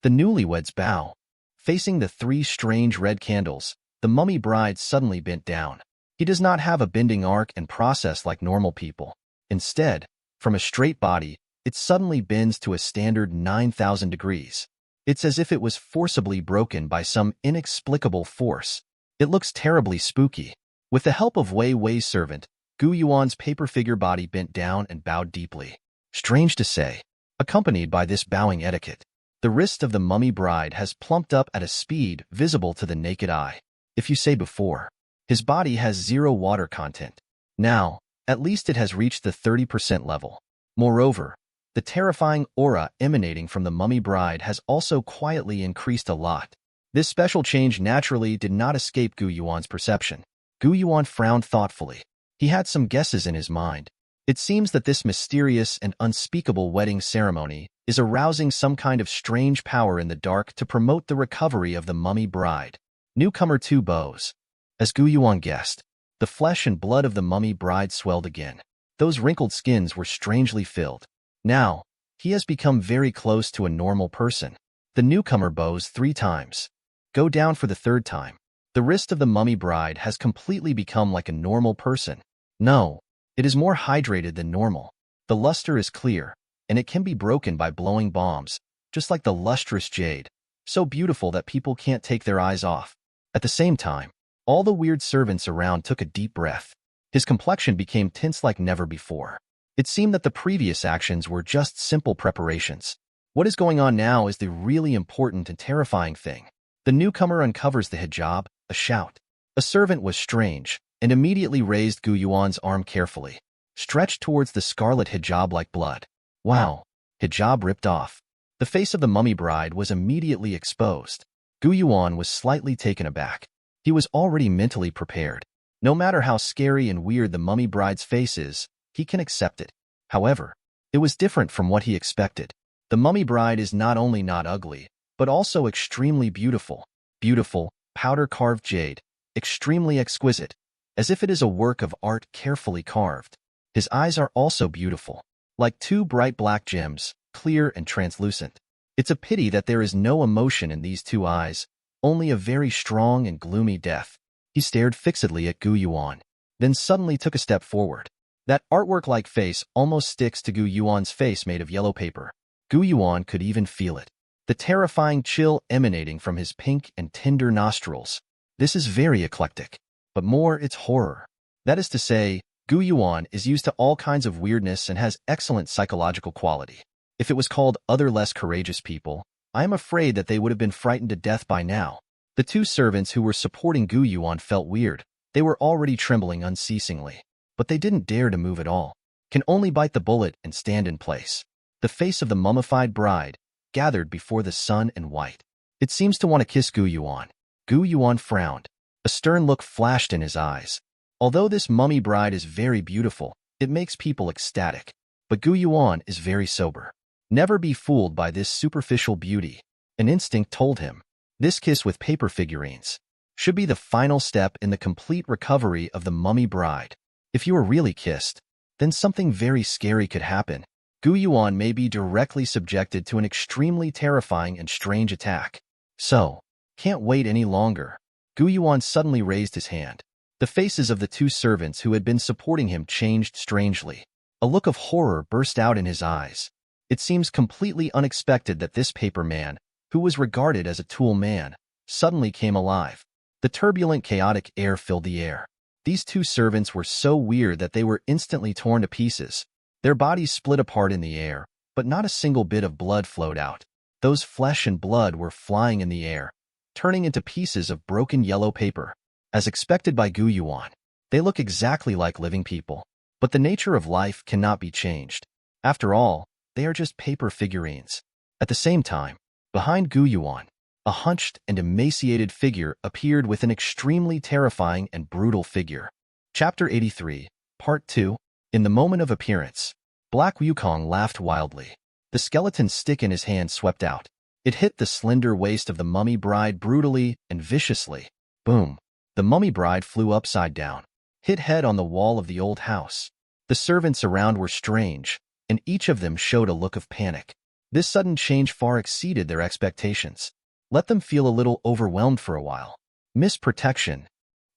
Speaker 1: The newlyweds bow. Facing the 3 strange red candles, the mummy bride suddenly bent down. He does not have a bending arc and process like normal people. Instead, from a straight body, it suddenly bends to a standard 9,000 degrees. It's as if it was forcibly broken by some inexplicable force. It looks terribly spooky. With the help of Wei Wei's servant, Gu Yuan's paper figure body bent down and bowed deeply. Strange to say, accompanied by this bowing etiquette, the wrist of the mummy bride has plumped up at a speed visible to the naked eye. If you say before, his body has 0 water content. Now, at least it has reached the 30% level. Moreover, the terrifying aura emanating from the mummy bride has also quietly increased a lot. This special change naturally did not escape Gu Yuan's perception. Gu Yuan frowned thoughtfully. He had some guesses in his mind. It seems that this mysterious and unspeakable wedding ceremony is arousing some kind of strange power in the dark to promote the recovery of the mummy bride. Newcomer 2 bows. As Gu Yuan guessed, the flesh and blood of the mummy bride swelled again. Those wrinkled skins were strangely filled. Now, he has become very close to a normal person. The newcomer bows 3 times. Go down for the 3rd time. The wrist of the mummy bride has completely become like a normal person. No, it is more hydrated than normal. The luster is clear. and it can be broken by blowing bombs, just like the lustrous jade, so beautiful that people can't take their eyes off. At the same time, all the weird servants around took a deep breath. His complexion became tense like never before. It seemed that the previous actions were just simple preparations. What is going on now is the really important and terrifying thing. The newcomer uncovers the hijab, a shout. A servant was strange, and immediately raised Gu Yuan's arm carefully, stretched towards the scarlet hijab like blood. Wow! Hijab ripped off. The face of the mummy bride was immediately exposed. Gu Yuan was slightly taken aback. He was already mentally prepared. No matter how scary and weird the mummy bride's face is, he can accept it. However, it was different from what he expected. The mummy bride is not only not ugly, but also extremely beautiful. Beautiful, powder-carved jade, extremely exquisite, as if it is a work of art carefully carved. His eyes are also beautiful, like two bright black gems, clear and translucent. It's a pity that there is no emotion in these two eyes, only a very strong and gloomy death. He stared fixedly at Gu Yuan, then suddenly took a step forward. That artwork-like face almost sticks to Gu Yuan's face made of yellow paper. Gu Yuan could even feel it, the terrifying chill emanating from his pink and tender nostrils. This is very eclectic, but more it's horror. That is to say, Gu Yuan is used to all kinds of weirdness and has excellent psychological quality. If it was called other less courageous people, I am afraid that they would have been frightened to death by now. The two servants who were supporting Gu Yuan felt weird. They were already trembling unceasingly, but they didn't dare to move at all. Can only bite the bullet and stand in place. The face of the mummified bride gathered before the sun and white. It seems to want to kiss Gu Yuan. Gu Yuan frowned. A stern look flashed in his eyes. Although this mummy bride is very beautiful, it makes people ecstatic. But Gu Yuan is very sober. Never be fooled by this superficial beauty. An instinct told him. This kiss with paper figurines should be the final step in the complete recovery of the mummy bride. If you are really kissed, then something very scary could happen. Gu Yuan may be directly subjected to an extremely terrifying and strange attack. So, can't wait any longer. Gu Yuan suddenly raised his hand. The faces of the two servants who had been supporting him changed strangely. A look of horror burst out in his eyes. It seems completely unexpected that this paper man, who was regarded as a tool man, suddenly came alive. The turbulent, chaotic air filled the air. These two servants were so weird that they were instantly torn to pieces. Their bodies split apart in the air, but not a single bit of blood flowed out. Those flesh and blood were flying in the air, turning into pieces of broken yellow paper. As expected by Gu Yuan, they look exactly like living people. But the nature of life cannot be changed. After all, they are just paper figurines. At the same time, behind Gu Yuan, a hunched and emaciated figure appeared with an extremely terrifying and brutal figure. Chapter 83, Part 2. In the moment of appearance, Black Wukong laughed wildly. The skeleton stick in his hand swept out. It hit the slender waist of the mummy bride brutally and viciously. Boom! The mummy bride flew upside down, hit head on the wall of the old house. The servants around were strange, and each of them showed a look of panic. This sudden change far exceeded their expectations. Let them feel a little overwhelmed for a while. Miss Protection.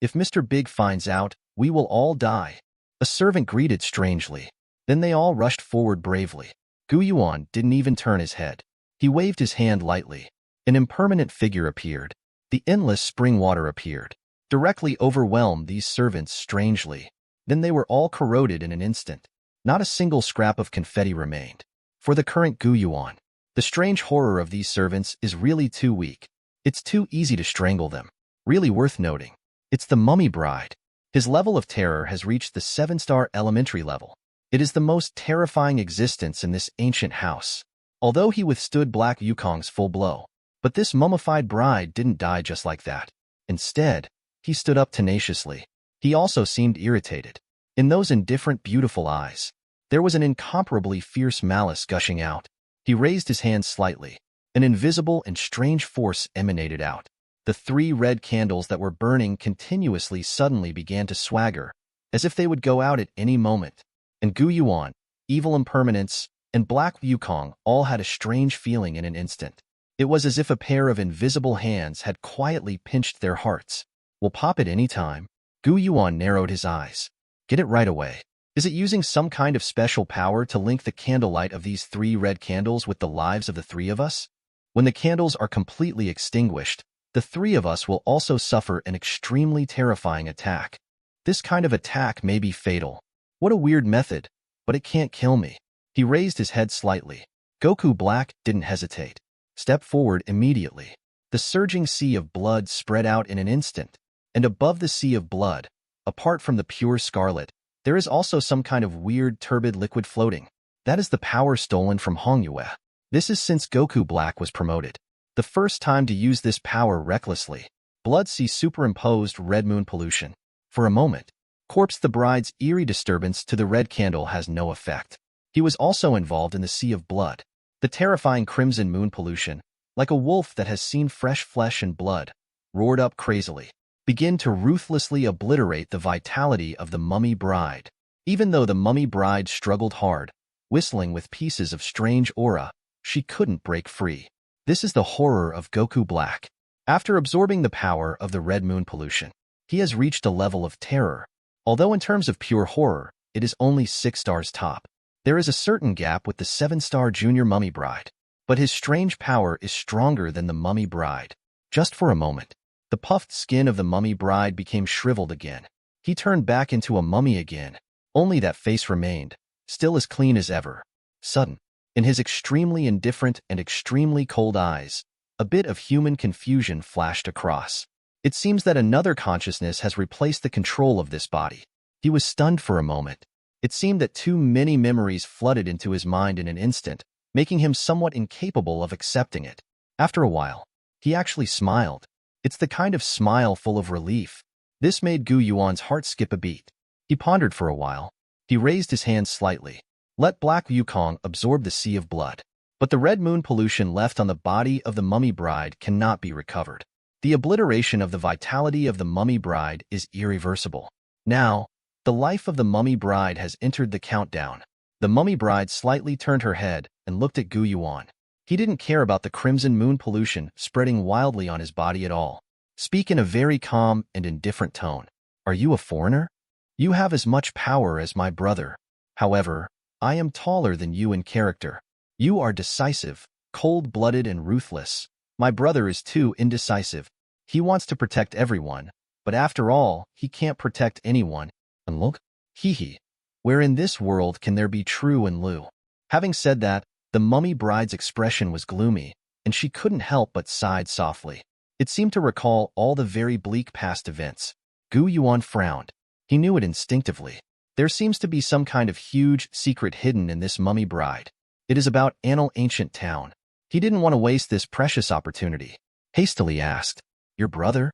Speaker 1: If Mr. Big finds out, we will all die. A servant greeted strangely. Then they all rushed forward bravely. Gu Yuan didn't even turn his head. He waved his hand lightly. An impermanent figure appeared. The endless spring water appeared. Directly overwhelmed these servants strangely. Then they were all corroded in an instant. Not a single scrap of confetti remained. For the current Gu Yuan, the strange horror of these servants is really too weak. It's too easy to strangle them. Really worth noting. It's the mummy bride. His level of terror has reached the 7-star elementary level. It is the most terrifying existence in this ancient house. Although he withstood Black Wukong's full blow, but this mummified bride didn't die just like that. Instead, he stood up tenaciously. He also seemed irritated. In those indifferent, beautiful eyes, there was an incomparably fierce malice gushing out. He raised his hand slightly. An invisible and strange force emanated out. The 3 red candles that were burning continuously suddenly began to swagger, as if they would go out at any moment. And Gu Yuan, evil impermanence, and Black Wukong all had a strange feeling in an instant. It was as if a pair of invisible hands had quietly pinched their hearts. Will pop at any time. Gu Yuan narrowed his eyes. Get it right away. Is it using some kind of special power to link the candlelight of these 3 red candles with the lives of the 3 of us? When the candles are completely extinguished, the 3 of us will also suffer an extremely terrifying attack. This kind of attack may be fatal. What a weird method, but it can't kill me. He raised his head slightly. Goku Black didn't hesitate. Step forward immediately. The surging sea of blood spread out in an instant, and above the sea of blood, apart from the pure scarlet, there is also some kind of weird turbid liquid floating. That is the power stolen from Hongyue. This is since Goku Black was promoted. The first time to use this power recklessly. Blood Sea superimposed red moon pollution. For a moment, Corpse the Bride's eerie disturbance to the red candle has no effect. He was also involved in the sea of blood. The terrifying crimson moon pollution, like a wolf that has seen fresh flesh and blood, roared up crazily, begin to ruthlessly obliterate the vitality of the mummy bride. Even though the mummy bride struggled hard, whistling with pieces of strange aura, she couldn't break free. This is the horror of Goku Black. After absorbing the power of the red moon pollution, he has reached a level of terror. Although in terms of pure horror, it is only 6 stars top. There is a certain gap with the 7-star junior mummy bride, but his strange power is stronger than the mummy bride. Just for a moment, the puffed skin of the mummy bride became shriveled again. He turned back into a mummy again. Only that face remained, still as clean as ever. Sudden, in his extremely indifferent and extremely cold eyes, a bit of human confusion flashed across. It seems that another consciousness has replaced the control of this body. He was stunned for a moment. It seemed that too many memories flooded into his mind in an instant, making him somewhat incapable of accepting it. After a while, he actually smiled. It's the kind of smile full of relief. This made Gu Yuan's heart skip a beat. He pondered for a while. He raised his hand slightly. Let Black Wukong absorb the sea of blood. But the red moon pollution left on the body of the mummy bride cannot be recovered. The obliteration of the vitality of the mummy bride is irreversible. Now, the life of the mummy bride has entered the countdown. The mummy bride slightly turned her head and looked at Gu Yuan. He didn't care about the crimson moon pollution spreading wildly on his body at all. Speak in a very calm and indifferent tone. Are you a foreigner? You have as much power as my brother. However, I am taller than you in character. You are decisive, cold-blooded and ruthless. My brother is too indecisive. He wants to protect everyone, but after all, he can't protect anyone. And look, hee. Where in this world can there be true and Lu? Having said that, the mummy bride's expression was gloomy, and she couldn't help but sighed softly. It seemed to recall all the very bleak past events. Gu Yuan frowned. He knew it instinctively. There seems to be some kind of huge secret hidden in this mummy bride. It is about Anil Ancient Town. He didn't want to waste this precious opportunity. Hastily asked, Your brother?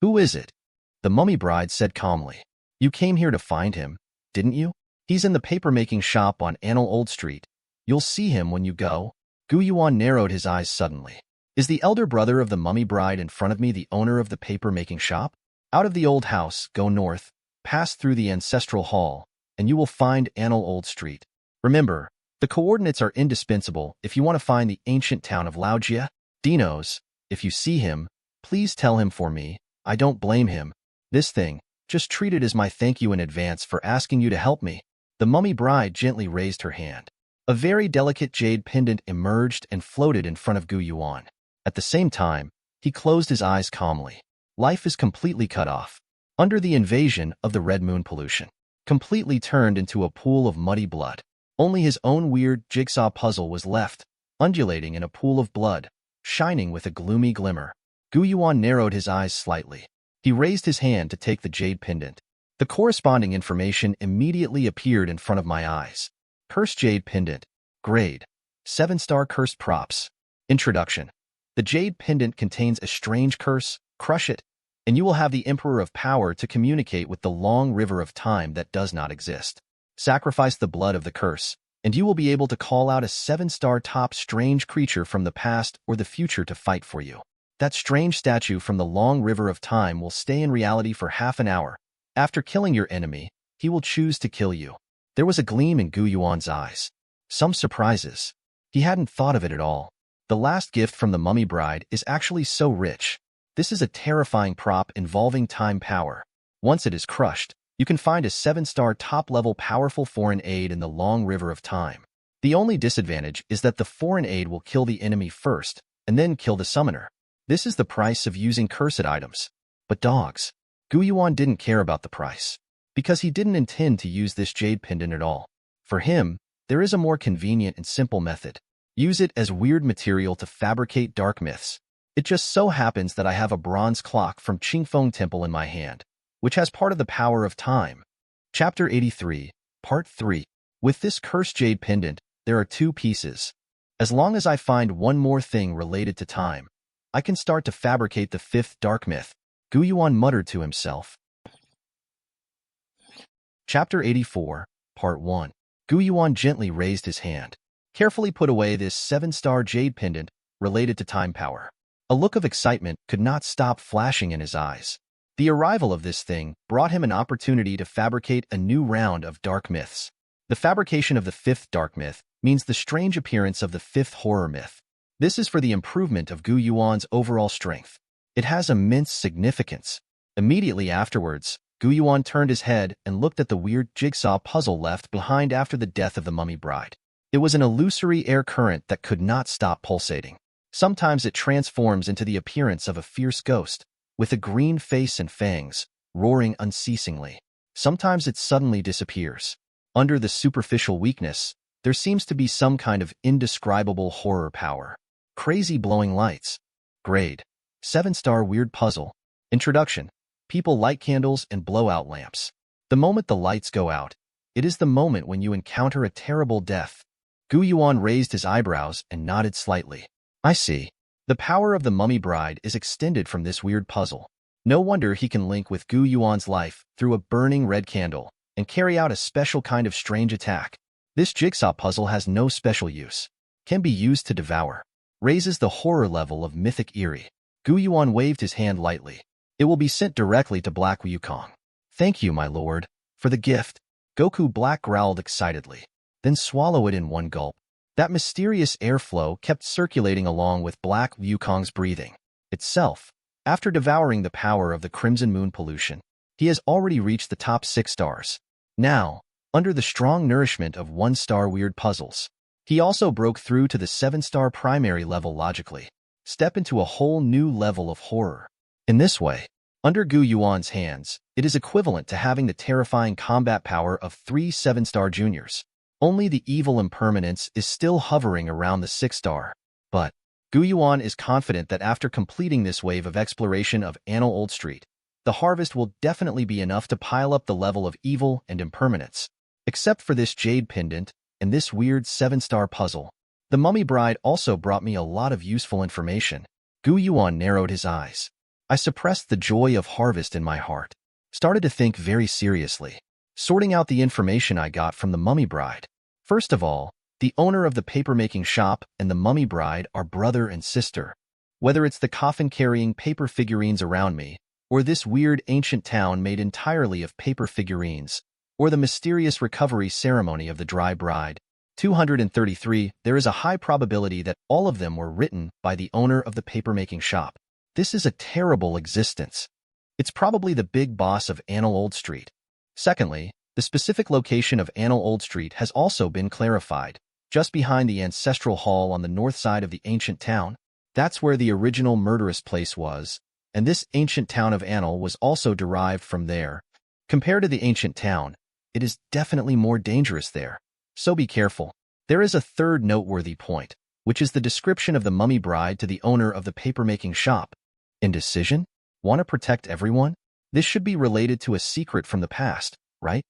Speaker 1: Who is it? The mummy bride said calmly. You came here to find him, didn't you? He's in the paper-making shop on Anil Old Street. You'll see him when you go. Gu Yuan narrowed his eyes suddenly. Is the elder brother of the mummy bride in front of me the owner of the paper-making shop? Out of the old house, go north, pass through the ancestral hall, and you will find Anil Old Street. Remember, the coordinates are indispensable if you want to find the ancient town of Laojia. Dinos, if you see him, please tell him for me. I don't blame him. This thing, just treat it as my thank you in advance for asking you to help me. The mummy bride gently raised her hand. A very delicate jade pendant emerged and floated in front of Gu Yuan. At the same time, he closed his eyes calmly. Life is completely cut off. Under the invasion of the red moon pollution, completely turned into a pool of muddy blood. Only his own weird jigsaw puzzle was left, undulating in a pool of blood, shining with a gloomy glimmer. Gu Yuan narrowed his eyes slightly. He raised his hand to take the jade pendant. The corresponding information immediately appeared in front of my eyes. Cursed Jade Pendant. Grade. 7-star Cursed Props. Introduction. The Jade Pendant contains a strange curse. Crush it, and you will have the Emperor of Power to communicate with the long river of time that does not exist. Sacrifice the blood of the curse, and you will be able to call out a 7-star top strange creature from the past or the future to fight for you. That strange statue from the long river of time will stay in reality for half an hour. After killing your enemy, he will choose to kill you. There was a gleam in Gu Yuan's eyes. Some surprises. He hadn't thought of it at all. The last gift from the mummy bride is actually so rich. This is a terrifying prop involving time power. Once it is crushed, You can find a 7-star top-level powerful foreign aid in the long river of time. The only disadvantage is that the foreign aid will kill the enemy first, and then kill the summoner. This is the price of using cursed items. But dogs. Yuan didn't care about the price, because he didn't intend to use this jade pendant at all. For him, there is a more convenient and simple method. Use it as weird material to fabricate dark myths. It just so happens that I have a bronze clock from Qingfeng Temple in my hand, which has part of the power of time. Chapter 83, Part 3. With this cursed jade pendant, there are 2 pieces. As long as I find one more thing related to time, I can start to fabricate the 5th dark myth, Yuan muttered to himself. Chapter 84, Part 1. Yuan gently raised his hand, carefully put away this 7-star jade pendant related to time power. A look of excitement could not stop flashing in his eyes. The arrival of this thing brought him an opportunity to fabricate a new round of dark myths. The fabrication of the 5th dark myth means the strange appearance of the 5th horror myth. This is for the improvement of Yuan's overall strength. It has immense significance. Immediately afterwards, Yuan turned his head and looked at the weird jigsaw puzzle left behind after the death of the mummy bride. It was an illusory air current that could not stop pulsating. Sometimes it transforms into the appearance of a fierce ghost, with a green face and fangs, roaring unceasingly. Sometimes it suddenly disappears. Under the superficial weakness, there seems to be some kind of indescribable horror power. Crazy blowing lights. Grade. 7-star weird puzzle. Introduction. People light candles and blow out lamps. The moment the lights go out, it is the moment when you encounter a terrible death. Yuan raised his eyebrows and nodded slightly. I see. The power of the mummy bride is extended from this weird puzzle. No wonder he can link with Yuan's life through a burning red candle and carry out a special kind of strange attack. This jigsaw puzzle has no special use. Can be used to devour. Raises the horror level of mythic eerie. Yuan waved his hand lightly. It will be sent directly to Black Wukong. Thank you, my lord, for the gift. Goku Black growled excitedly. Then swallow it in one gulp. That mysterious airflow kept circulating along with Black Wukong's breathing. Itself, after devouring the power of the Crimson Moon pollution, he has already reached the top 6 stars. Now, under the strong nourishment of 1-star weird puzzles, he also broke through to the 7-star primary level logically. Step into a whole new level of horror. In this way, under Yuan's hands, it is equivalent to having the terrifying combat power of 3 7-star juniors. Only the evil impermanence is still hovering around the 6-star. But Yuan is confident that after completing this wave of exploration of Annal Old Street, the harvest will definitely be enough to pile up the level of evil and impermanence. Except for this jade pendant and this weird 7-star puzzle, the mummy bride also brought me a lot of useful information. Yuan narrowed his eyes. I suppressed the joy of harvest in my heart. Started to think very seriously, sorting out the information I got from the mummy bride. First of all, the owner of the paper-making shop and the mummy bride are brother and sister. Whether it's the coffin-carrying paper figurines around me, or this weird ancient town made entirely of paper figurines, or the mysterious recovery ceremony of the dry bride, 233, there is a high probability that all of them were written by the owner of the paper-making shop. This is a terrible existence. It's probably the big boss of Annal Old Street. Secondly, the specific location of Annal Old Street has also been clarified. Just behind the ancestral hall on the north side of the ancient town, that's where the original murderous place was, and this ancient town of Annal was also derived from there. Compared to the ancient town, it is definitely more dangerous there. So be careful. There is a third noteworthy point, which is the description of the mummy bride to the owner of the paper-making shop. Indecision? Want to protect everyone? This should be related to a secret from the past, right?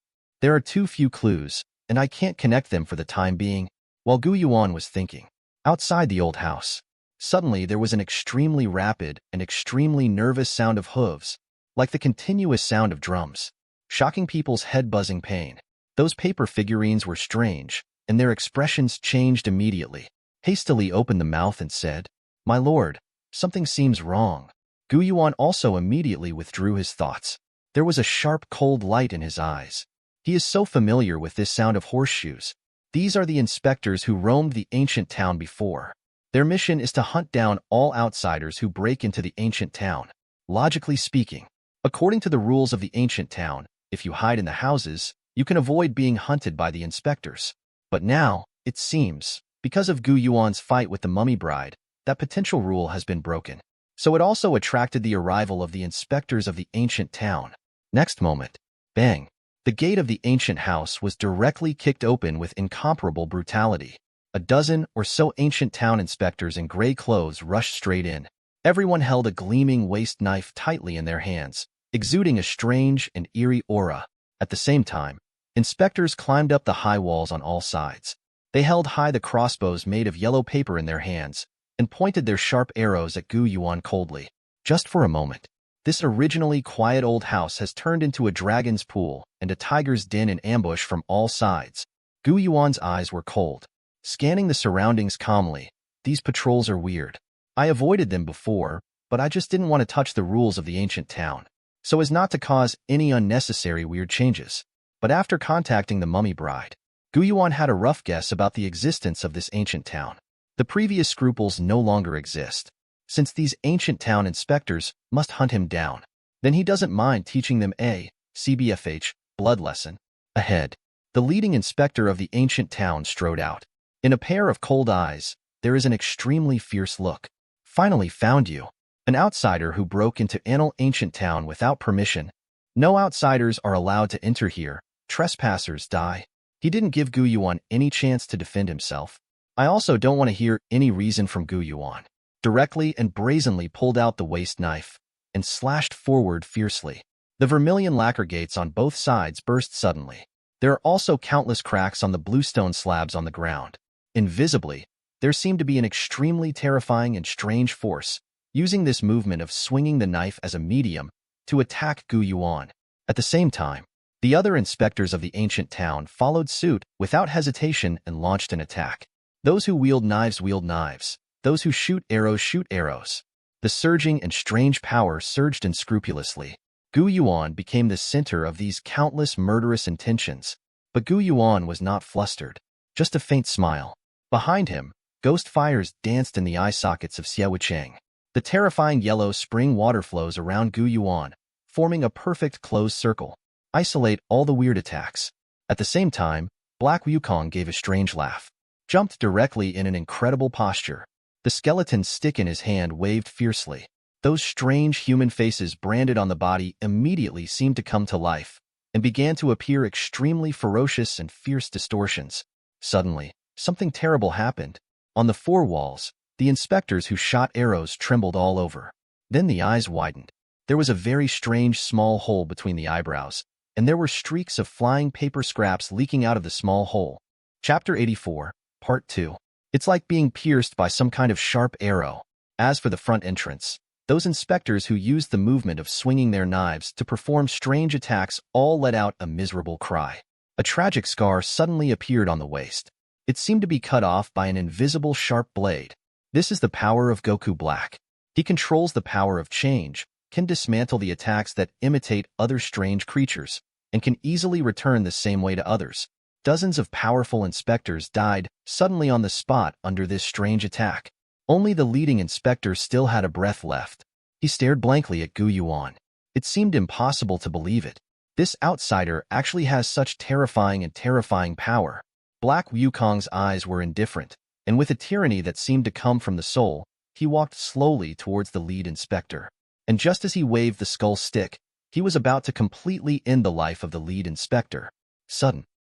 Speaker 1: There are too few clues, and I can't connect them for the time being. While Yuan was thinking, outside the old house, suddenly there was an extremely rapid and extremely nervous sound of hooves, like the continuous sound of drums, shocking people's head-buzzing pain. Those paper figurines were strange, and their expressions changed immediately. Hastily opened the mouth and said, "My lord, something seems wrong." Yuan also immediately withdrew his thoughts. There was a sharp, cold light in his eyes. He is so familiar with this sound of horseshoes. These are the inspectors who roamed the ancient town before. Their mission is to hunt down all outsiders who break into the ancient town. Logically speaking, according to the rules of the ancient town, if you hide in the houses, you can avoid being hunted by the inspectors. But now, it seems, because of Gu Yuan's fight with the mummy bride, that potential rule has been broken. So it also attracted the arrival of the inspectors of the ancient town. Next moment, bang! The gate of the ancient house was directly kicked open with incomparable brutality. A dozen or so ancient town inspectors in gray clothes rushed straight in. Everyone held a gleaming waist knife tightly in their hands, exuding a strange and eerie aura. At the same time, inspectors climbed up the high walls on all sides. They held high the crossbows made of yellow paper in their hands and pointed their sharp arrows at Gu Yuan coldly. Just for a moment, this originally quiet old house has turned into a dragon's pool and a tiger's den in ambush from all sides. Gu Yuan's eyes were cold, scanning the surroundings calmly. These patrols are weird. I avoided them before, but I just didn't want to touch the rules of the ancient town, so as not to cause any unnecessary weird changes. But after contacting the mummy bride, Gu Yuan had a rough guess about the existence of this ancient town. The previous scruples no longer exist, since these ancient town inspectors must hunt him down. Then he doesn't mind teaching them a CBFH blood lesson. Ahead, the leading inspector of the ancient town strode out. In a pair of cold eyes, there is an extremely fierce look. Finally found you. An outsider who broke into an ancient town without permission. No outsiders are allowed to enter here. Trespassers die. He didn't give Gu Yuan any chance to defend himself. I also don't want to hear any reason from Gu Yuan. Directly and brazenly pulled out the waist knife and slashed forward fiercely. The vermilion lacquer gates on both sides burst suddenly. There are also countless cracks on the bluestone slabs on the ground. Invisibly, there seemed to be an extremely terrifying and strange force, using this movement of swinging the knife as a medium to attack Gu Yuan. At the same time, the other inspectors of the ancient town followed suit without hesitation and launched an attack. Those who wield knives. Those who shoot arrows. The surging and strange power surged unscrupulously. Gu Yuan became the center of these countless murderous intentions. But Gu Yuan was not flustered, just a faint smile. Behind him, ghost fires danced in the eye sockets of Xiao Wucheng. The terrifying yellow spring water flows around Gu Yuan, forming a perfect closed circle. Isolate all the weird attacks. At the same time, Black Wukong gave a strange laugh, jumped directly in an incredible posture. The skeleton stick in his hand waved fiercely. Those strange human faces branded on the body immediately seemed to come to life and began to appear extremely ferocious and fierce distortions. Suddenly, something terrible happened. On the four walls, the inspectors who shot arrows trembled all over. Then the eyes widened. There was a very strange small hole between the eyebrows, and there were streaks of flying paper scraps leaking out of the small hole. Chapter 84, Part 2. It's like being pierced by some kind of sharp arrow. As for the front entrance, those inspectors who used the movement of swinging their knives to perform strange attacks all let out a miserable cry. A tragic scar suddenly appeared on the waist. It seemed to be cut off by an invisible sharp blade. This is the power of Goku Black. He controls the power of change, can dismantle the attacks that imitate other strange creatures, and can easily return the same way to others. Dozens of powerful inspectors died suddenly on the spot under this strange attack. Only the leading inspector still had a breath left. He stared blankly at Gu Yuan. It seemed impossible to believe it. This outsider actually has such terrifying power. Black Wukong's eyes were indifferent, and with a tyranny that seemed to come from the soul, he walked slowly towards the lead inspector. And just as he waved the skull stick, he was about to completely end the life of the lead inspector.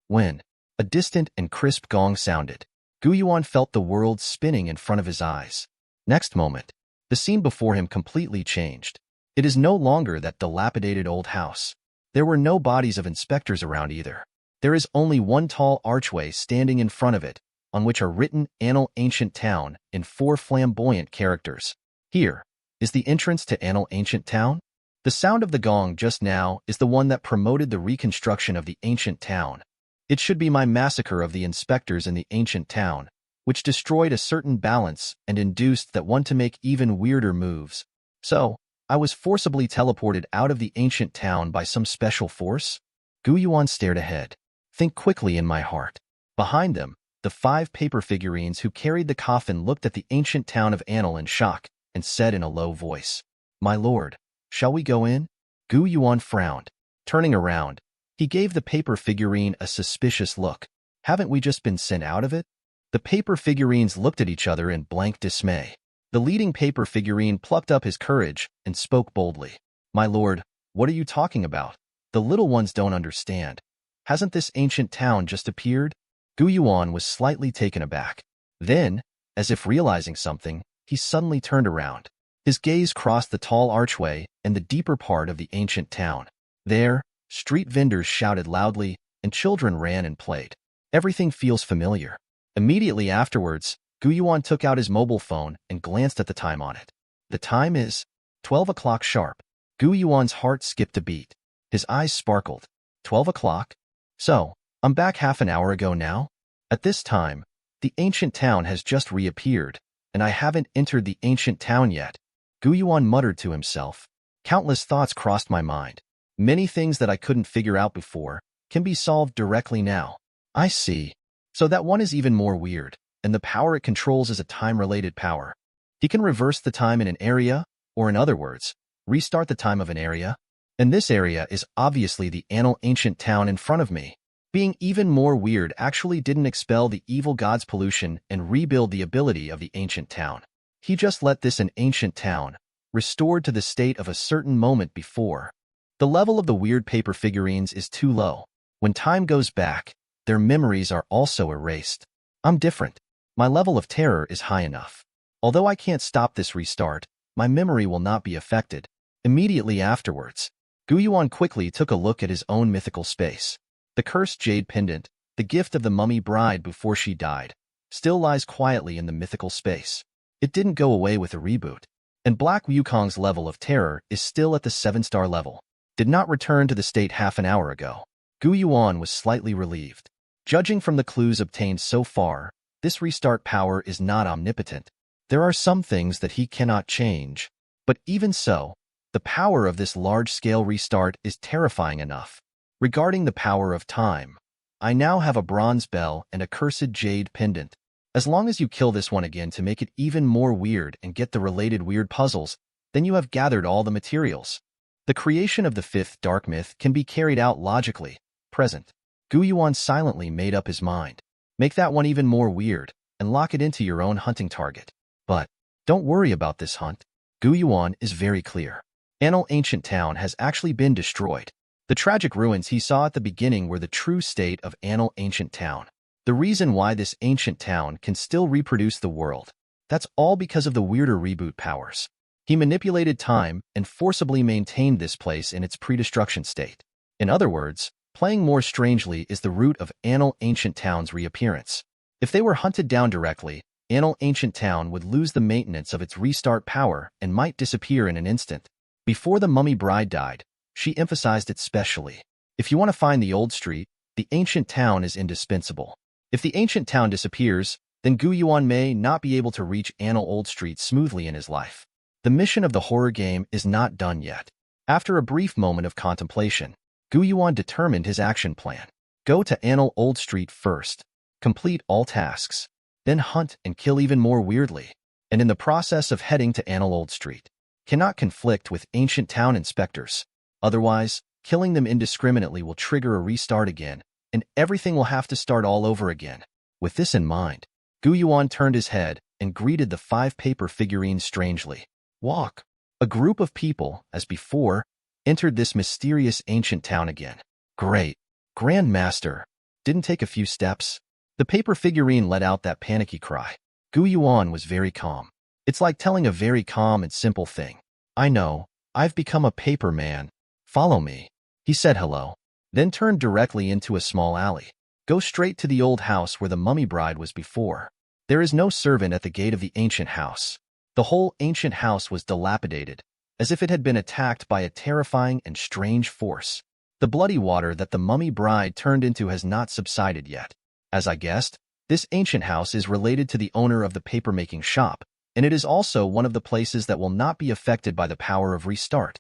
Speaker 1: When a distant and crisp gong sounded, Gu Yuan felt the world spinning in front of his eyes. Next moment, the scene before him completely changed. It is no longer that dilapidated old house. There were no bodies of inspectors around either. There is only one tall archway standing in front of it, on which are written Anil Ancient Town in 4 flamboyant characters. Here is the entrance to Anil Ancient Town. The sound of the gong just now is the one that promoted the reconstruction of the ancient town. It should be my massacre of the inspectors in the ancient town, which destroyed a certain balance and induced that one to make even weirder moves. So, I was forcibly teleported out of the ancient town by some special force? Gu Yuan stared ahead. Think quickly in my heart. Behind them, the 5 paper figurines who carried the coffin looked at the ancient town of Anil in shock and said in a low voice, "My lord, shall we go in?" Gu Yuan frowned. Turning around, He gave the paper figurine a suspicious look. Haven't we just been sent out of it? The paper figurines looked at each other in blank dismay. The leading paper figurine plucked up his courage and spoke boldly. My lord, what are you talking about? The little ones don't understand. Hasn't this ancient town just appeared? Yuan was slightly taken aback. Then, as if realizing something, he suddenly turned around. His gaze crossed the tall archway and the deeper part of the ancient town. There, street vendors shouted loudly, and children ran and played. Everything feels familiar. Immediately afterwards, Yuan took out his mobile phone and glanced at the time on it. The time is 12 o'clock sharp. Yuan's heart skipped a beat. His eyes sparkled. 12 o'clock? So, I'm back half an hour ago now? At this time, the ancient town has just reappeared, and I haven't entered the ancient town yet. Yuan muttered to himself. Countless thoughts crossed my mind. Many things that I couldn't figure out before can be solved directly now. I see. So that one is even more weird, and the power it controls is a time-related power. He can reverse the time in an area, or in other words, restart the time of an area. And this area is obviously the ancient town in front of me. Being even more weird actually didn't expel the evil god's pollution and rebuild the ability of the ancient town. He just let this an ancient town, restored to the state of a certain moment before. The level of the weird paper figurines is too low. When time goes back, their memories are also erased. I'm different. My level of terror is high enough. Although I can't stop this restart, my memory will not be affected. Immediately afterwards, Yuan quickly took a look at his own mythical space. The cursed jade pendant, the gift of the mummy bride before she died, still lies quietly in the mythical space. It didn't go away with a reboot. And Black Wukong's level of terror is still at the 7-star level. Did not return to the state half an hour ago. Yuan was slightly relieved. Judging from the clues obtained so far, this restart power is not omnipotent. There are some things that he cannot change. But even so, the power of this large-scale restart is terrifying enough. Regarding the power of time, I now have a bronze bell and a cursed jade pendant. As long as you kill this one again to make it even more weird and get the related weird puzzles, then you have gathered all the materials. The creation of the 5th dark myth can be carried out logically. Present. Yuan silently made up his mind. Make that one even more weird, and lock it into your own hunting target. But, don't worry about this hunt. Yuan is very clear. Ancient town has actually been destroyed. The tragic ruins he saw at the beginning were the true state of ancient town. The reason why this ancient town can still reproduce the world, that's all because of the weirder reboot powers. He manipulated time and forcibly maintained this place in its pre-destruction state. In other words, playing more strangely is the root of ancient town's reappearance. If they were hunted down directly, ancient town would lose the maintenance of its restart power and might disappear in an instant. Before the mummy bride died, she emphasized it specially. If you want to find the old street, the ancient town is indispensable. If the ancient town disappears, then Yuan may not be able to reach old street smoothly in his life. The mission of the horror game is not done yet. After a brief moment of contemplation, Yuan determined his action plan. Go to old street first. Complete all tasks. Then hunt and kill even more weirdly. And in the process of heading to old street, cannot conflict with ancient town inspectors. Otherwise, killing them indiscriminately will trigger a restart again, and everything will have to start all over again. With this in mind, Yuan turned his head and greeted the 5 paper figurines strangely. Walk. A group of people, as before, entered this mysterious ancient town again. Great. Grand Master. Didn't take a few steps. The paper figurine let out that panicky cry. Yuan was very calm. It's like telling a very calm and simple thing. I know. I've become a paper man. Follow me. He said hello, then turned directly into a small alley. Go straight to the old house where the mummy bride was before. There is no servant at the gate of the ancient house. The whole ancient house was dilapidated, as if it had been attacked by a terrifying and strange force. The bloody water that the mummy bride turned into has not subsided yet. As I guessed, this ancient house is related to the owner of the paper-making shop, and it is also one of the places that will not be affected by the power of restart.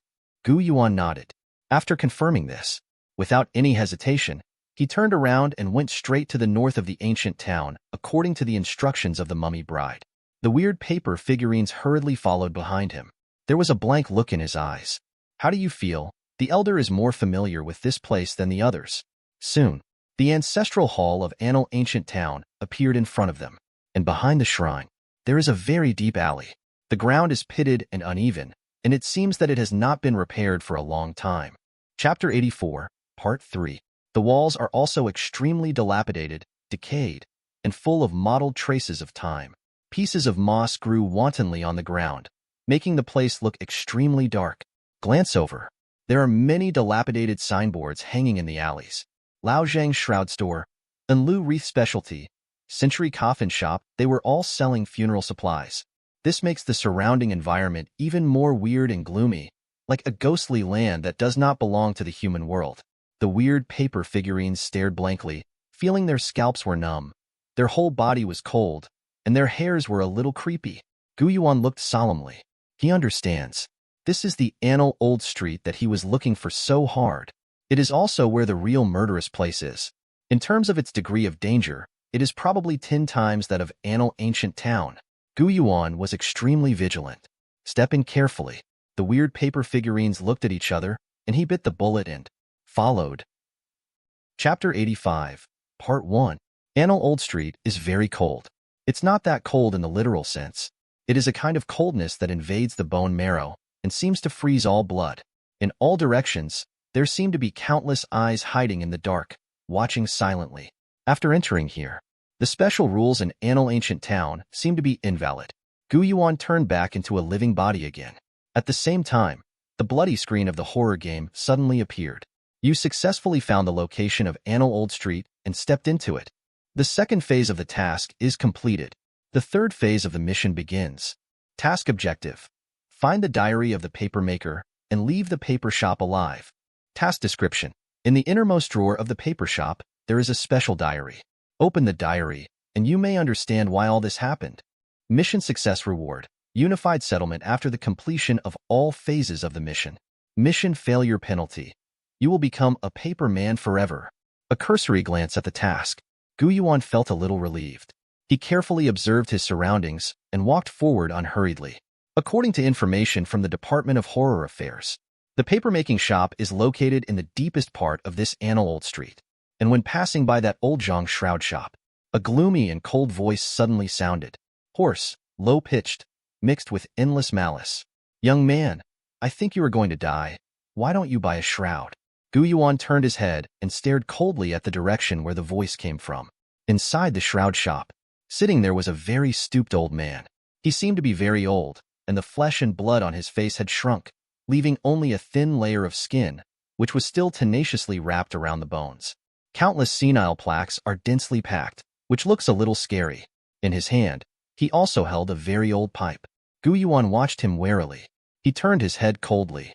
Speaker 1: Yuan nodded. After confirming this, without any hesitation, he turned around and went straight to the north of the ancient town, according to the instructions of the mummy bride. The weird paper figurines hurriedly followed behind him. There was a blank look in his eyes. How do you feel? The elder is more familiar with this place than the others. Soon, the ancestral hall of Anil ancient town appeared in front of them, and behind the shrine, there is a very deep alley. The ground is pitted and uneven, and it seems that it has not been repaired for a long time. Chapter 84, Part 3. The walls are also extremely dilapidated, decayed, and full of mottled traces of time. Pieces of moss grew wantonly on the ground, making the place look extremely dark. Glance over. There are many dilapidated signboards hanging in the alleys. Lao Zhang Shroud Store, and Lu Wreath Specialty, Century Coffin Shop, they were all selling funeral supplies. This makes the surrounding environment even more weird and gloomy, like a ghostly land that does not belong to the human world. The weird paper figurines stared blankly, feeling their scalps were numb. Their whole body was cold, and their hairs were a little creepy. Gu Yuan looked solemnly. He understands. This is the Anil Old Street that he was looking for so hard. It is also where the real murderous place is. In terms of its degree of danger, it is probably 10 times that of Anil Ancient Town. Gu Yuan was extremely vigilant. Stepping carefully, the weird paper figurines looked at each other, and he bit the bullet and followed. Chapter 85, Part 1. Anil Old Street is very cold. It's not that cold in the literal sense. It is a kind of coldness that invades the bone marrow and seems to freeze all blood. In all directions, there seem to be countless eyes hiding in the dark, watching silently. After entering here, the special rules in Anil Ancient Town seem to be invalid. Gu Yuan turned back into a living body again. At the same time, the bloody screen of the horror game suddenly appeared. You successfully found the location of Anil Old Street and stepped into it. The second phase of the task is completed. The third phase of the mission begins. Task objective. Find the diary of the paper maker and leave the paper shop alive. Task description. In the innermost drawer of the paper shop, there is a special diary. Open the diary, and you may understand why all this happened. Mission success reward. Unified settlement after the completion of all phases of the mission. Mission failure penalty. You will become a paper man forever. A cursory glance at the task. Gu Yuan felt a little relieved. He carefully observed his surroundings and walked forward unhurriedly. According to information from the Department of Horror Affairs, the papermaking shop is located in the deepest part of this Anil Old Street. And when passing by that old Zhang Shroud shop, a gloomy and cold voice suddenly sounded. Hoarse, low-pitched, mixed with endless malice. Young man, I think you are going to die. Why don't you buy a shroud? Gu Yuan turned his head and stared coldly at the direction where the voice came from. Inside the shroud shop, sitting there was a very stooped old man. He seemed to be very old, and the flesh and blood on his face had shrunk, leaving only a thin layer of skin, which was still tenaciously wrapped around the bones. Countless senile plaques are densely packed, which looks a little scary. In his hand, he also held a very old pipe. Gu Yuan watched him warily. He turned his head coldly.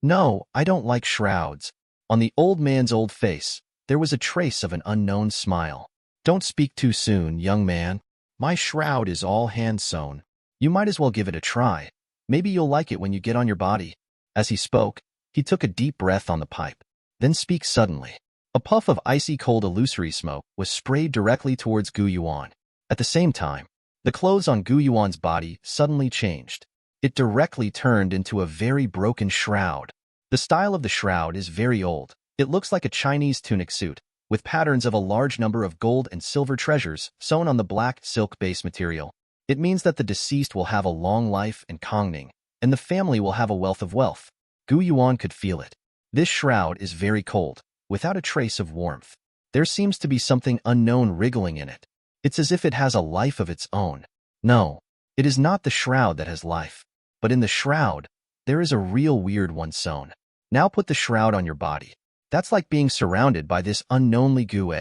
Speaker 1: No, I don't like shrouds. On the old man's old face, there was a trace of an unknown smile. Don't speak too soon, young man. My shroud is all hand-sewn. You might as well give it a try. Maybe you'll like it when you get on your body. As he spoke, he took a deep breath on the pipe, then speak suddenly. A puff of icy cold illusory smoke was sprayed directly towards Gu Yuan. At the same time, the clothes on Gu Yuan's body suddenly changed. It directly turned into a very broken shroud. The style of the shroud is very old. It looks like a Chinese tunic suit, with patterns of a large number of gold and silver treasures sewn on the black silk base material. It means that the deceased will have a long life and Kongning, and the family will have a wealth of wealth. Gu Yuan could feel it. This shroud is very cold, without a trace of warmth. There seems to be something unknown wriggling in it. It's as if it has a life of its own. No, it is not the shroud that has life, but in the shroud, there is a real weird one sewn. Now put the shroud on your body. That's like being surrounded by this unknownly goo,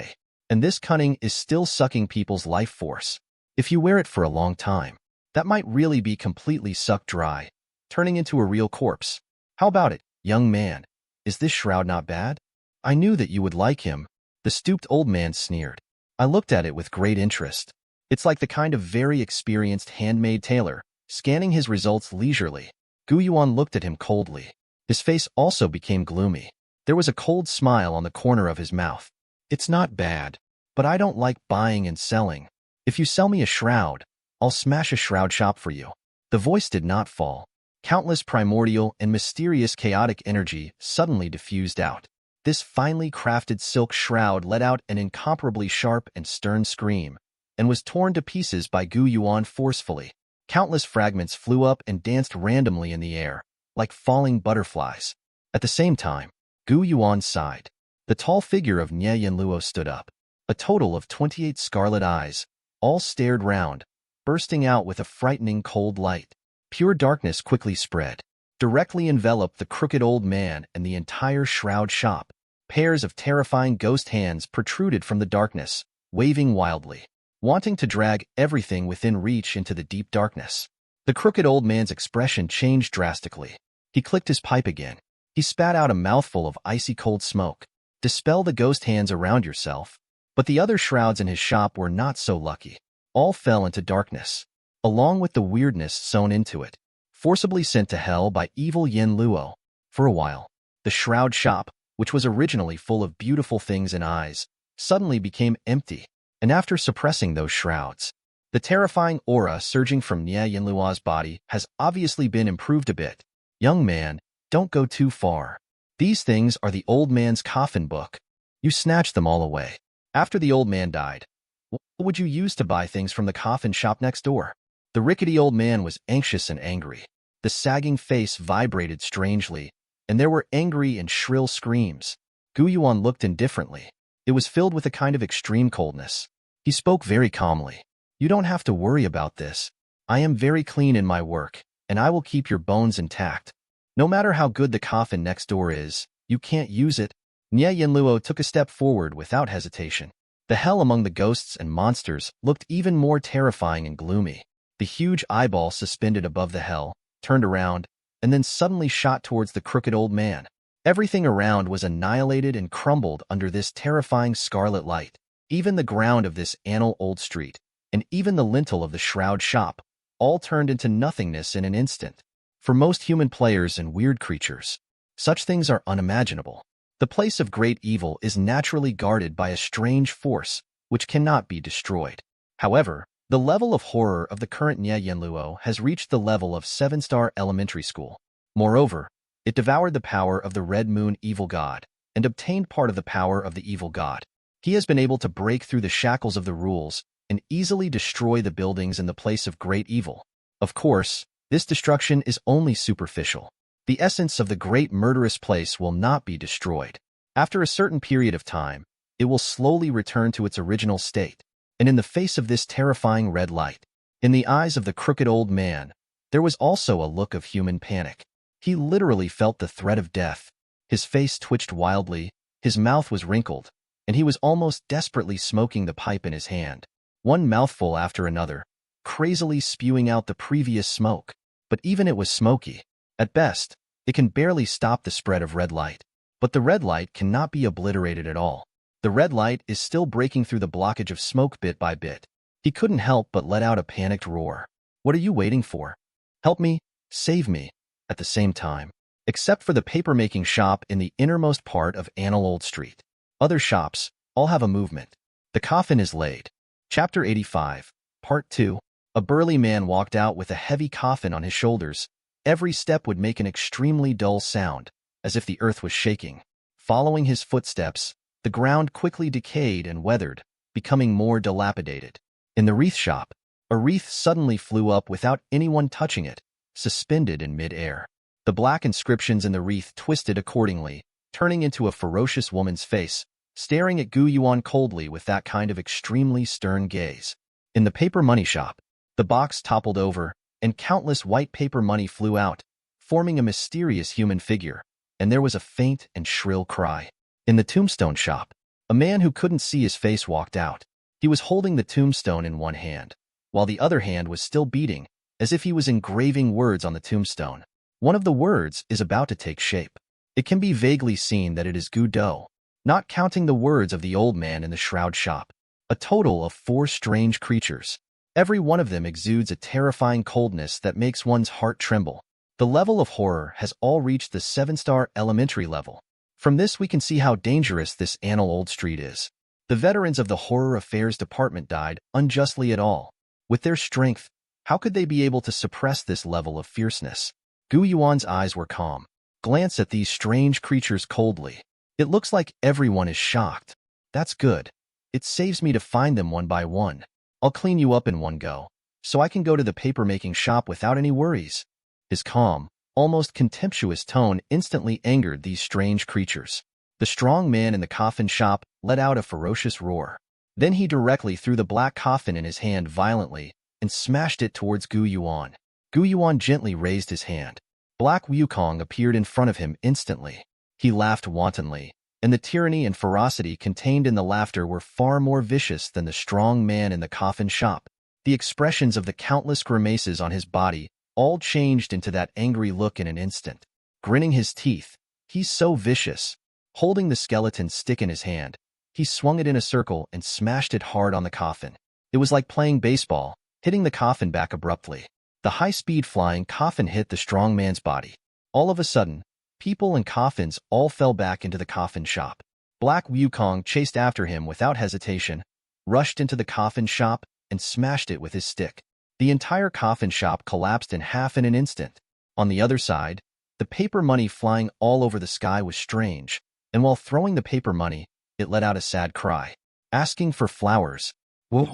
Speaker 1: and this cunning is still sucking people's life force. If you wear it for a long time, that might really be completely sucked dry, turning into a real corpse. How about it, young man? Is this shroud not bad? I knew that you would like him. The stooped old man sneered. I looked at it with great interest. It's like the kind of very experienced handmade tailor, scanning his results leisurely. Gu Yuan looked at him coldly. His face also became gloomy. There was a cold smile on the corner of his mouth. It's not bad, but I don't like buying and selling. If you sell me a shroud, I'll smash a shroud shop for you. The voice did not fall. Countless primordial and mysterious chaotic energy suddenly diffused out. This finely crafted silk shroud let out an incomparably sharp and stern scream, and was torn to pieces by Gu Yuan forcefully. Countless fragments flew up and danced randomly in the air, like falling butterflies. At the same time, Gu Yuan sighed. The tall figure of Nie Yan Luo stood up. A total of 28 scarlet eyes, all stared round, bursting out with a frightening cold light. Pure darkness quickly spread, directly enveloped the crooked old man and the entire shroud shop. Pairs of terrifying ghost hands protruded from the darkness, waving wildly, wanting to drag everything within reach into the deep darkness. The crooked old man's expression changed drastically. He clicked his pipe again. He spat out a mouthful of icy cold smoke. Dispel the ghost hands around yourself. But the other shrouds in his shop were not so lucky. All fell into darkness, along with the weirdness sewn into it, forcibly sent to hell by evil Yan Luo. For a while, the shroud shop, which was originally full of beautiful things and eyes, suddenly became empty, and after suppressing those shrouds, the terrifying aura surging from Nie Yan Luo's body has obviously been improved a bit. Young man, don't go too far. These things are the old man's coffin book. You snatched them all away. After the old man died, what would you use to buy things from the coffin shop next door? The rickety old man was anxious and angry. The sagging face vibrated strangely, and there were angry and shrill screams. Gu Yuan looked indifferently. It was filled with a kind of extreme coldness. He spoke very calmly. You don't have to worry about this. I am very clean in my work, and I will keep your bones intact. No matter how good the coffin next door is, you can't use it. Nie Yan Luo took a step forward without hesitation. The hell among the ghosts and monsters looked even more terrifying and gloomy. The huge eyeball suspended above the hell turned around and then suddenly shot towards the crooked old man. Everything around was annihilated and crumbled under this terrifying scarlet light. Even the ground of this annal old street, and even the lintel of the shroud shop, all turned into nothingness in an instant. For most human players and weird creatures, such things are unimaginable. The place of great evil is naturally guarded by a strange force which cannot be destroyed. However, the level of horror of the current Nie Yan Luo has reached the level of 7-star elementary school. Moreover, it devoured the power of the Red Moon evil god and obtained part of the power of the evil god. He has been able to break through the shackles of the rules and easily destroy the buildings in the place of great evil. Of course, this destruction is only superficial. The essence of the great murderous place will not be destroyed. After a certain period of time, it will slowly return to its original state. And in the face of this terrifying red light, in the eyes of the crooked old man, there was also a look of human panic. He literally felt the threat of death. His face twitched wildly, his mouth was wrinkled, and he was almost desperately smoking the pipe in his hand, one mouthful after another, crazily spewing out the previous smoke. But even it was smoky. At best, it can barely stop the spread of red light. But the red light cannot be obliterated at all. The red light is still breaking through the blockage of smoke bit by bit. He couldn't help but let out a panicked roar. What are you waiting for? Help me, save me. At the same time, except for the paper-making shop in the innermost part of Annal Old Street, other shops all have a movement. The coffin is laid. Chapter 85, Part 2. A burly man walked out with a heavy coffin on his shoulders. Every step would make an extremely dull sound, as if the earth was shaking. Following his footsteps, the ground quickly decayed and weathered, becoming more dilapidated. In the wreath shop, a wreath suddenly flew up without anyone touching it, suspended in mid-air. The black inscriptions in the wreath twisted accordingly, turning into a ferocious woman's face, staring at Gu Yuan coldly with that kind of extremely stern gaze. In the paper money shop, the box toppled over, and countless white paper money flew out, forming a mysterious human figure, and there was a faint and shrill cry. In the tombstone shop, a man who couldn't see his face walked out. He was holding the tombstone in one hand, while the other hand was still beating, as if he was engraving words on the tombstone. One of the words is about to take shape. It can be vaguely seen that it is Gu Do, not counting the words of the old man in the shroud shop. A total of 4 strange creatures. Every one of them exudes a terrifying coldness that makes one's heart tremble. The level of horror has all reached the 7-star elementary level. From this we can see how dangerous this Annal Old Street is. The veterans of the Horror Affairs Department died unjustly at all. With their strength, how could they be able to suppress this level of fierceness? Gu Yuan's eyes were calm. Glance at these strange creatures coldly. It looks like everyone is shocked. That's good. It saves me to find them one by one. I'll clean you up in one go, so I can go to the paper-making shop without any worries. His calm, almost contemptuous tone instantly angered these strange creatures. The strong man in the coffin shop let out a ferocious roar. Then he directly threw the black coffin in his hand violently and smashed it towards Gu Yuan. Gu Yuan gently raised his hand. Black Wukong appeared in front of him instantly. He laughed wantonly, and the tyranny and ferocity contained in the laughter were far more vicious than the strong man in the coffin shop. The expressions of the countless grimaces on his body all changed into that angry look in an instant. Grinning his teeth, he's so vicious. Holding the skeleton stick in his hand, he swung it in a circle and smashed it hard on the coffin. It was like playing baseball, hitting the coffin back abruptly. The high-speed flying coffin hit the strong man's body. All of a sudden, people and coffins all fell back into the coffin shop. Black Wukong chased after him without hesitation, rushed into the coffin shop, and smashed it with his stick. The entire coffin shop collapsed in half in an instant. On the other side, the paper money flying all over the sky was strange, and while throwing the paper money, it let out a sad cry, asking for flowers. Whoa.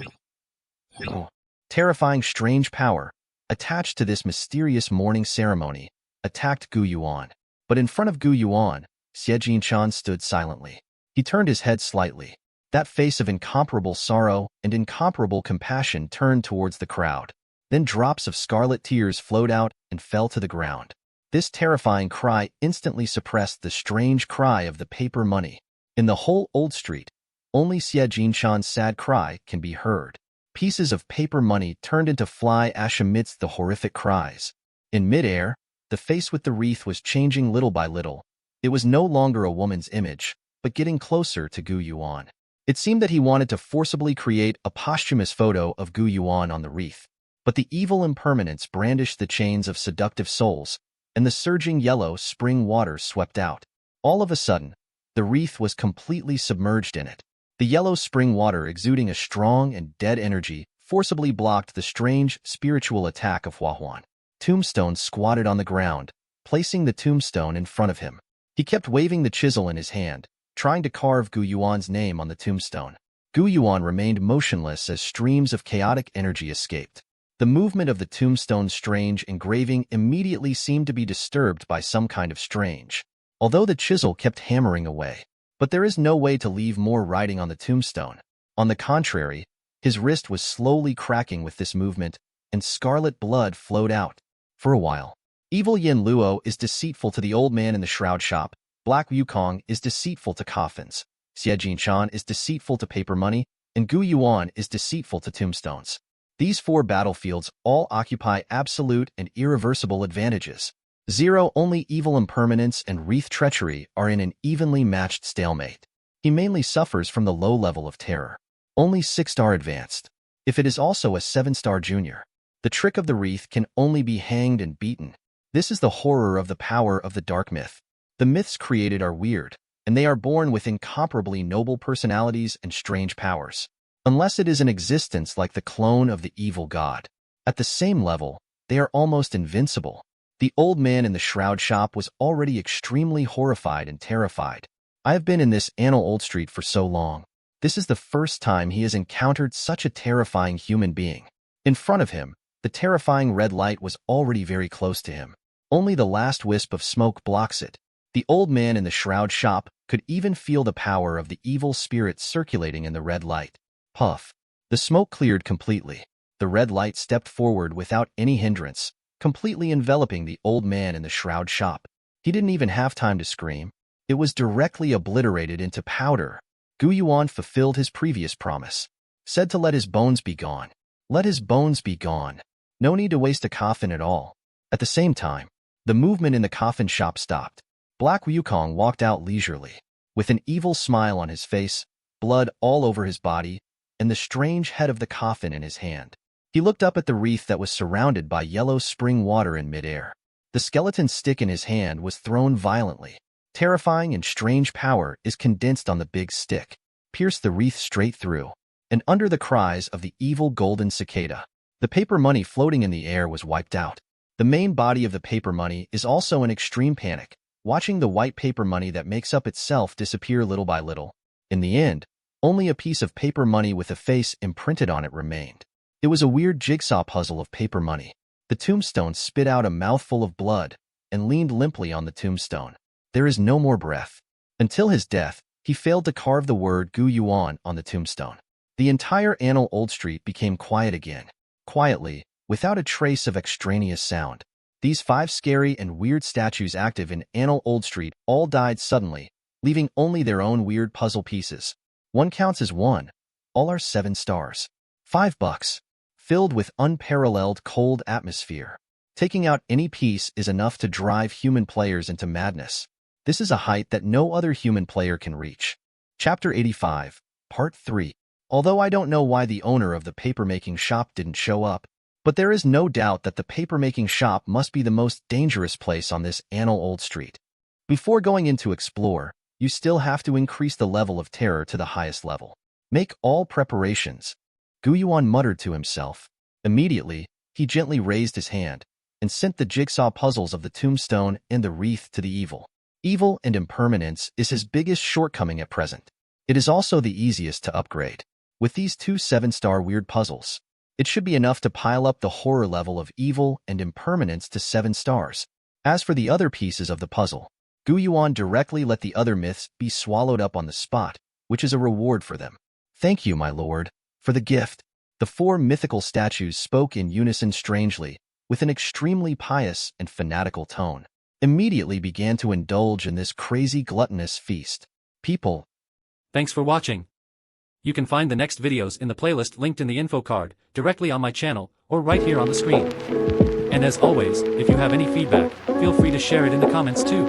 Speaker 1: Terrifying strange power, attached to this mysterious mourning ceremony, attacked Gu Yuan. But in front of Gu Yuan, Nie Yan Luo stood silently. He turned his head slightly. That face of incomparable sorrow and incomparable compassion turned towards the crowd. Then drops of scarlet tears flowed out and fell to the ground. This terrifying cry instantly suppressed the strange cry of the paper money. In the whole old street, only Nie Yan Luo's sad cry can be heard. Pieces of paper money turned into fly ash amidst the horrific cries. In midair, the face with the wreath was changing little by little. It was no longer a woman's image, but getting closer to Gu Yuan. It seemed that he wanted to forcibly create a posthumous photo of Gu Yuan on the wreath. But the evil impermanence brandished the chains of seductive souls, and the surging yellow spring water swept out. All of a sudden, the wreath was completely submerged in it. The yellow spring water, exuding a strong and dead energy, forcibly blocked the strange spiritual attack of Huahuan. Tombstone squatted on the ground, placing the tombstone in front of him. He kept waving the chisel in his hand, trying to carve Gu Yuan's name on the tombstone. Gu Yuan remained motionless as streams of chaotic energy escaped. The movement of the tombstone's strange engraving immediately seemed to be disturbed by some kind of strange, although the chisel kept hammering away. But there is no way to leave more writing on the tombstone. On the contrary, his wrist was slowly cracking with this movement, and scarlet blood flowed out. For a while, evil Yan Luo is deceitful to the old man in the shroud shop, Black Wukong is deceitful to coffins, Nie Yan Luo is deceitful to paper money, and Gu Yuan is deceitful to tombstones. These four battlefields all occupy absolute and irreversible advantages. Only evil impermanence and wreath treachery are in an evenly matched stalemate. He mainly suffers from the low level of terror. Only 6-star advanced. If it is also a 7-star junior, the trick of the wreath can only be hanged and beaten. This is the horror of the power of the dark myth. The myths created are weird, and they are born with incomparably noble personalities and strange powers. Unless it is an existence like the clone of the evil god. At the same level, they are almost invincible. The old man in the shroud shop was already extremely horrified and terrified. I have been in this annal old street for so long. This is the first time he has encountered such a terrifying human being. In front of him, the terrifying red light was already very close to him. Only the last wisp of smoke blocks it. The old man in the shroud shop could even feel the power of the evil spirit circulating in the red light. Puff. The smoke cleared completely. The red light stepped forward without any hindrance, completely enveloping the old man in the shroud shop. He didn't even have time to scream. It was directly obliterated into powder. Gu Yuan fulfilled his previous promise. Said to let his bones be gone. Let his bones be gone. No need to waste a coffin at all. At the same time, the movement in the coffin shop stopped. Black Wukong walked out leisurely, with an evil smile on his face, blood all over his body, and the strange head of the coffin in his hand. He looked up at the wreath that was surrounded by yellow spring water in midair. The skeleton stick in his hand was thrown violently. Terrifying and strange power is condensed on the big stick, pierced the wreath straight through, and under the cries of the evil Golden Cicada, the paper money floating in the air was wiped out. The main body of the paper money is also in extreme panic, watching the white paper money that makes up itself disappear little by little. In the end, only a piece of paper money with a face imprinted on it remained. It was a weird jigsaw puzzle of paper money. The tombstone spit out a mouthful of blood and leaned limply on the tombstone. There is no more breath. Until his death, he failed to carve the word Gu Yuan on the tombstone. The entire Annal Old Street became quiet again. Quietly, without a trace of extraneous sound. These 5 scary and weird statues active in Annal Old Street all died suddenly, leaving only their own weird puzzle pieces. One counts as 1. All are 7 stars. $5. Filled with unparalleled cold atmosphere. Taking out any piece is enough to drive human players into madness. This is a height that no other human player can reach. Chapter 85, Part 3. Although I don't know why the owner of the paper-making shop didn't show up, but there is no doubt that the paper-making shop must be the most dangerous place on this Annal Old Street. Before going in to explore, you still have to increase the level of terror to the highest level. Make all preparations. Gu Yuan muttered to himself. Immediately, he gently raised his hand and sent the jigsaw puzzles of the tombstone and the wreath to the evil. Evil and impermanence is his biggest shortcoming at present. It is also the easiest to upgrade. With these 2 7-star weird puzzles, it should be enough to pile up the horror level of evil and impermanence to 7 stars. As for the other pieces of the puzzle, Gu Yuan directly let the other myths be swallowed up on the spot, which is a reward for them. Thank you, my lord, for the gift. The 4 mythical statues spoke in unison strangely, with an extremely pious and fanatical tone. Immediately began to indulge in this crazy gluttonous feast. People.
Speaker 2: Thanks for watching. You can find the next videos in the playlist linked in the info card, directly on my channel, or right here on the screen. And as always, if you have any feedback, feel free to share it in the comments too.